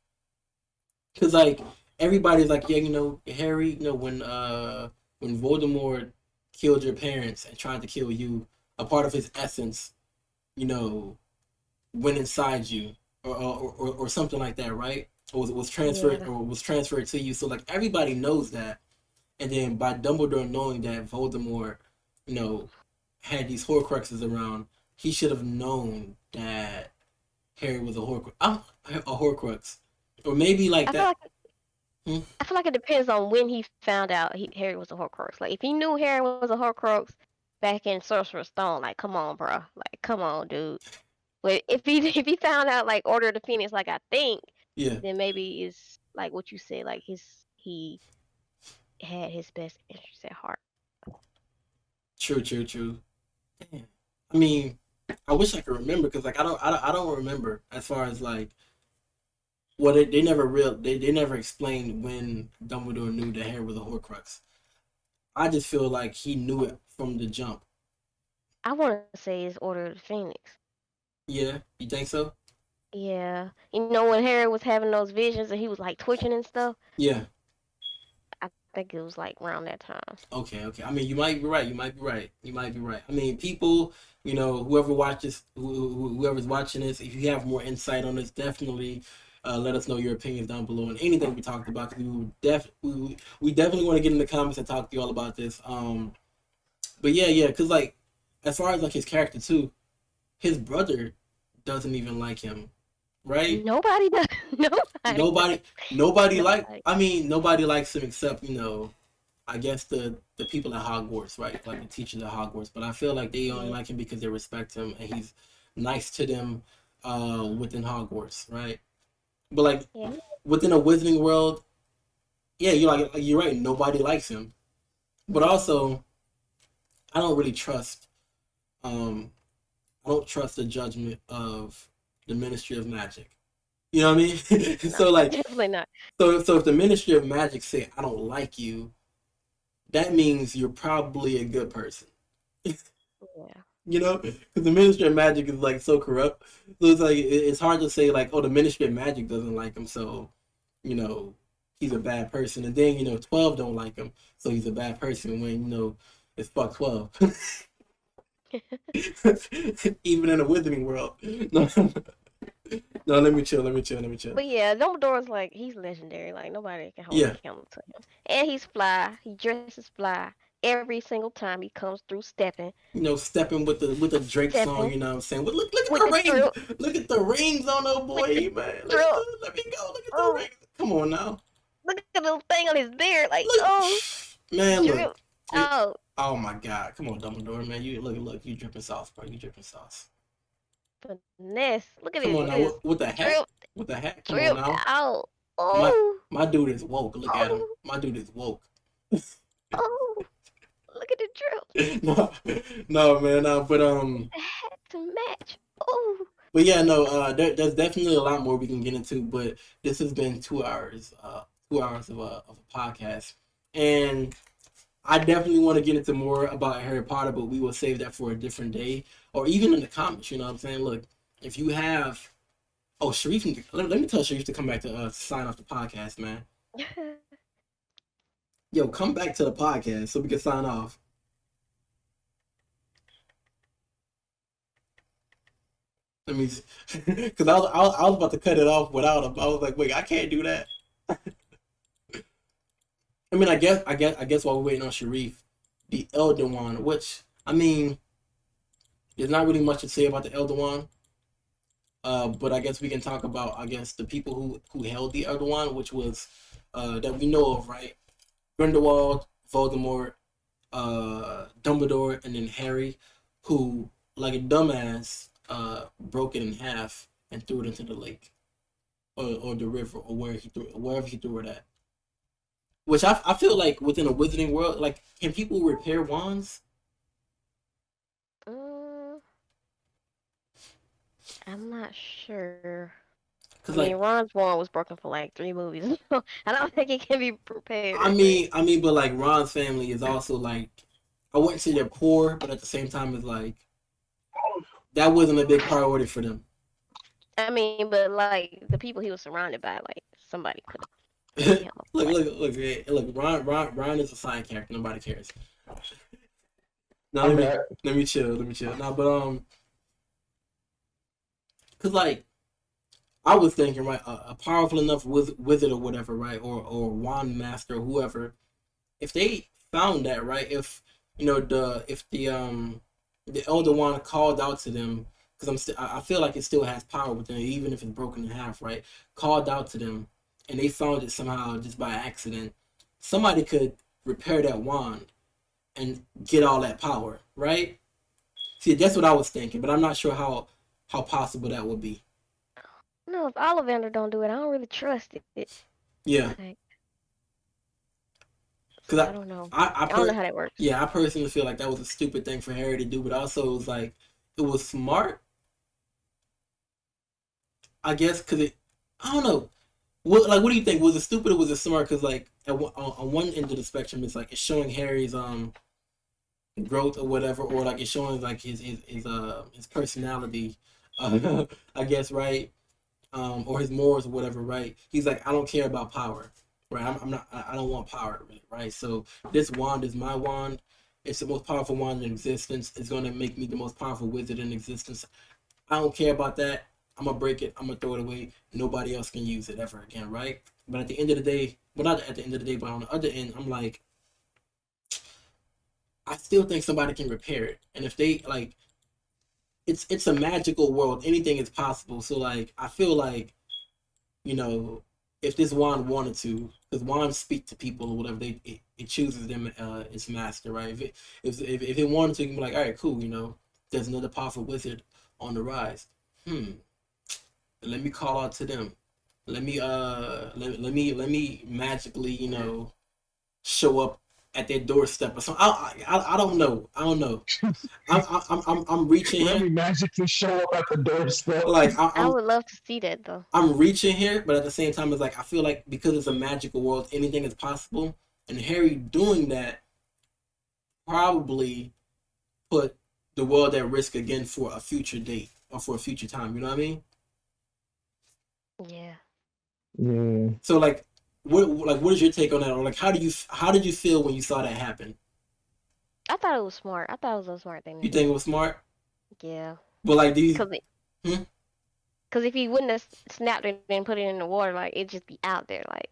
Cause like everybody's like, yeah, Harry, when Voldemort killed your parents and tried to kill you, a part of his essence, you know, went inside you, or something like that, right? Or was transferred Yeah. or was transferred to you. So like everybody knows that, and then by Dumbledore knowing that Voldemort, you know, had these Horcruxes around, he should have known that Harry was a Horcrux. A Horcrux, or maybe like I feel that. like Hmm? I feel like it depends on when he found out Harry was a Horcrux. Like if he knew Harry was a Horcrux back in Sorcerer's Stone, like come on, bro, like come on, dude. But if he found out like Order of the Phoenix, like I think, Yeah. then maybe it's like what you said, like he had his best interests at heart. True. Damn. I mean, I wish I could remember because like I don't remember as far as like well they never explained when Dumbledore knew that Harry was a Horcrux. I just feel like he knew it from the jump. I want to say it's Order of the Phoenix. Yeah, you think so? Yeah, you know when Harry was having those visions and he was like twitching and stuff. Yeah. I think it was like around that time. Okay. I mean, you might be right. I mean, people, whoever watches, whoever's watching this, if you have more insight on this, definitely let us know your opinions down below and anything we talked about. Because we definitely want to get in the comments and talk to you all about this. But yeah, because like as far as like his character too, his brother doesn't even like him, right? Nobody does. Nobody nobody likes him except I guess the people at Hogwarts, right? Like the teachers at Hogwarts. But I feel like they only like him because they respect him and he's nice to them within Hogwarts, right? But like within a Wizarding world, yeah, you're right. Nobody likes him. But also, I don't really trust. I don't trust the judgment of the Ministry of Magic. You know what I mean? So like, definitely not. So if the Ministry of Magic say I don't like you, that means you're probably a good person. Yeah. Because the Ministry of Magic is like so corrupt. So it's like it's hard to say like, oh, the Ministry of Magic doesn't like him, so he's a bad person. And then 12 don't like him, so he's a bad person. When it's fuck 12. Even in a Wizarding world. No, let me chill. But yeah, Dumbledore's like he's legendary. Like nobody can hold a candle to him. And he's fly. He dresses fly every single time he comes through stepping. Stepping with the Drake song. You know what I'm saying? Look at the rings. Look at the rings on the boy, man. Let me go. Look at the rings. Come on now. Look at the little thing on his beard. Like man, look. Oh my God! Come on, Dumbledore, man. You look. You dripping sauce, bro. You dripping sauce. Finesse. Look at Come on now. What the heck? What the heck? Come on now. Out. Oh. My dude is woke. Look at him. My dude is woke. Oh. Look at the drip. No, man. But It had to match. Oh. But yeah, no. There's definitely a lot more we can get into. But this has been 2 hours. 2 hours of a podcast, and I definitely want to get into more about Harry Potter, but we will save that for a different day, or even in the comments. You know what I'm saying? Look, if you have, Sharif, let me tell Sharif to come back to sign off the podcast, man. Yo, come back to the podcast so we can sign off. Let me, because I was about to cut it off without him. I was like, wait, I can't do that. I mean, I guess while we're waiting on Sharif, the Elder Wand, which, I mean, there's not really much to say about the Elder Wand. But I guess we can talk about, the people who held the Elder Wand, which was, that we know of, right? Grindelwald, Voldemort, Dumbledore, and then Harry, who, like a dumbass, broke it in half and threw it into the lake. Or the river, or wherever he threw it at. Which I feel like within a Wizarding world, like, can people repair wands? I'm not sure. Cause Ron's wand was broken for like 3 movies. I don't think it can be repaired. I mean, but like Ron's family is also like, I wouldn't say they're poor, but at the same time, it's like that wasn't a big priority for them. I mean, but like the people he was surrounded by, like somebody could have. Look, Ron is a side character. Nobody cares. Now let me chill. Now, but cause like I was thinking, right, a powerful enough wizard or whatever, right, or wand master or whoever, if they found that, right, if the Elder Wand called out to them, because I feel like it still has power within it, even if it's broken in half, right, called out to them. And they found it somehow just by accident, somebody could repair that wand and get all that power, right? See, that's what I was thinking, but I'm not sure how possible that would be. No, if Ollivander don't do it, I don't really trust it. Yeah. Because I don't know. I I don't know how that works. yeah, I personally feel like that was a stupid thing for Harry to do, but also it was like it was smart, I guess, because I don't know. What do you think? Was it stupid or was it smart? Because like on one end of the spectrum, it's like it's showing Harry's growth or whatever, or like it's showing like his personality, I guess, right? Or his morals or whatever, right? He's like, I don't care about power, right? I'm not, I don't want power, right? So this wand is my wand. It's the most powerful wand in existence. It's going to make me the most powerful wizard in existence. I don't care about that. I'm gonna break it. I'm gonna throw it away. Nobody else can use it ever again, right? But at the end of the day, well, not at the end of the day, but on the other end, I'm like, I still think somebody can repair it. And if they like, it's a magical world. Anything is possible. So like, I feel like, you know, if this wand wanted to, because wands speak to people or whatever, it chooses them its master, right? If it wanted to, you can be like, all right, cool. You know, there's another powerful wizard on the rise. Let me call out to them. Let me magically, you know, show up at their doorstep or something. I don't know. I don't know. I'm reaching Let me here. magically show up at the doorstep. Like I would love to see that though. I'm reaching here, but at the same time, it's like I feel like because it's a magical world, anything is possible. And Harry doing that probably put the world at risk again for a future date or for a future time. You know what I mean? Yeah. Yeah. So what is your take on that? Or like how did you feel when you saw that happen? I thought it was smart. I thought it was a smart thing to You do. think it was smart? Yeah. But like these Because if he wouldn't have snapped it and put it in the water, like it'd just be out there, like.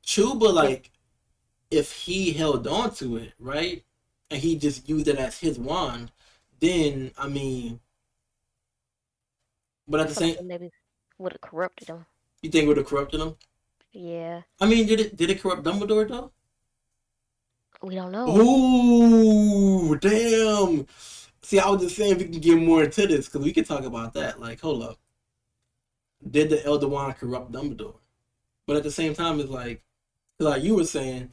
true, but like if he held on to it, right? And he just used it as his wand, then I mean but at the same Maybe would have corrupted him. you think it would have corrupted him? Yeah. I mean, did it corrupt Dumbledore though? We don't know. Ooh, damn. See, I was just saying we can get more into this because we can talk about that. Like, hold up. Did the Elder Wand corrupt Dumbledore? But at the same time, it's like you were saying,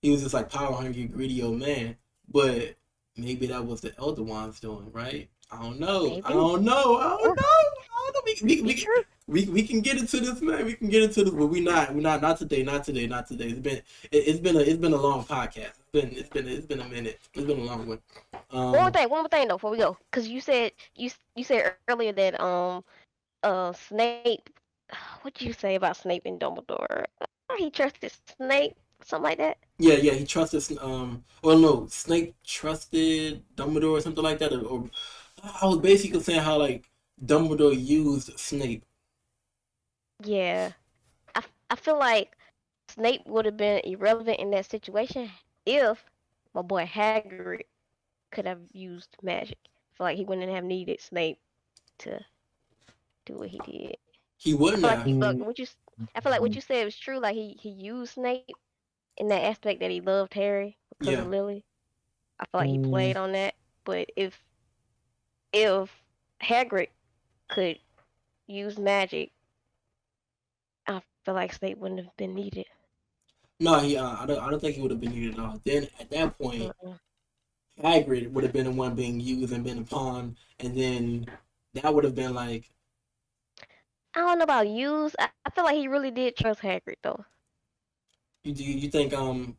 he was just like power hungry, greedy old man. But maybe that was the Elder Wand's doing, right? I don't know. Maybe. I don't know. I don't know. I don't know. We can get into this, man. We can get into this, but we're not today. It's been a long podcast. It's been a minute. It's been a long one. One more thing though, before we go, because you said earlier that Snape, what did you say about Snape and Dumbledore? He trusted Snape, something like that. Yeah, he trusted or no, Snape trusted Dumbledore or something like that, or I was basically saying how like Dumbledore used Snape. Yeah, I feel like Snape would have been irrelevant in that situation if my boy Hagrid could have used magic. I feel like he wouldn't have needed Snape to do what he did. He wouldn't have. I feel like what you said was true. Like he used Snape in that aspect that he loved Harry because of Lily. I feel like he played on that. But if Hagrid could use magic, I feel like Snape wouldn't have been needed. No, I don't think he would have been needed at all. Then at that point, Hagrid would have been the one being used and been a pawn, and then that would have been like. I don't know about use. I feel like he really did trust Hagrid though. You think I'm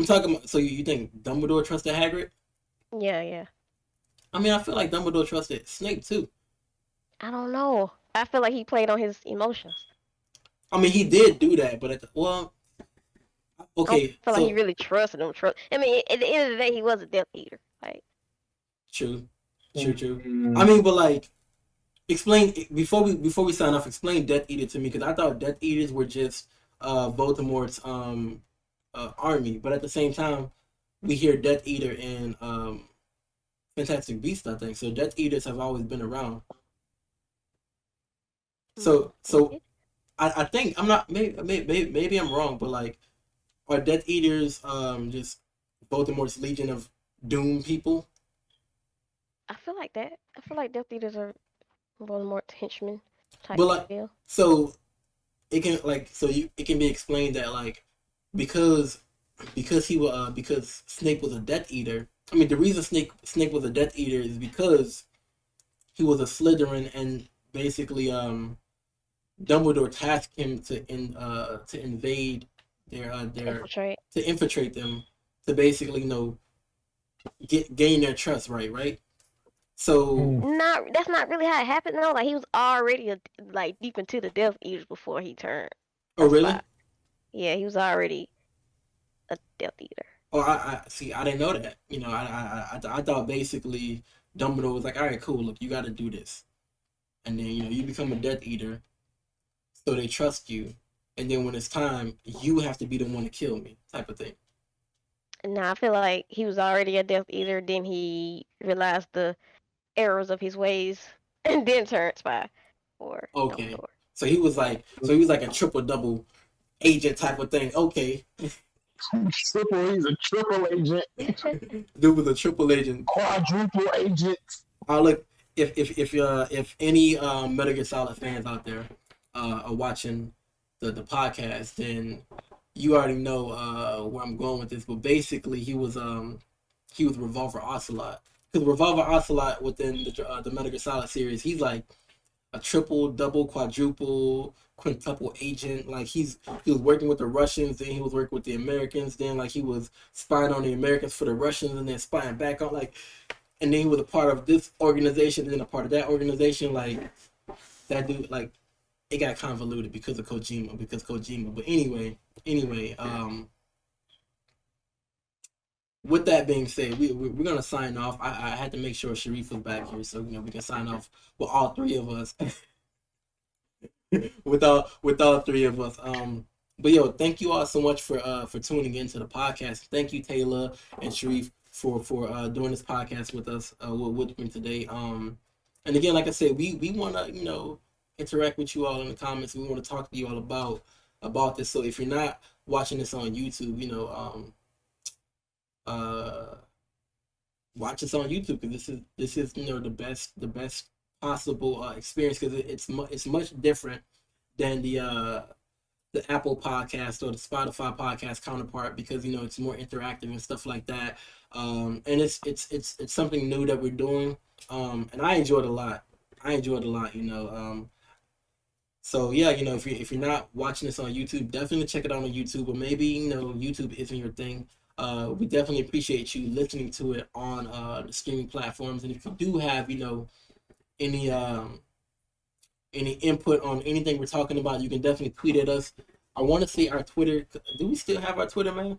talking about, so you think Dumbledore trusted Hagrid? Yeah. I mean, I feel like Dumbledore trusted Snape too. I don't know. I feel like he played on his emotions. I mean, he did do that, but okay. I feel like he really trusted him. I mean, at the end of the day, he was a Death Eater. Like. True. I mean, but like, explain before we sign off. Explain Death Eater to me, because I thought Death Eaters were just Voldemort's army, but at the same time, we hear Death Eater in Fantastic Beasts, I think. So Death Eaters have always been around. So I think I'm not maybe I'm wrong, but like, are Death Eaters just Voldemort's Legion of Doom people? I feel like that. I feel like Death Eaters are Voldemort's henchmen type But like, deal. so it can be explained that like because because because Snape was a Death Eater. I mean, the reason Snape was a Death Eater is because he was a Slytherin, and basically, Dumbledore tasked him to invade their Infiltrate. to infiltrate them, to basically gain their trust, right? So, That's not really how it happened though. Like he was already like deep into the Death Eaters before he turned oh a really? spot. Yeah, he was already a Death Eater. Oh, I see. I didn't know that. I thought basically Dumbledore was like, all right, cool. Look, you got to do this, and then you become a Death Eater, so they trust you, and then when it's time, you have to be the one to kill me, type of thing. Now I feel like he was already a Death Eater. Then he realized the errors of his ways, and then turned spy for Okay, Dumbledore. so he was like a triple double agent type of thing. Okay, He's a triple agent, dude was a triple agent. quadruple agent. Look, if any Metal Gear Solid fans out there are watching the podcast, then you already know where I'm going with this. But basically, he was Revolver Ocelot, because Revolver Ocelot within the Metal Gear Solid series, he's like a triple, double, quadruple, quintuple agent. Like he was working with the Russians, then he was working with the Americans, then like he was spying on the Americans for the Russians, and then spying back on and then he was a part of this organization, and then a part of that organization. Like that dude, like it got convoluted because of Kojima. But anyway, with that being said, we're gonna sign off. I had to make sure Sharif was back here, so we can sign off with all three of us. with all three of us. But yo, thank you all so much for tuning into the podcast. Thank you, Taylor and Sharif, for doing this podcast with us with me today. And again, like I said, we want to interact with you all in the comments. We want to talk to you all about this. So if you're not watching this on YouTube, watch us on YouTube, because this is the best possible experience, because it's much different than the Apple podcast or the Spotify podcast counterpart, because it's more interactive and stuff like that. And it's something new that we're doing, and I enjoyed a lot. So yeah, if you're not watching this on YouTube, definitely check it out on YouTube. Or maybe YouTube isn't your thing. We definitely appreciate you listening to it on the streaming platforms. And if you do have any input on anything we're talking about, you can definitely tweet at us. I want to see our Twitter. Do we still have our Twitter, man?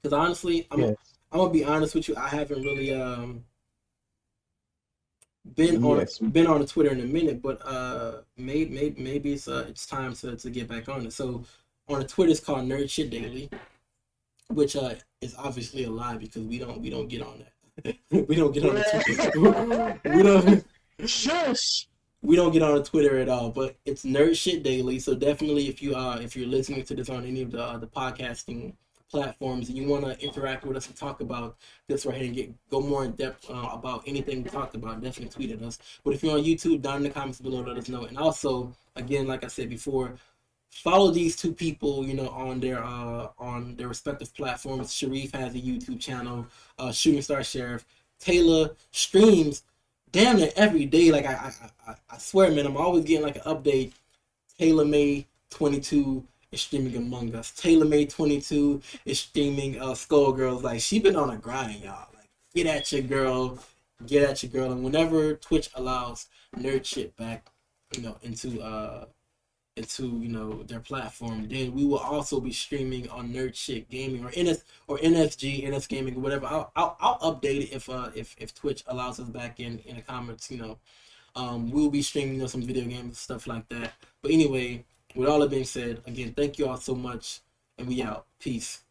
Because honestly, I'm gonna be honest with you. I haven't really been on the Twitter in a minute, but maybe it's time to get back on it. So on the Twitter, it's called Nerd Shit Daily, which is obviously a lie, because we don't get on that. We don't get on the Twitter. We don't. Shush. We don't get on Twitter at all, but it's Nerd Shit Daily. So definitely, if you're listening to this on any of the podcasting platforms and you want to interact with us and talk about this right here and go more in depth about anything we talked about, definitely tweet at us. But if you're on YouTube, down in the comments below, let us know. And also, again, like I said before, follow these two people, on their respective platforms. Sharif has a YouTube channel, Shooting Star Sheriff. Taylor streams damn near every day. Like I swear, man, I'm always getting like an update. Taylor May 22 is streaming Among Us. Taylor May 22 is streaming Skullgirls. Like, she been on a grind, y'all. Like, get at your girl. And whenever Twitch allows nerd shit back, into their platform, then we will also be streaming on Nerd Shit Gaming or NSG, NS Gaming, whatever. I'll update it if Twitch allows us back in the comments. We'll be streaming some video games and stuff like that. But anyway, with all that being said, again, thank you all so much, and we out. Peace.